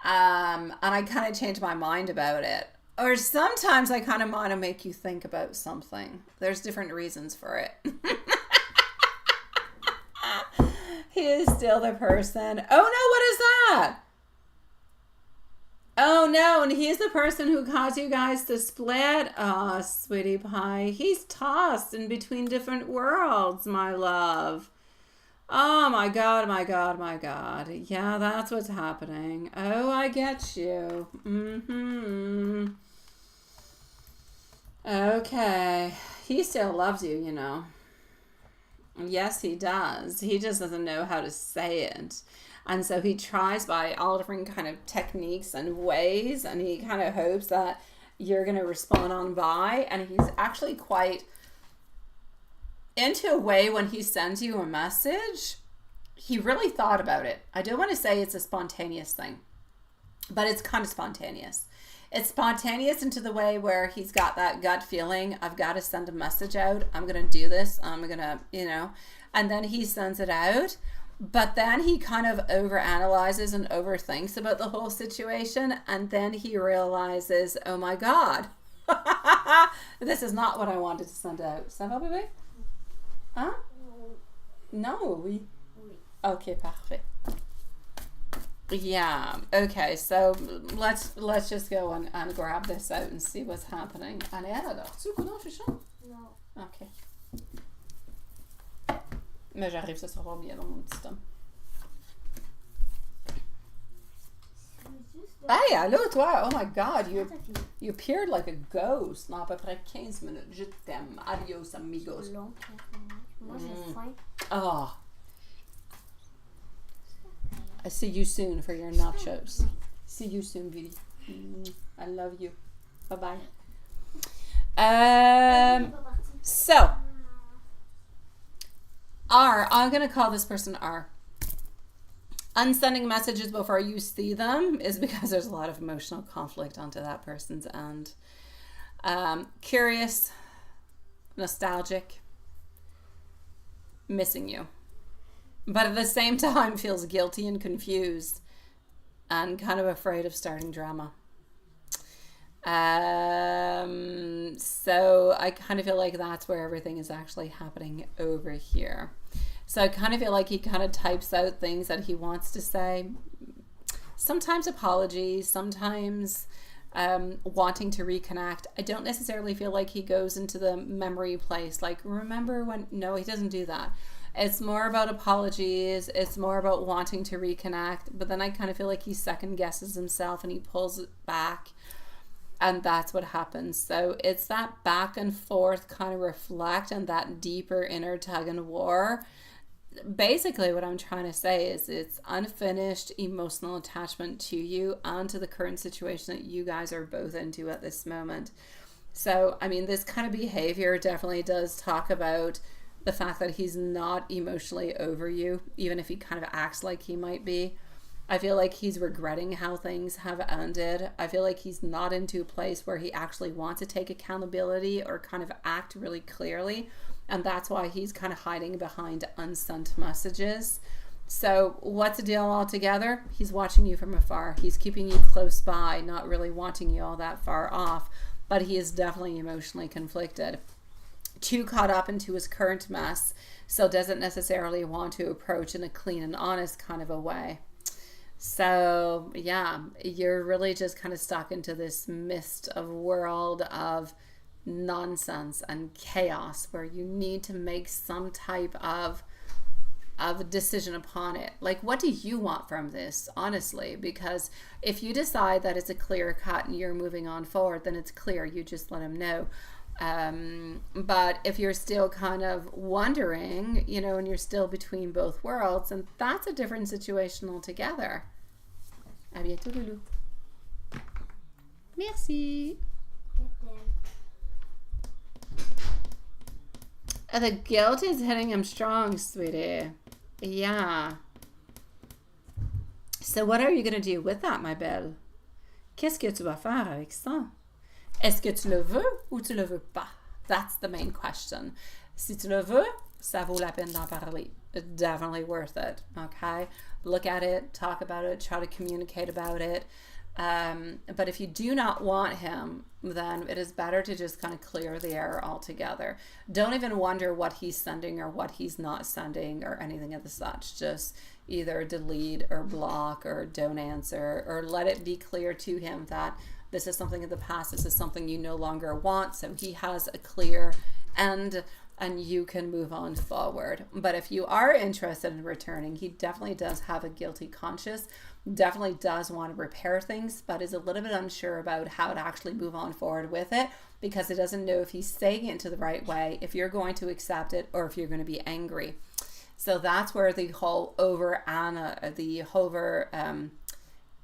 And I kind of changed my mind about it. Or sometimes I kind of want to make you think about something. There's different reasons for it. He is still the person. Oh no, what is that? Oh no, and he's the person who caused you guys to split. Oh, sweetie pie. He's tossed in between different worlds, my love. Oh my god, my god, my god. Yeah, that's what's happening. Oh, I get you. Mm-hmm. Okay. He still loves you, you know. Yes, he does. He just doesn't know how to say it. And so he tries by all different kind of techniques and ways, and he kind of hopes that you're going to respond on by. And he's actually quite into a way when he sends you a message. He really thought about it. I don't want to say it's a spontaneous thing, but it's kind of spontaneous. It's spontaneous into the way where he's got that gut feeling, I've got to send a message out. I'm going to do this. I'm going to, and then he sends it out. But then he kind of overanalyzes and overthinks about the whole situation. And then he realizes, oh my God, this is not what I wanted to send out. Ça va, bébé? Huh? No, oui. Okay, parfait. Yeah. Okay. So let's just go and grab this out and see what's happening. Allez, alors, tu connais Chuchon? Non. Ok. Mais j'arrive, ça sera bien dans mon petit homme. Hey, allô, toi! Oh my God, you appeared like a ghost. Non, à peu près 15 minutes. Je t'aime. Adios, amigos. Moi, j'ai faim. Oh. I see you soon for your nachos. See you soon, beauty. I love you. Bye-bye. So, R. I'm going to call this person R. Unsending messages before you see them is because there's a lot of emotional conflict onto that person's end. Curious, nostalgic, missing you. But at the same time feels guilty and confused and kind of afraid of starting drama. So I kind of feel like that's where everything is actually happening over here. So I kind of feel like he kind of types out things that he wants to say. Sometimes apologies, sometimes wanting to reconnect. I don't necessarily feel like he goes into the memory place. Like, remember when? No, he doesn't do that. It's more about apologies. It's more about wanting to reconnect. But then I kind of feel like he second guesses himself and he pulls it back. And that's what happens. So it's that back and forth kind of reflect and that deeper inner tug and war. Basically what I'm trying to say is it's unfinished emotional attachment to you and to the current situation that you guys are both into at this moment. So, I mean, this kind of behavior definitely does talk about the fact that he's not emotionally over you, even if he kind of acts like he might be. I feel like he's regretting how things have ended. I feel like he's not into a place where he actually wants to take accountability or kind of act really clearly. And that's why he's kind of hiding behind unsent messages. So what's the deal altogether? He's watching you from afar. He's keeping you close by, not really wanting you all that far off. But he is definitely emotionally conflicted. Too caught up into his current mess, so doesn't necessarily want to approach in a clean and honest kind of a way. So yeah, you're really just kind of stuck into this mist of world of nonsense and chaos where you need to make some type of a decision upon it. Like, what do you want from this, honestly? Because if you decide that it's a clear cut and you're moving on forward, then it's clear. You just let him know. But if you're still kind of wondering, and you're still between both worlds, and that's a different situation altogether. À bientôt, Loulou. Merci. The guilt is hitting him strong, sweetie. Yeah. So what are you going to do with that, my belle? Qu'est-ce que tu vas faire avec ça? Est-ce que tu le veux ou tu le veux pas? That's the main question. Si tu le veux, ça vaut la peine d'en parler. It's definitely worth it, okay? Look at it, talk about it, try to communicate about it. But if you do not want him, then it is better to just kind of clear the air altogether. Don't even wonder what he's sending or what he's not sending or anything of the such. Just either delete or block or don't answer, or let it be clear to him that this is something in the past, this is something you no longer want, so he has a clear end and you can move on forward. But if you are interested in returning, he definitely does have a guilty conscience, definitely does want to repair things, but is a little bit unsure about how to actually move on forward with it, because he doesn't know if he's saying it to the right way, if you're going to accept it, or if you're going to be angry. So that's where the whole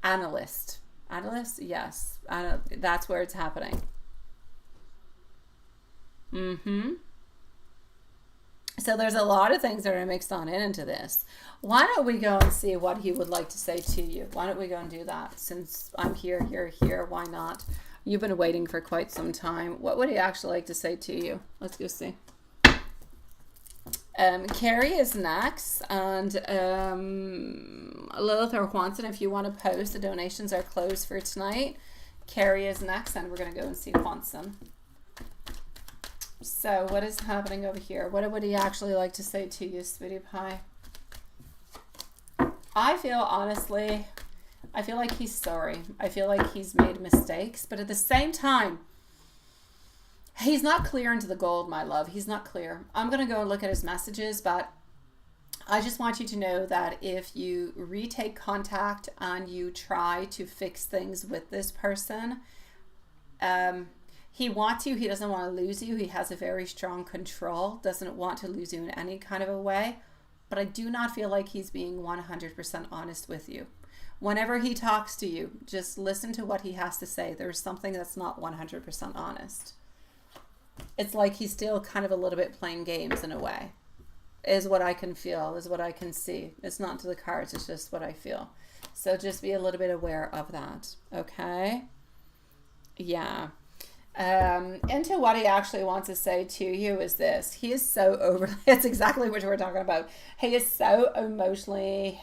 analyst, yes, that's where it's happening. So there's a lot of things that are mixed on into this. Why don't we go and see what he would like to say to you? Why don't we go and do that? Since I'm here, you're here, why not? You've been waiting for quite some time. What would he actually like to say to you? Let's go see. Carrie is next, and Lilith or Juanson, if you want to post, the donations are closed for tonight. Carrie is next, and we're going to go and see Juanson. So what is happening over here? What would he actually like to say to you, sweetie pie? I feel like he's sorry. I feel like he's made mistakes, but at the same time, he's not clear into the gold, my love. He's not clear. I'm going to go and look at his messages, but I just want you to know that if you retake contact and you try to fix things with this person, he wants you. He doesn't want to lose you. He has a very strong control, doesn't want to lose you in any kind of a way. But I do not feel like he's being 100% honest with you. Whenever he talks to you, just listen to what he has to say. There's something that's not 100% honest. It's like he's still kind of a little bit playing games in a way, is what I can feel, is what I can see. It's not to the cards, it's just what I feel. So just be a little bit aware of that, okay? Yeah. Into what he actually wants to say to you is this. He is so over, it's exactly what we're talking about. He is so emotionally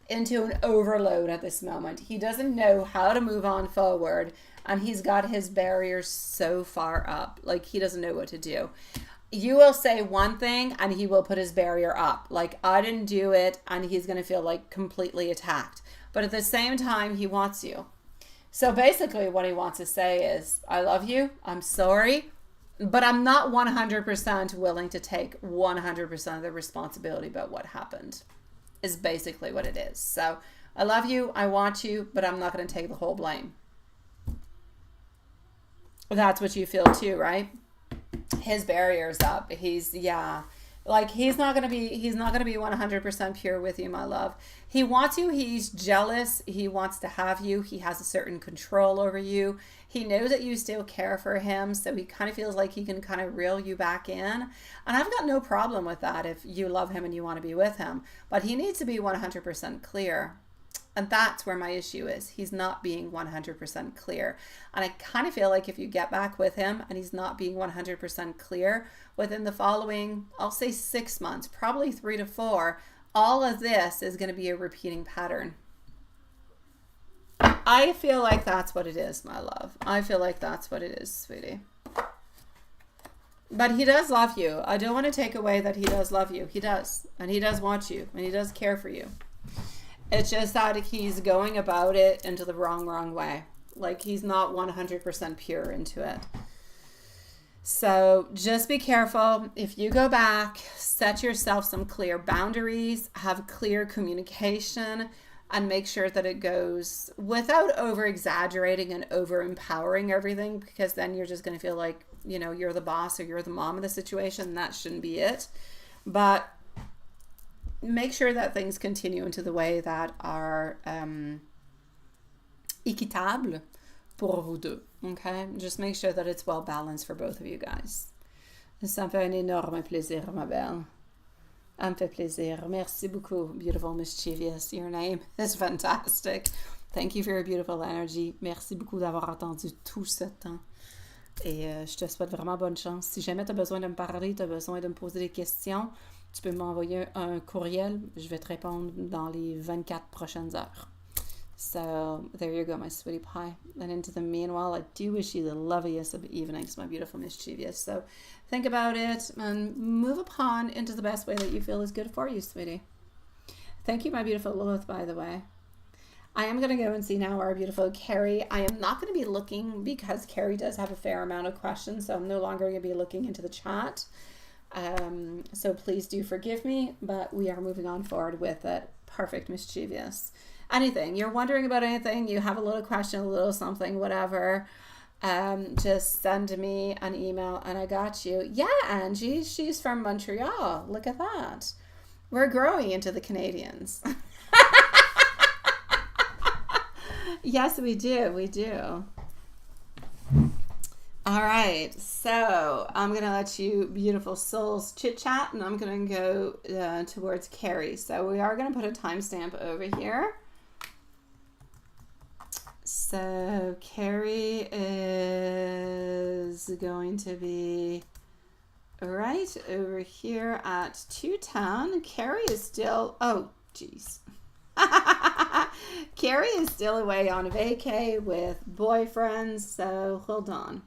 into an overload at this moment. He doesn't know how to move on forward, and he's got his barriers so far up. Like, he doesn't know what to do. You will say one thing and he will put his barrier up. Like, I didn't do it, and he's going to feel like completely attacked. But at the same time, he wants you. So basically what he wants to say is, I love you, I'm sorry, but I'm not 100% willing to take 100% of the responsibility about what happened, is basically what it is. So I love you, I want you, but I'm not going to take the whole blame. That's what you feel too, right? His barrier's up. He's not going to be 100% pure with you, my love. He wants you. He's jealous. He wants to have you. He has a certain control over you. He knows that you still care for him, so he kind of feels like he can kind of reel you back in. And I've got no problem with that if you love him and you want to be with him. But he needs to be 100% clear. And that's where my issue is. He's not being 100% clear. And I kind of feel like if you get back with him and he's not being 100% clear, within the following, I'll say 6 months, probably 3 to 4, all of this is going to be a repeating pattern. I feel like that's what it is, my love. I feel like that's what it is, sweetie. But he does love you. I don't want to take away that he does love you. He does. And he does want you. And he does care for you. It's just that he's going about it into the wrong way. Like, he's not 100% pure into it. So just be careful. If you go back, set yourself some clear boundaries, have clear communication, and make sure that it goes without over exaggerating and over empowering everything, because then you're just going to feel like, you know, you're the boss or you're the mom of the situation. That shouldn't be it. But make sure that things continue into the way that are équitable pour vous deux. Okay? Just make sure that it's well balanced for both of you guys. Ça me fait un énorme plaisir, ma belle. Ça me fait plaisir. Merci beaucoup, beautiful mischievous. Your name is fantastic. Thank you for your beautiful energy. Merci beaucoup d'avoir attendu tout ce temps. Et je te souhaite vraiment bonne chance. Si jamais tu as besoin de me parler, tu as besoin de me poser des questions, tu peux m'envoyer un courriel. Je vais te répondre dans les 24 prochaines heures. So there you go, my sweetie pie. And into the meanwhile, I do wish you the loveliest of evenings, my beautiful mischievous. So think about it and move upon into the best way that you feel is good for you, sweetie. Thank you, my beautiful Lilith, by the way. I am going to go and see now our beautiful Carrie. I am not going to be looking because Carrie does have a fair amount of questions, so I'm no longer going to be looking into the chat. So please do forgive me, but we are moving on forward with it. Perfect, mischievous. Anything you're wondering about, anything you have a little question, a little something, whatever, just send me an email and I got you. Yeah, Angie, she's from Montreal. Look at that. We're growing into the Canadians. Yes, we do. We do. All right. So I'm going to let you beautiful souls chit chat and I'm going to go towards Carrie. So we are going to put a timestamp over here. So Carrie is going to be right over here at 2:10. Carrie is still, oh, geez. Carrie is still away on vacay with boyfriends, so hold on.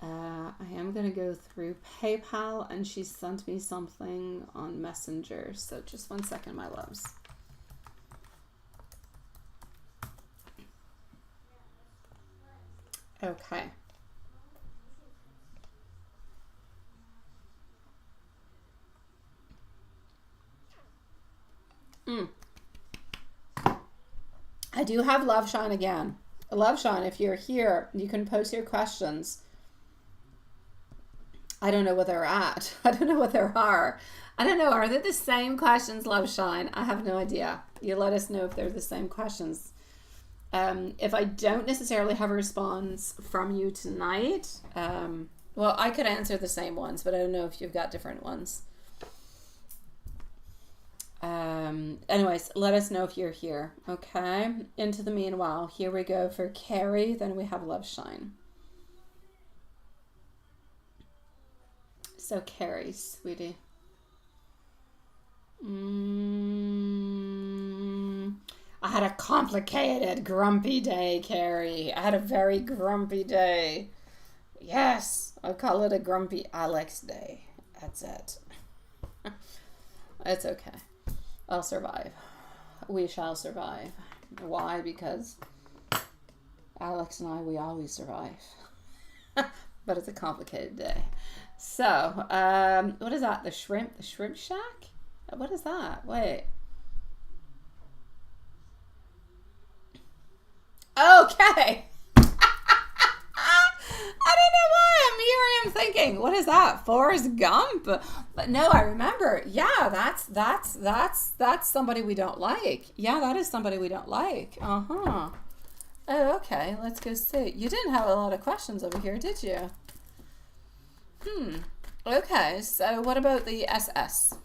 I am going to go through PayPal and she sent me something on Messenger. So just 1 second, my loves. Okay. I do have Love Shine again. Love Shine, if you're here, you can post your questions. I don't know what they're at. I don't know what there are. I don't know. Are they the same questions, Love Shine? I have no idea. You let us know if they're the same questions. If I don't necessarily have a response from you tonight, well, I could answer the same ones, but I don't know if you've got different ones. Anyways, let us know if you're here. Okay. Into the meanwhile, here we go for Carrie. Then we have Love Shine. So Carrie, sweetie. I had a complicated, grumpy day, Carrie. I had a very grumpy day. Yes, I call it a grumpy Alex day. That's it. It's okay. I'll survive. We shall survive. Why? Because Alex and I, we always survive. But it's a complicated day. So, what is that? The shrimp shack? What is that? Wait. Okay. I don't know why I'm here. I'm thinking, what is that? Forrest Gump? But no, I remember. Yeah, that's somebody we don't like. Yeah, that is somebody we don't like. Oh, okay. Let's go see. You didn't have a lot of questions over here, did you? Okay, so what about the SS?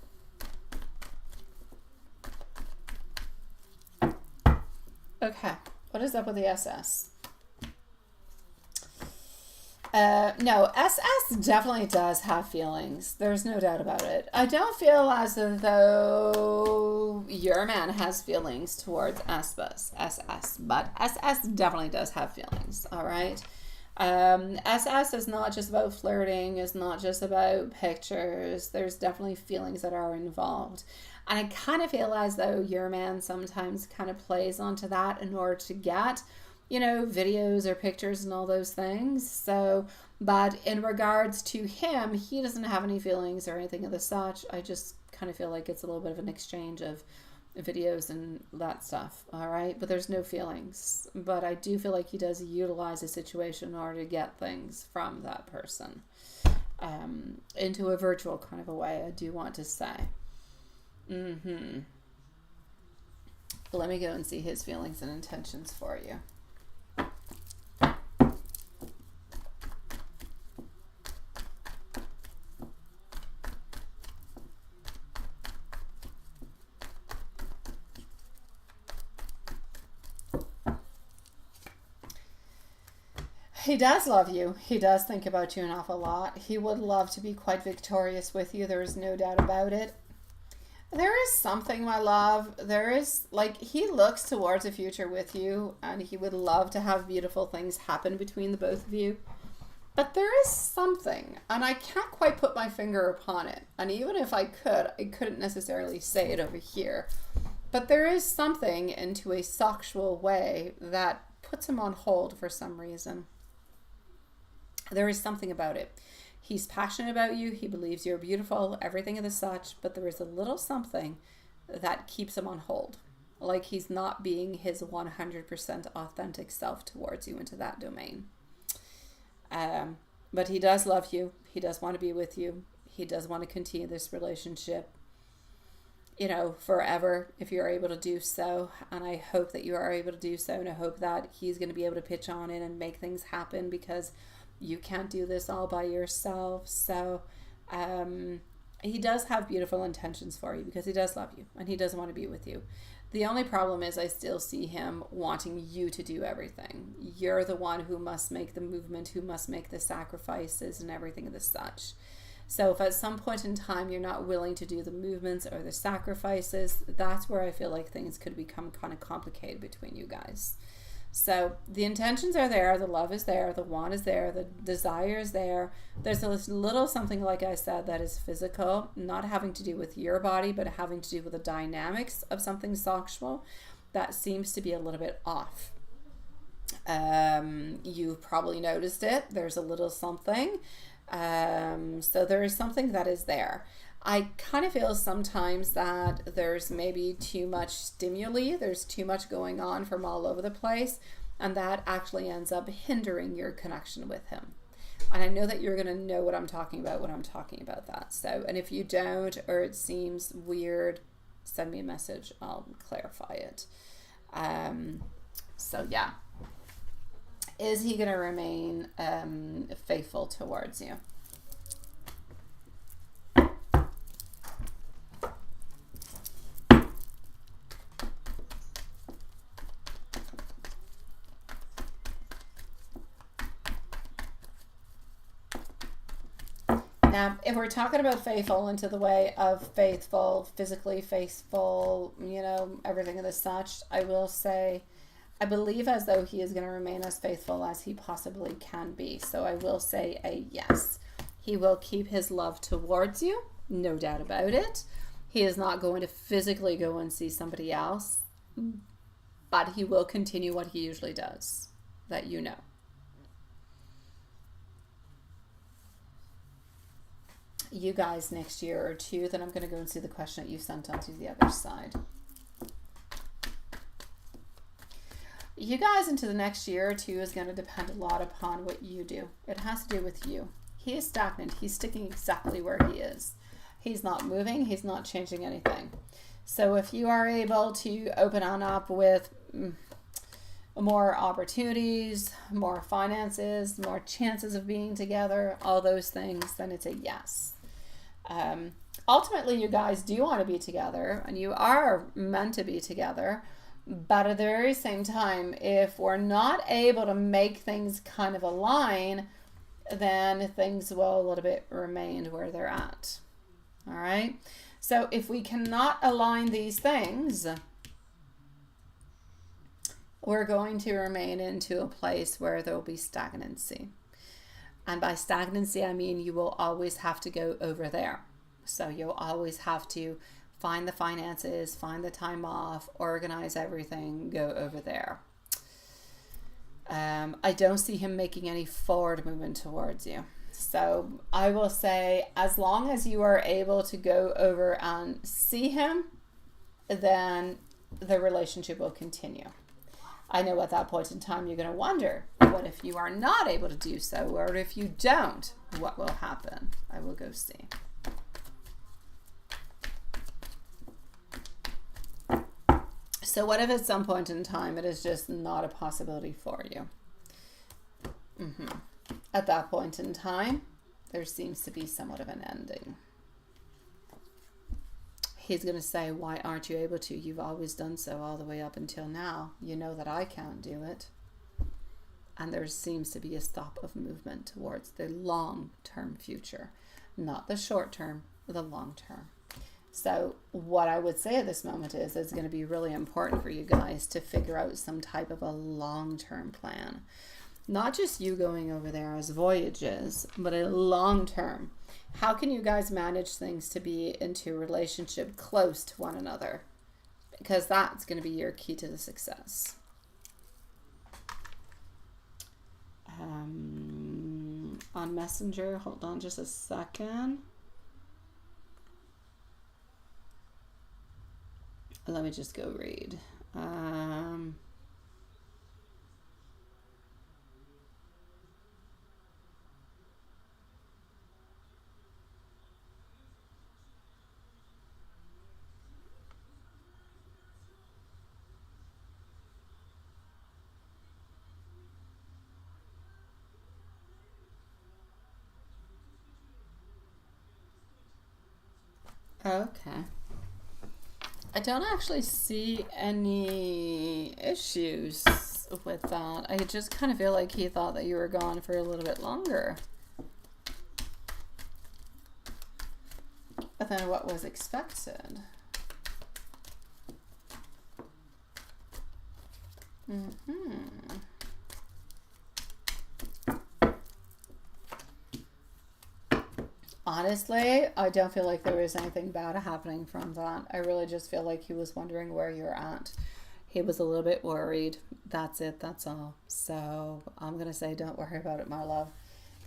Okay, what is up with the SS? No, SS definitely does have feelings. There's no doubt about it. I don't feel as though your man has feelings towards SS, but SS definitely does have feelings, all right? SS is not just about flirting, it's not just about pictures. There's definitely feelings that are involved. And I kind of feel as though your man sometimes kind of plays onto that in order to get, you know, videos or pictures and all those things. So, but in regards to him, he doesn't have any feelings or anything of the such. I just kind of feel like it's a little bit of an exchange of videos and that stuff, all right? But there's no feelings. But I do feel like he does utilize a situation in order to get things from that person into a virtual kind of a way, I do want to say. Let me go and see his feelings and intentions for you. He does love you. He does think about you an awful lot. He would love to be quite victorious with you. There is no doubt about it. There is something, my love. There is, like, he looks towards a future with you, and he would love to have beautiful things happen between the both of you. But there is something, and I can't quite put my finger upon it. And even if I could, I couldn't necessarily say it over here. But there is something into a sexual way that puts him on hold for some reason. There is something about it. He's passionate about you. He believes you're beautiful, everything of the such, but there is a little something that keeps him on hold. Like he's not being his 100% authentic self towards you into that domain. But he does love you. He does want to be with you. He does want to continue this relationship, you know, forever if you're able to do so. And I hope that you are able to do so. And I hope that he's going to be able to pitch on in and make things happen, because you can't do this all by yourself. So he does have beautiful intentions for you, because he does love you and he does want to be with you. The only problem is I still see him wanting you to do everything. You're the one who must make the movement, who must make the sacrifices and everything of the such. So if at some point in time you're not willing to do the movements or the sacrifices, that's where I feel like things could become kind of complicated between you guys. So the intentions are there, the love is there, the want is there, the desire is there. There's a little something, like I said, that is physical, not having to do with your body, but having to do with the dynamics of something sexual that seems to be a little bit off. You've probably noticed it. There's a little something. So there is something that is there. I kind of feel sometimes that there's maybe too much stimuli, there's too much going on from all over the place, and that actually ends up hindering your connection with him. And I know that you're going to know what I'm talking about when I'm talking about that. So, and if you don't, or it seems weird, send me a message, I'll clarify it. So yeah. Is he going to remain faithful towards you? Now, if we're talking about faithful into the way of faithful, physically faithful, you know, everything of the such, I will say, I believe as though he is going to remain as faithful as he possibly can be. So I will say a yes. He will keep his love towards you, no doubt about it. He is not going to physically go and see somebody else, but he will continue what he usually does, that you know. You guys next year or two, then I'm going to go and see the question that you sent on to the other side. You guys into the next year or two is going to depend a lot upon what you do. It has to do with you. He is stagnant. He's sticking exactly where he is. He's not moving. He's not changing anything. So if you are able to open on up with more opportunities, more finances, more chances of being together, all those things, then it's a yes. Ultimately, you guys do want to be together, and you are meant to be together. But at the very same time, if we're not able to make things kind of align, then things will a little bit remain where they're at. All right. So if we cannot align these things, we're going to remain into a place where there will be stagnancy. And by stagnancy, I mean you will always have to go over there. So you'll always have to find the finances, find the time off, organize everything, go over there. I don't see him making any forward movement towards you. So I will say, as long as you are able to go over and see him, then the relationship will continue. I know at that point in time you're going to wonder, what if you are not able to do so? Or if you don't, what will happen? I will go see. So what if at some point in time it is just not a possibility for you? At that point in time, there seems to be somewhat of an ending. He's going to say, why aren't you able to? You've always done so all the way up until now. You know that I can't do it. And there seems to be a stop of movement towards the long-term future. Not the short term, the long term. So what I would say at this moment is it's going to be really important for you guys to figure out some type of a long-term plan. Not just you going over there as voyages, but a long-term. How can you guys manage things to be into a relationship close to one another? Because that's going to be your key to the success. On Messenger, hold on just a second. Let me just go read. Okay. I don't actually see any issues with that. I just kind of feel like he thought that you were gone for a little bit longer than what was expected. Honestly, I don't feel like there was anything bad happening from that. I really just feel like he was wondering where you're at. He was a little bit worried. That's it. That's all. So I'm going to say don't worry about it, my love.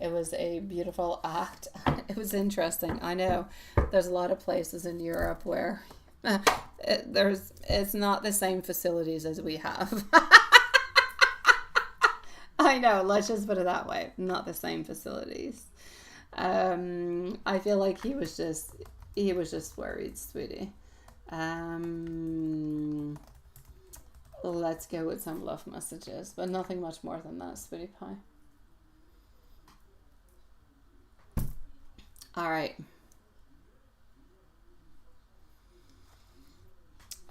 It was a beautiful act. It was interesting. I know there's a lot of places in Europe where it's not the same facilities as we have. I know. Let's just put it that way. Not the same facilities. I feel like he was just worried, sweetie. Let's go with some love messages, but nothing much more than that, sweetie pie. All right.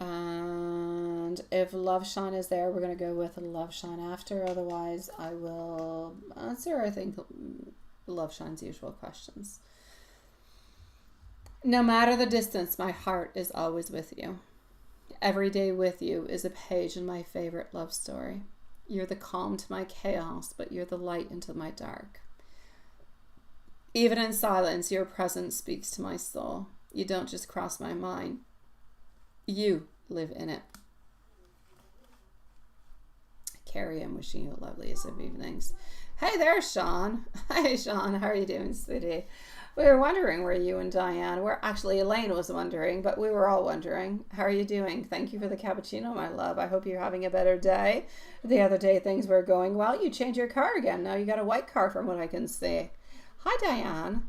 And if Love Shine is there, we're going to go with Love Shine after. Otherwise, I will answer, I think, Love Shine's usual questions. No matter the distance, my heart is always with you. Every day with you is a page in my favorite love story. You're the calm to my chaos, but you're the light into my dark. Even in silence, your presence speaks to my soul. You don't just cross my mind. You live in it. Carrie, I'm wishing you the loveliest of evenings. Hey there, Sean. Hey, Sean. How are you doing, sweetie? We were wondering where you and Diane were. Actually, Elaine was wondering, but we were all wondering. How are you doing? Thank you for the cappuccino, my love. I hope you're having a better day. The other day, things were going well. You changed your car again. Now you got a white car from what I can see. Hi, Diane.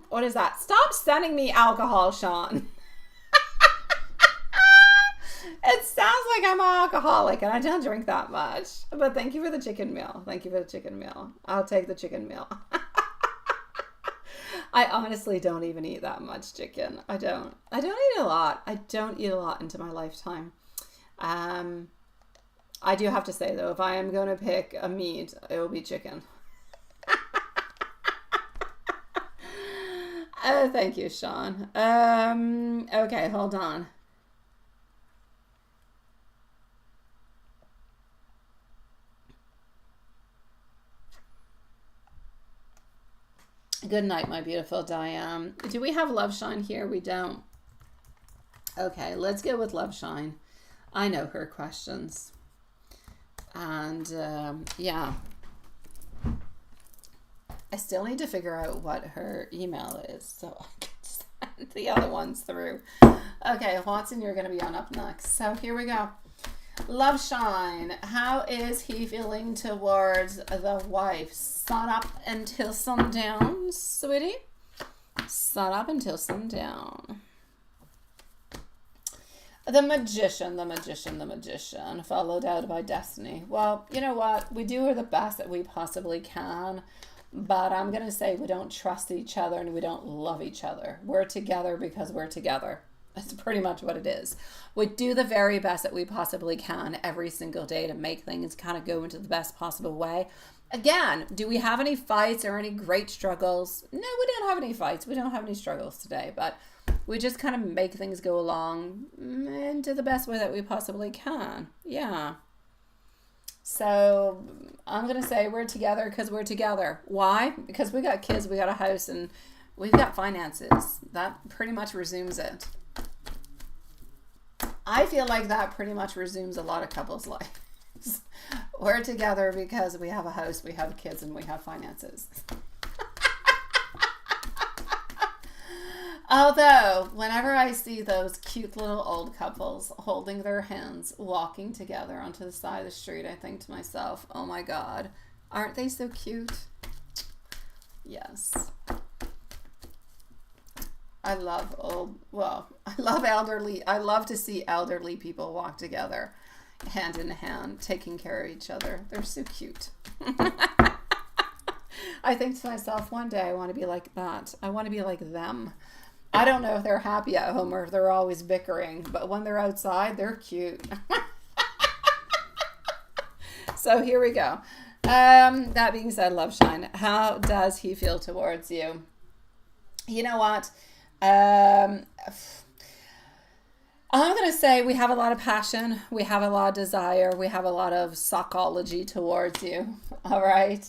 What is that? Stop sending me alcohol, Sean. It sounds like I'm an alcoholic and I don't drink that much. But thank you for the chicken meal. Thank you for the chicken meal. I'll take the chicken meal. I honestly don't even eat that much chicken. I don't eat a lot. I don't eat a lot into my lifetime. I do have to say though, if I am going to pick a meat, it will be chicken. Thank you, Sean. Okay, hold on. Good night, my beautiful Diane. Do we have Love Shine here? We don't. Okay, let's go with Love Shine. I know her questions. And yeah. I still need to figure out what her email is so I can send the other ones through. Okay, Watson, you're going to be on up next. So here we go. Love Shine. How is he feeling towards the wife? Sun up until sundown, sweetie. Sun up until sundown. The magician, the magician, the magician, followed out by destiny. Well, you know what? We do the best that we possibly can, but I'm going to say we don't trust each other and we don't love each other. We're together because we're together. That's pretty much what it is. We do the very best that we possibly can every single day to make things kind of go into the best possible way. Again, do we have any fights or any great struggles? No, we don't have any fights. We don't have any struggles today, but we just kind of make things go along into the best way that we possibly can. Yeah. So I'm going to say we're together because we're together. Why? Because we got kids, we got a house, and we've got finances. That pretty much resumes it. I feel like that pretty much resumes a lot of couples' lives. We're together because we have a house, we have kids, and we have finances. Although, whenever I see those cute little old couples holding their hands, walking together onto the side of the street, I think to myself, oh my God, aren't they so cute? Yes. I love elderly. I love to see elderly people walk together, hand in hand, taking care of each other. They're so cute. I think to myself, one day I want to be like that. I want to be like them. I don't know if they're happy at home or if they're always bickering, but when they're outside, they're cute. So here we go. That being said, Love Shine, how does he feel towards you? You know what? I'm going to say we have a lot of passion. We have a lot of desire. We have a lot of psychology towards you. All right.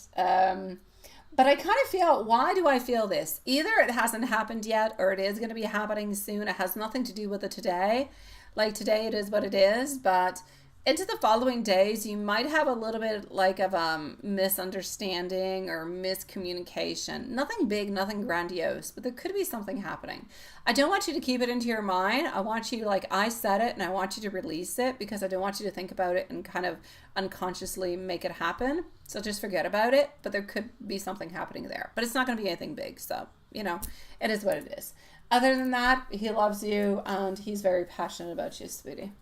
But I kind of feel, why do I feel this? Either it hasn't happened yet or it is going to be happening soon. It has nothing to do with it today. Like today it is what it is, but into the following days, you might have a little bit like of a misunderstanding or miscommunication. Nothing big, nothing grandiose, but there could be something happening. I don't want you to keep it into your mind. I want you, like I said it, and I want you to release it because I don't want you to think about it and kind of unconsciously make it happen. So just forget about it, but there could be something happening there. But it's not going to be anything big, so, you know, it is what it is. Other than that, he loves you and he's very passionate about you, sweetie.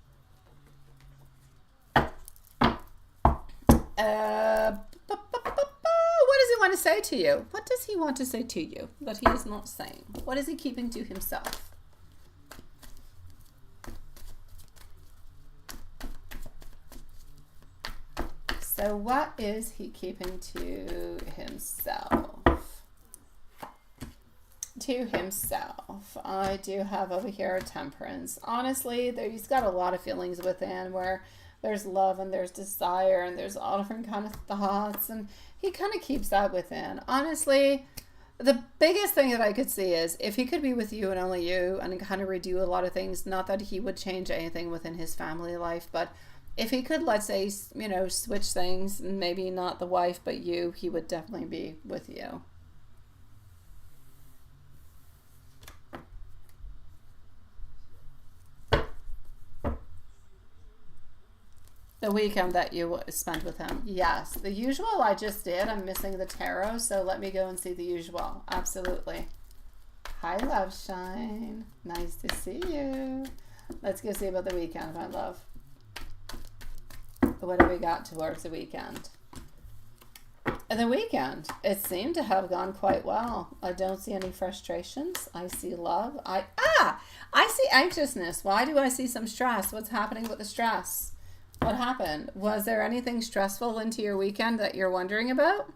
What does he want to say to you? What does he want to say to you that he is not saying? What is he keeping to himself? So what is he keeping to himself? To himself. I do have over here Temperance. Honestly, he's got a lot of feelings within where there's love and there's desire and there's all different kind of thoughts, and he kind of keeps that within. Honestly, the biggest thing that I could see is if he could be with you and only you and kind of redo a lot of things, not that he would change anything within his family life, but if he could, let's say, you know, switch things, maybe not the wife but you, he would definitely be with you. The weekend that you spent with him. Yes. The usual I just did. I'm missing the tarot, so let me go and see the usual. Absolutely. Hi, Love Shine. Nice to see you. Let's go see about the weekend, my love. What have we got towards the weekend? The weekend, it seemed to have gone quite well. I don't see any frustrations. I see love. I see anxiousness. Why do I see some stress? What's happening with the stress? What happened? Was there anything stressful into your weekend that you're wondering about?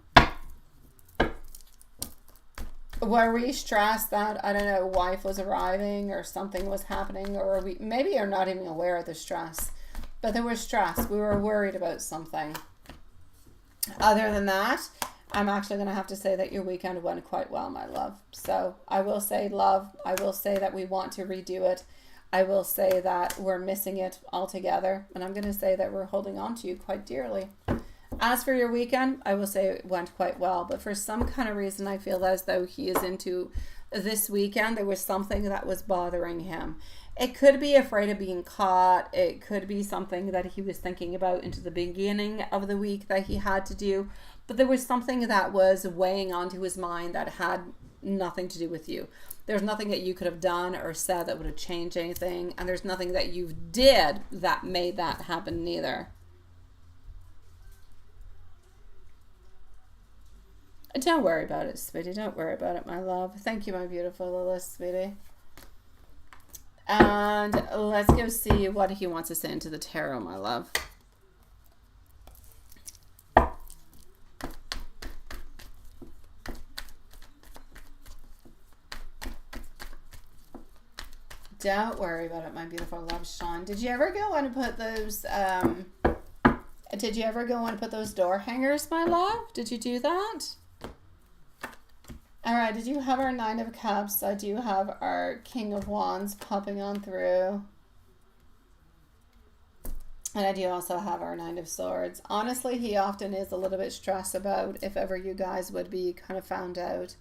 Were we stressed that, I don't know, wife was arriving or something was happening, or maybe you're not even aware of the stress, but there was stress. We were worried about something. Other than that, I'm actually going to have to say that your weekend went quite well, my love. So I will say love. I will say that we want to redo it. I will say that we're missing it altogether, and I'm going to say that we're holding on to you quite dearly. As for your weekend, I will say it went quite well, but for some kind of reason, I feel as though he is into this weekend. There was something that was bothering him. It could be afraid of being caught. It could be something that he was thinking about into the beginning of the week that he had to do, but there was something that was weighing onto his mind that had nothing to do with you. There's nothing that you could have done or said that would have changed anything, and there's nothing that you did that made that happen neither. Don't worry about it, sweetie. Don't worry about it, my love. Thank you, my beautiful Lilith, sweetie. And let's go see what he wants to say into the tarot, my love. Don't worry about it, my beautiful love, Sean. Did you ever go and put those, door hangers, my love? Did you do that? All right, did you have our Nine of Cups? I do have our King of Wands popping on through. And I do also have our Nine of Swords. Honestly, he often is a little bit stressed about if ever you guys would be kind of found out.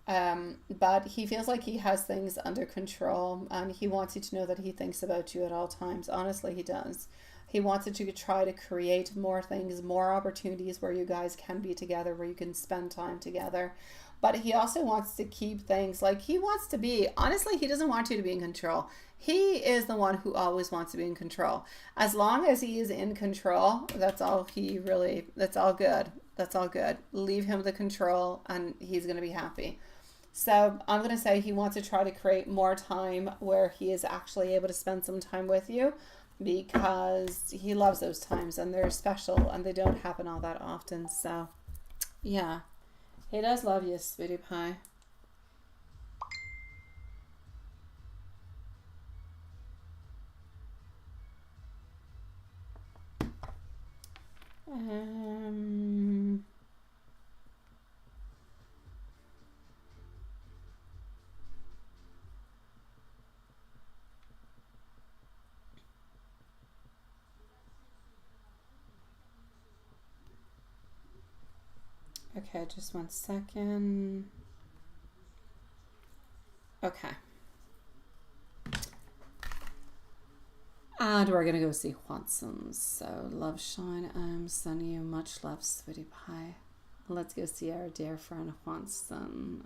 But he feels like he has things under control, and he wants you to know that he thinks about you at all times. Honestly, he does. He wants you to try to create more things, more opportunities where you guys can be together, where you can spend time together. But he also wants to keep things like he wants to be. Honestly, he doesn't want you to be in control. He is the one who always wants to be in control. As long as he is in control, that's all good. That's all good. Leave him the control and he's going to be happy. So I'm going to say he wants to try to create more time where he is actually able to spend some time with you, because he loves those times and they're special and they don't happen all that often. So yeah, he does love you, sweetie pie. Okay, just 1 second. Okay. And we're going to go see Juanson. So, love, Shine. I'm sending you much love, sweetie pie. Let's go see our dear friend Juanson.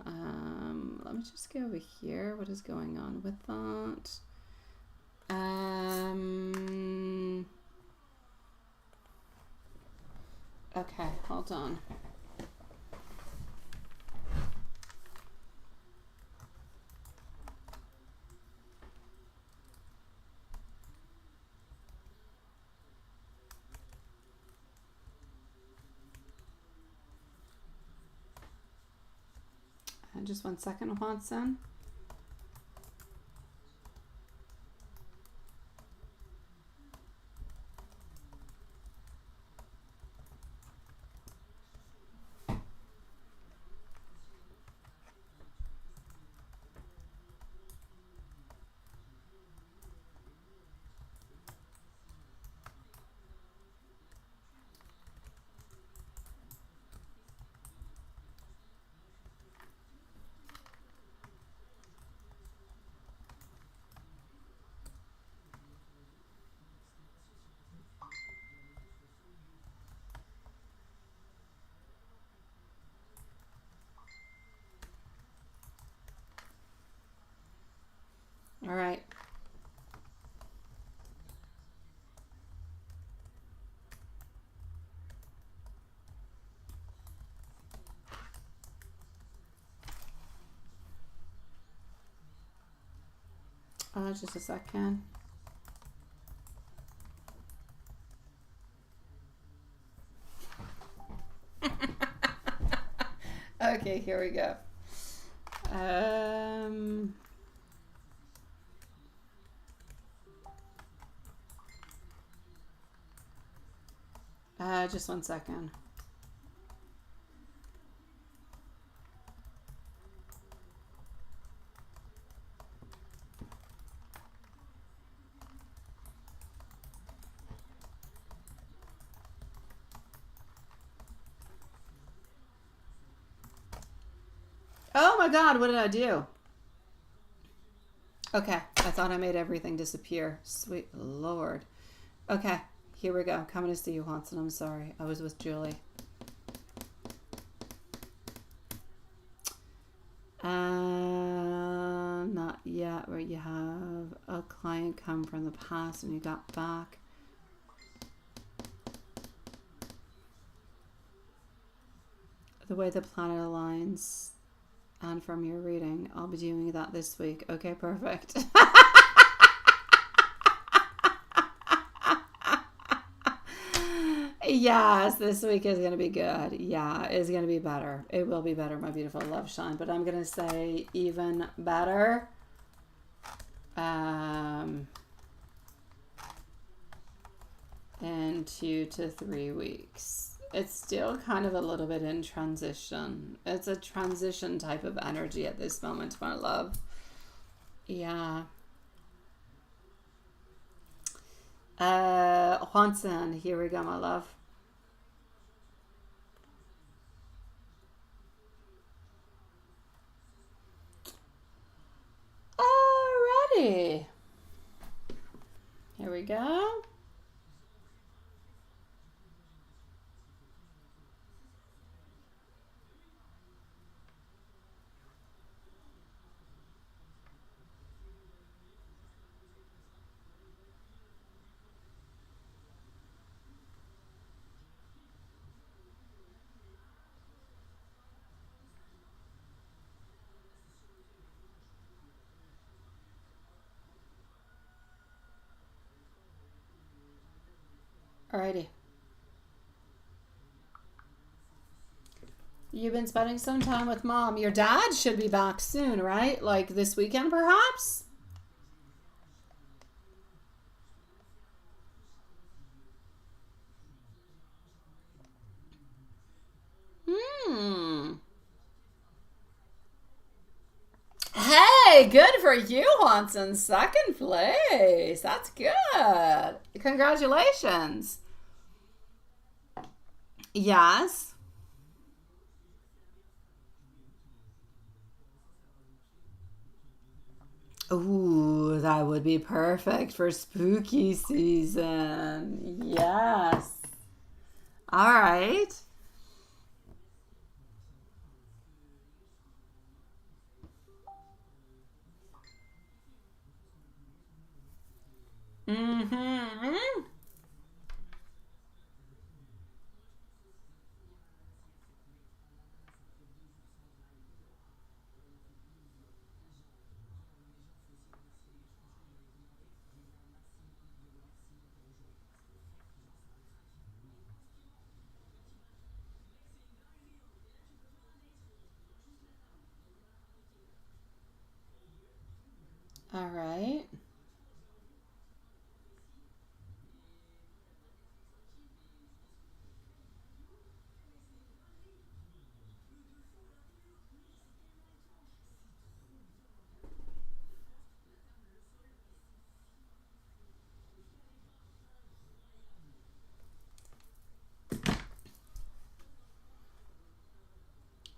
Let me just go over here. What is going on with that? Okay, hold on. Just 1 second, Juanson. All right. Just a second. Okay, here we go. Just 1 second. Oh my God, what did I do? Okay, I thought I made everything disappear. Sweet Lord. Okay, here we go. Coming to see you, Hanson. I'm sorry. I was with Julie. Not yet, where you have a client come from the past and you got back. The way the planet aligns, and from your reading, I'll be doing that this week. Okay, perfect. Yes, this week is going to be good. Yeah, it's going to be better. It will be better, my beautiful love, Shine. But I'm going to say even better. In 2 to 3 weeks. It's still kind of a little bit in transition. It's a transition type of energy at this moment, my love. Yeah. Juanson, here we go, my love. Alrighty. Here we go. Alrighty. You've been spending some time with mom. Your dad should be back soon, right? Like this weekend, perhaps? Hey, good for you, Hanson. Second place. That's good. Congratulations. Yes. Ooh, that would be perfect for spooky season. Yes. All right. Mm-hmm. All right.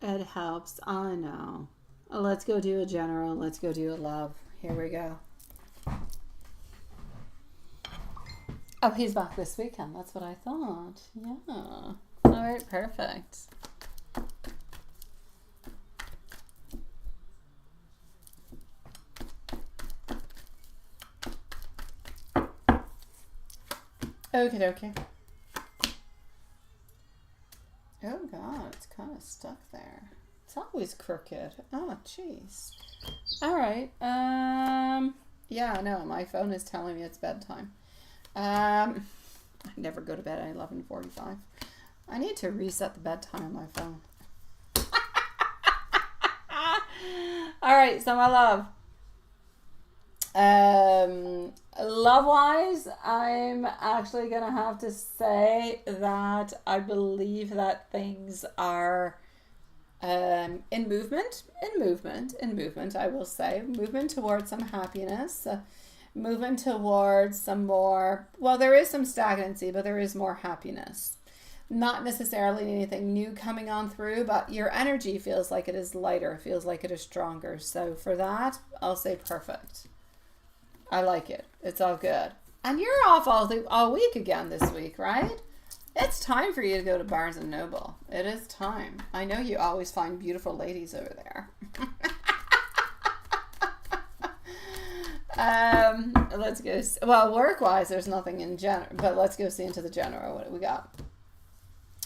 It helps. I know. Let's go do a general. Let's go do a love. Here we go. Oh, he's back this weekend. That's what I thought. Yeah. All right, perfect. Okie dokie. Oh god, it's kind of stuck there. It's always crooked. Oh, jeez. All right. Yeah, no, my phone is telling me it's bedtime. I never go to bed at 11:45. I need to reset the bedtime on my phone. All right, so my love. Love-wise, I'm actually gonna have to say that I believe that things are in movement, I will say. Movement towards some happiness, movement towards some more, well, there is some stagnancy, but there is more happiness. Not necessarily anything new coming on through, but your energy feels like it is lighter, feels like it is stronger. So for that, I'll say perfect. I like it. It's all good. And you're off all week again this week, right? It's time for you to go to Barnes & Noble. It is time. I know you always find beautiful ladies over there. Let's go. Well, work-wise, there's nothing in general, but let's go see into the general. What do we got?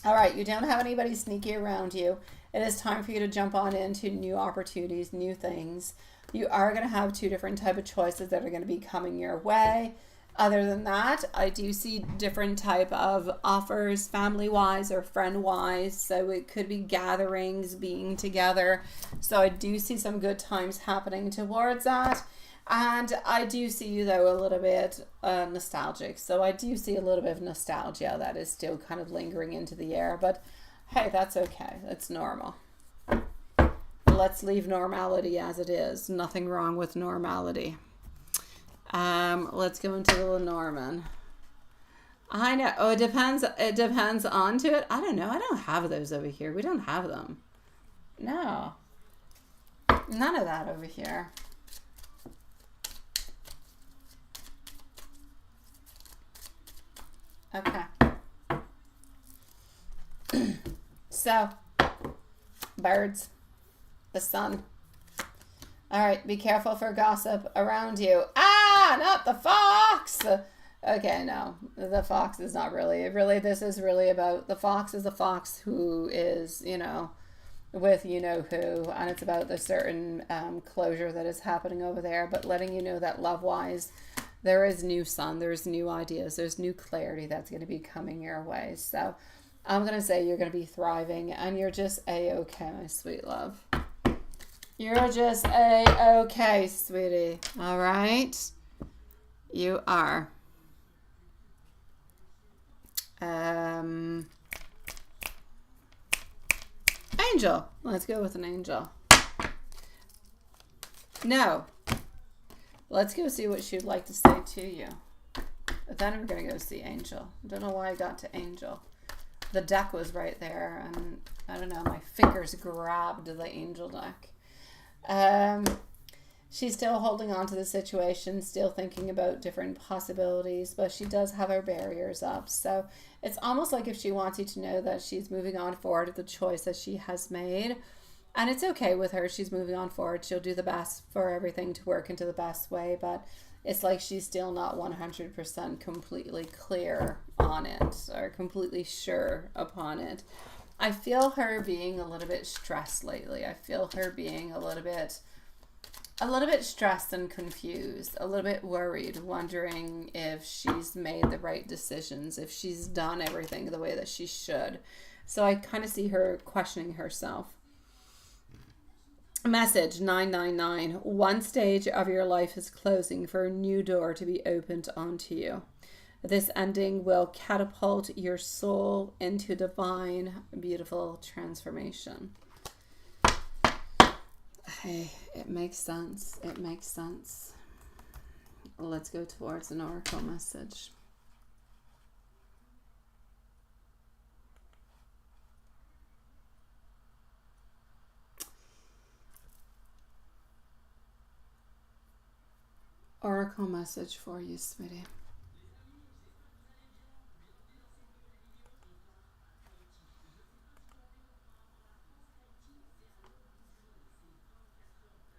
All right, you don't have anybody sneaky around you. It is time for you to jump on into new opportunities, new things. You are going to have two different type of choices that are going to be coming your way. Other than that, I do see different type of offers, family-wise or friend-wise. So it could be gatherings, being together. So I do see some good times happening towards that. And I do see you, though, a little bit nostalgic. So I do see a little bit of nostalgia that is still kind of lingering into the air. But hey, that's okay. It's normal. Let's leave normality as it is. Nothing wrong with normality. Let's go into the Lenormand. I know. Oh, it depends. It depends onto it. I don't know. I don't have those over here. We don't have them. No. None of that over here. Okay. So, birds, the sun. All right, be careful for gossip around you. Ah, not the fox. Okay, no, the fox is not really. This is really about the fox is the fox who is, with you know who, and it's about the certain closure that is happening over there, but letting you know that love-wise, there is new sun, there's new ideas, there's new clarity that's going to be coming your way. So I'm going to say you're going to be thriving, and you're just A-okay, my sweet love. You're just A-okay, sweetie. All right? You are. Angel. Let's go with an angel. No. Let's go see what she'd like to say to you. But then we're going to go see Angel. I don't know why I got to Angel. The deck was right there, and I don't know, my fingers grabbed the angel deck. She's still holding on to the situation, still thinking about different possibilities, but she does have her barriers up. So it's almost like if she wants you to know that she's moving on forward with the choice that she has made. And it's okay with her. She's moving on forward. She'll do the best for everything to work into the best way, but it's like she's still not 100% completely clear on it or completely sure upon it. I feel her being a little bit stressed lately. I feel her being a little bit stressed and confused, a little bit worried, wondering if she's made the right decisions, if she's done everything the way that she should. So I kind of see her questioning herself. Message 999. One stage of your life is closing for a new door to be opened onto you. This ending will catapult your soul into divine, beautiful transformation. Hey, it makes sense. It makes sense. Let's go towards an oracle message. Oracle message for you, sweetie.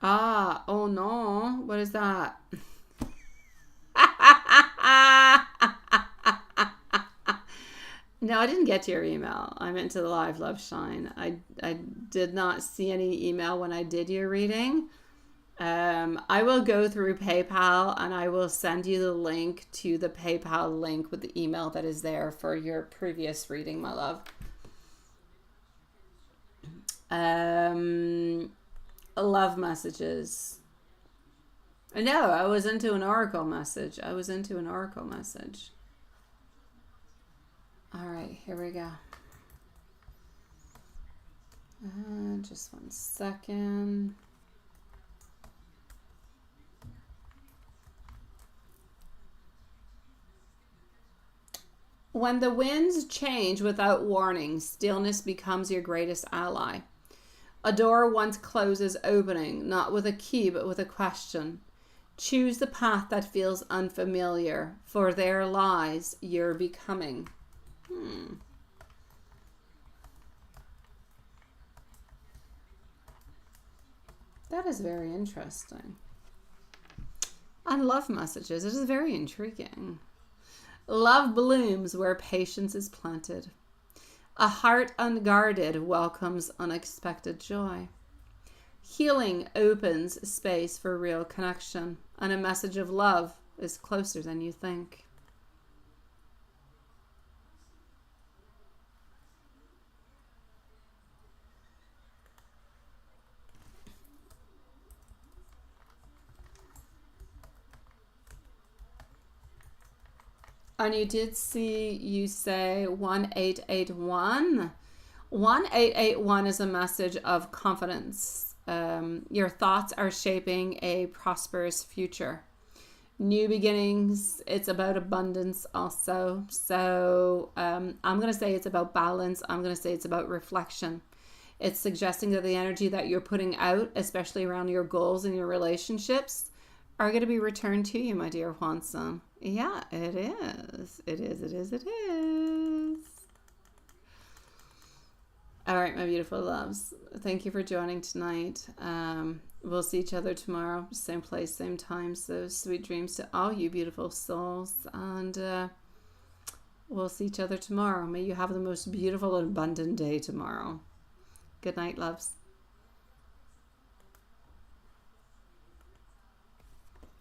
Ah, oh no. What is that? No, I didn't get your email. I'm into the live love shine. I did not see any email when I did your reading. I will go through PayPal and I will send you the link to the PayPal link with the email that is there for your previous reading, my love. Love messages. No, I was into an oracle message. All right, here we go. Just 1 second. When the winds change without warning, stillness becomes your greatest ally. A door once closes opening, not with a key, but with a question. Choose the path that feels unfamiliar, for there lies your becoming. That is very interesting. And love messages, it is very intriguing. Love blooms where patience is planted. A heart unguarded welcomes unexpected joy. Healing opens space for real connection, and a message of love is closer than you think. And you did see you say 1881. 1881 is a message of confidence. Your thoughts are shaping a prosperous future. New beginnings, it's about abundance also. So I'm going to say it's about balance. I'm going to say it's about reflection. It's suggesting that the energy that you're putting out, especially around your goals and your relationships, are going to be returned to you, my dear Hwanson. Yeah, it is. It is, it is, it is. All right, my beautiful loves. Thank you for joining tonight. We'll see each other tomorrow. Same place, same time. So sweet dreams to all you beautiful souls. And we'll see each other tomorrow. May you have the most beautiful and abundant day tomorrow. Good night, loves.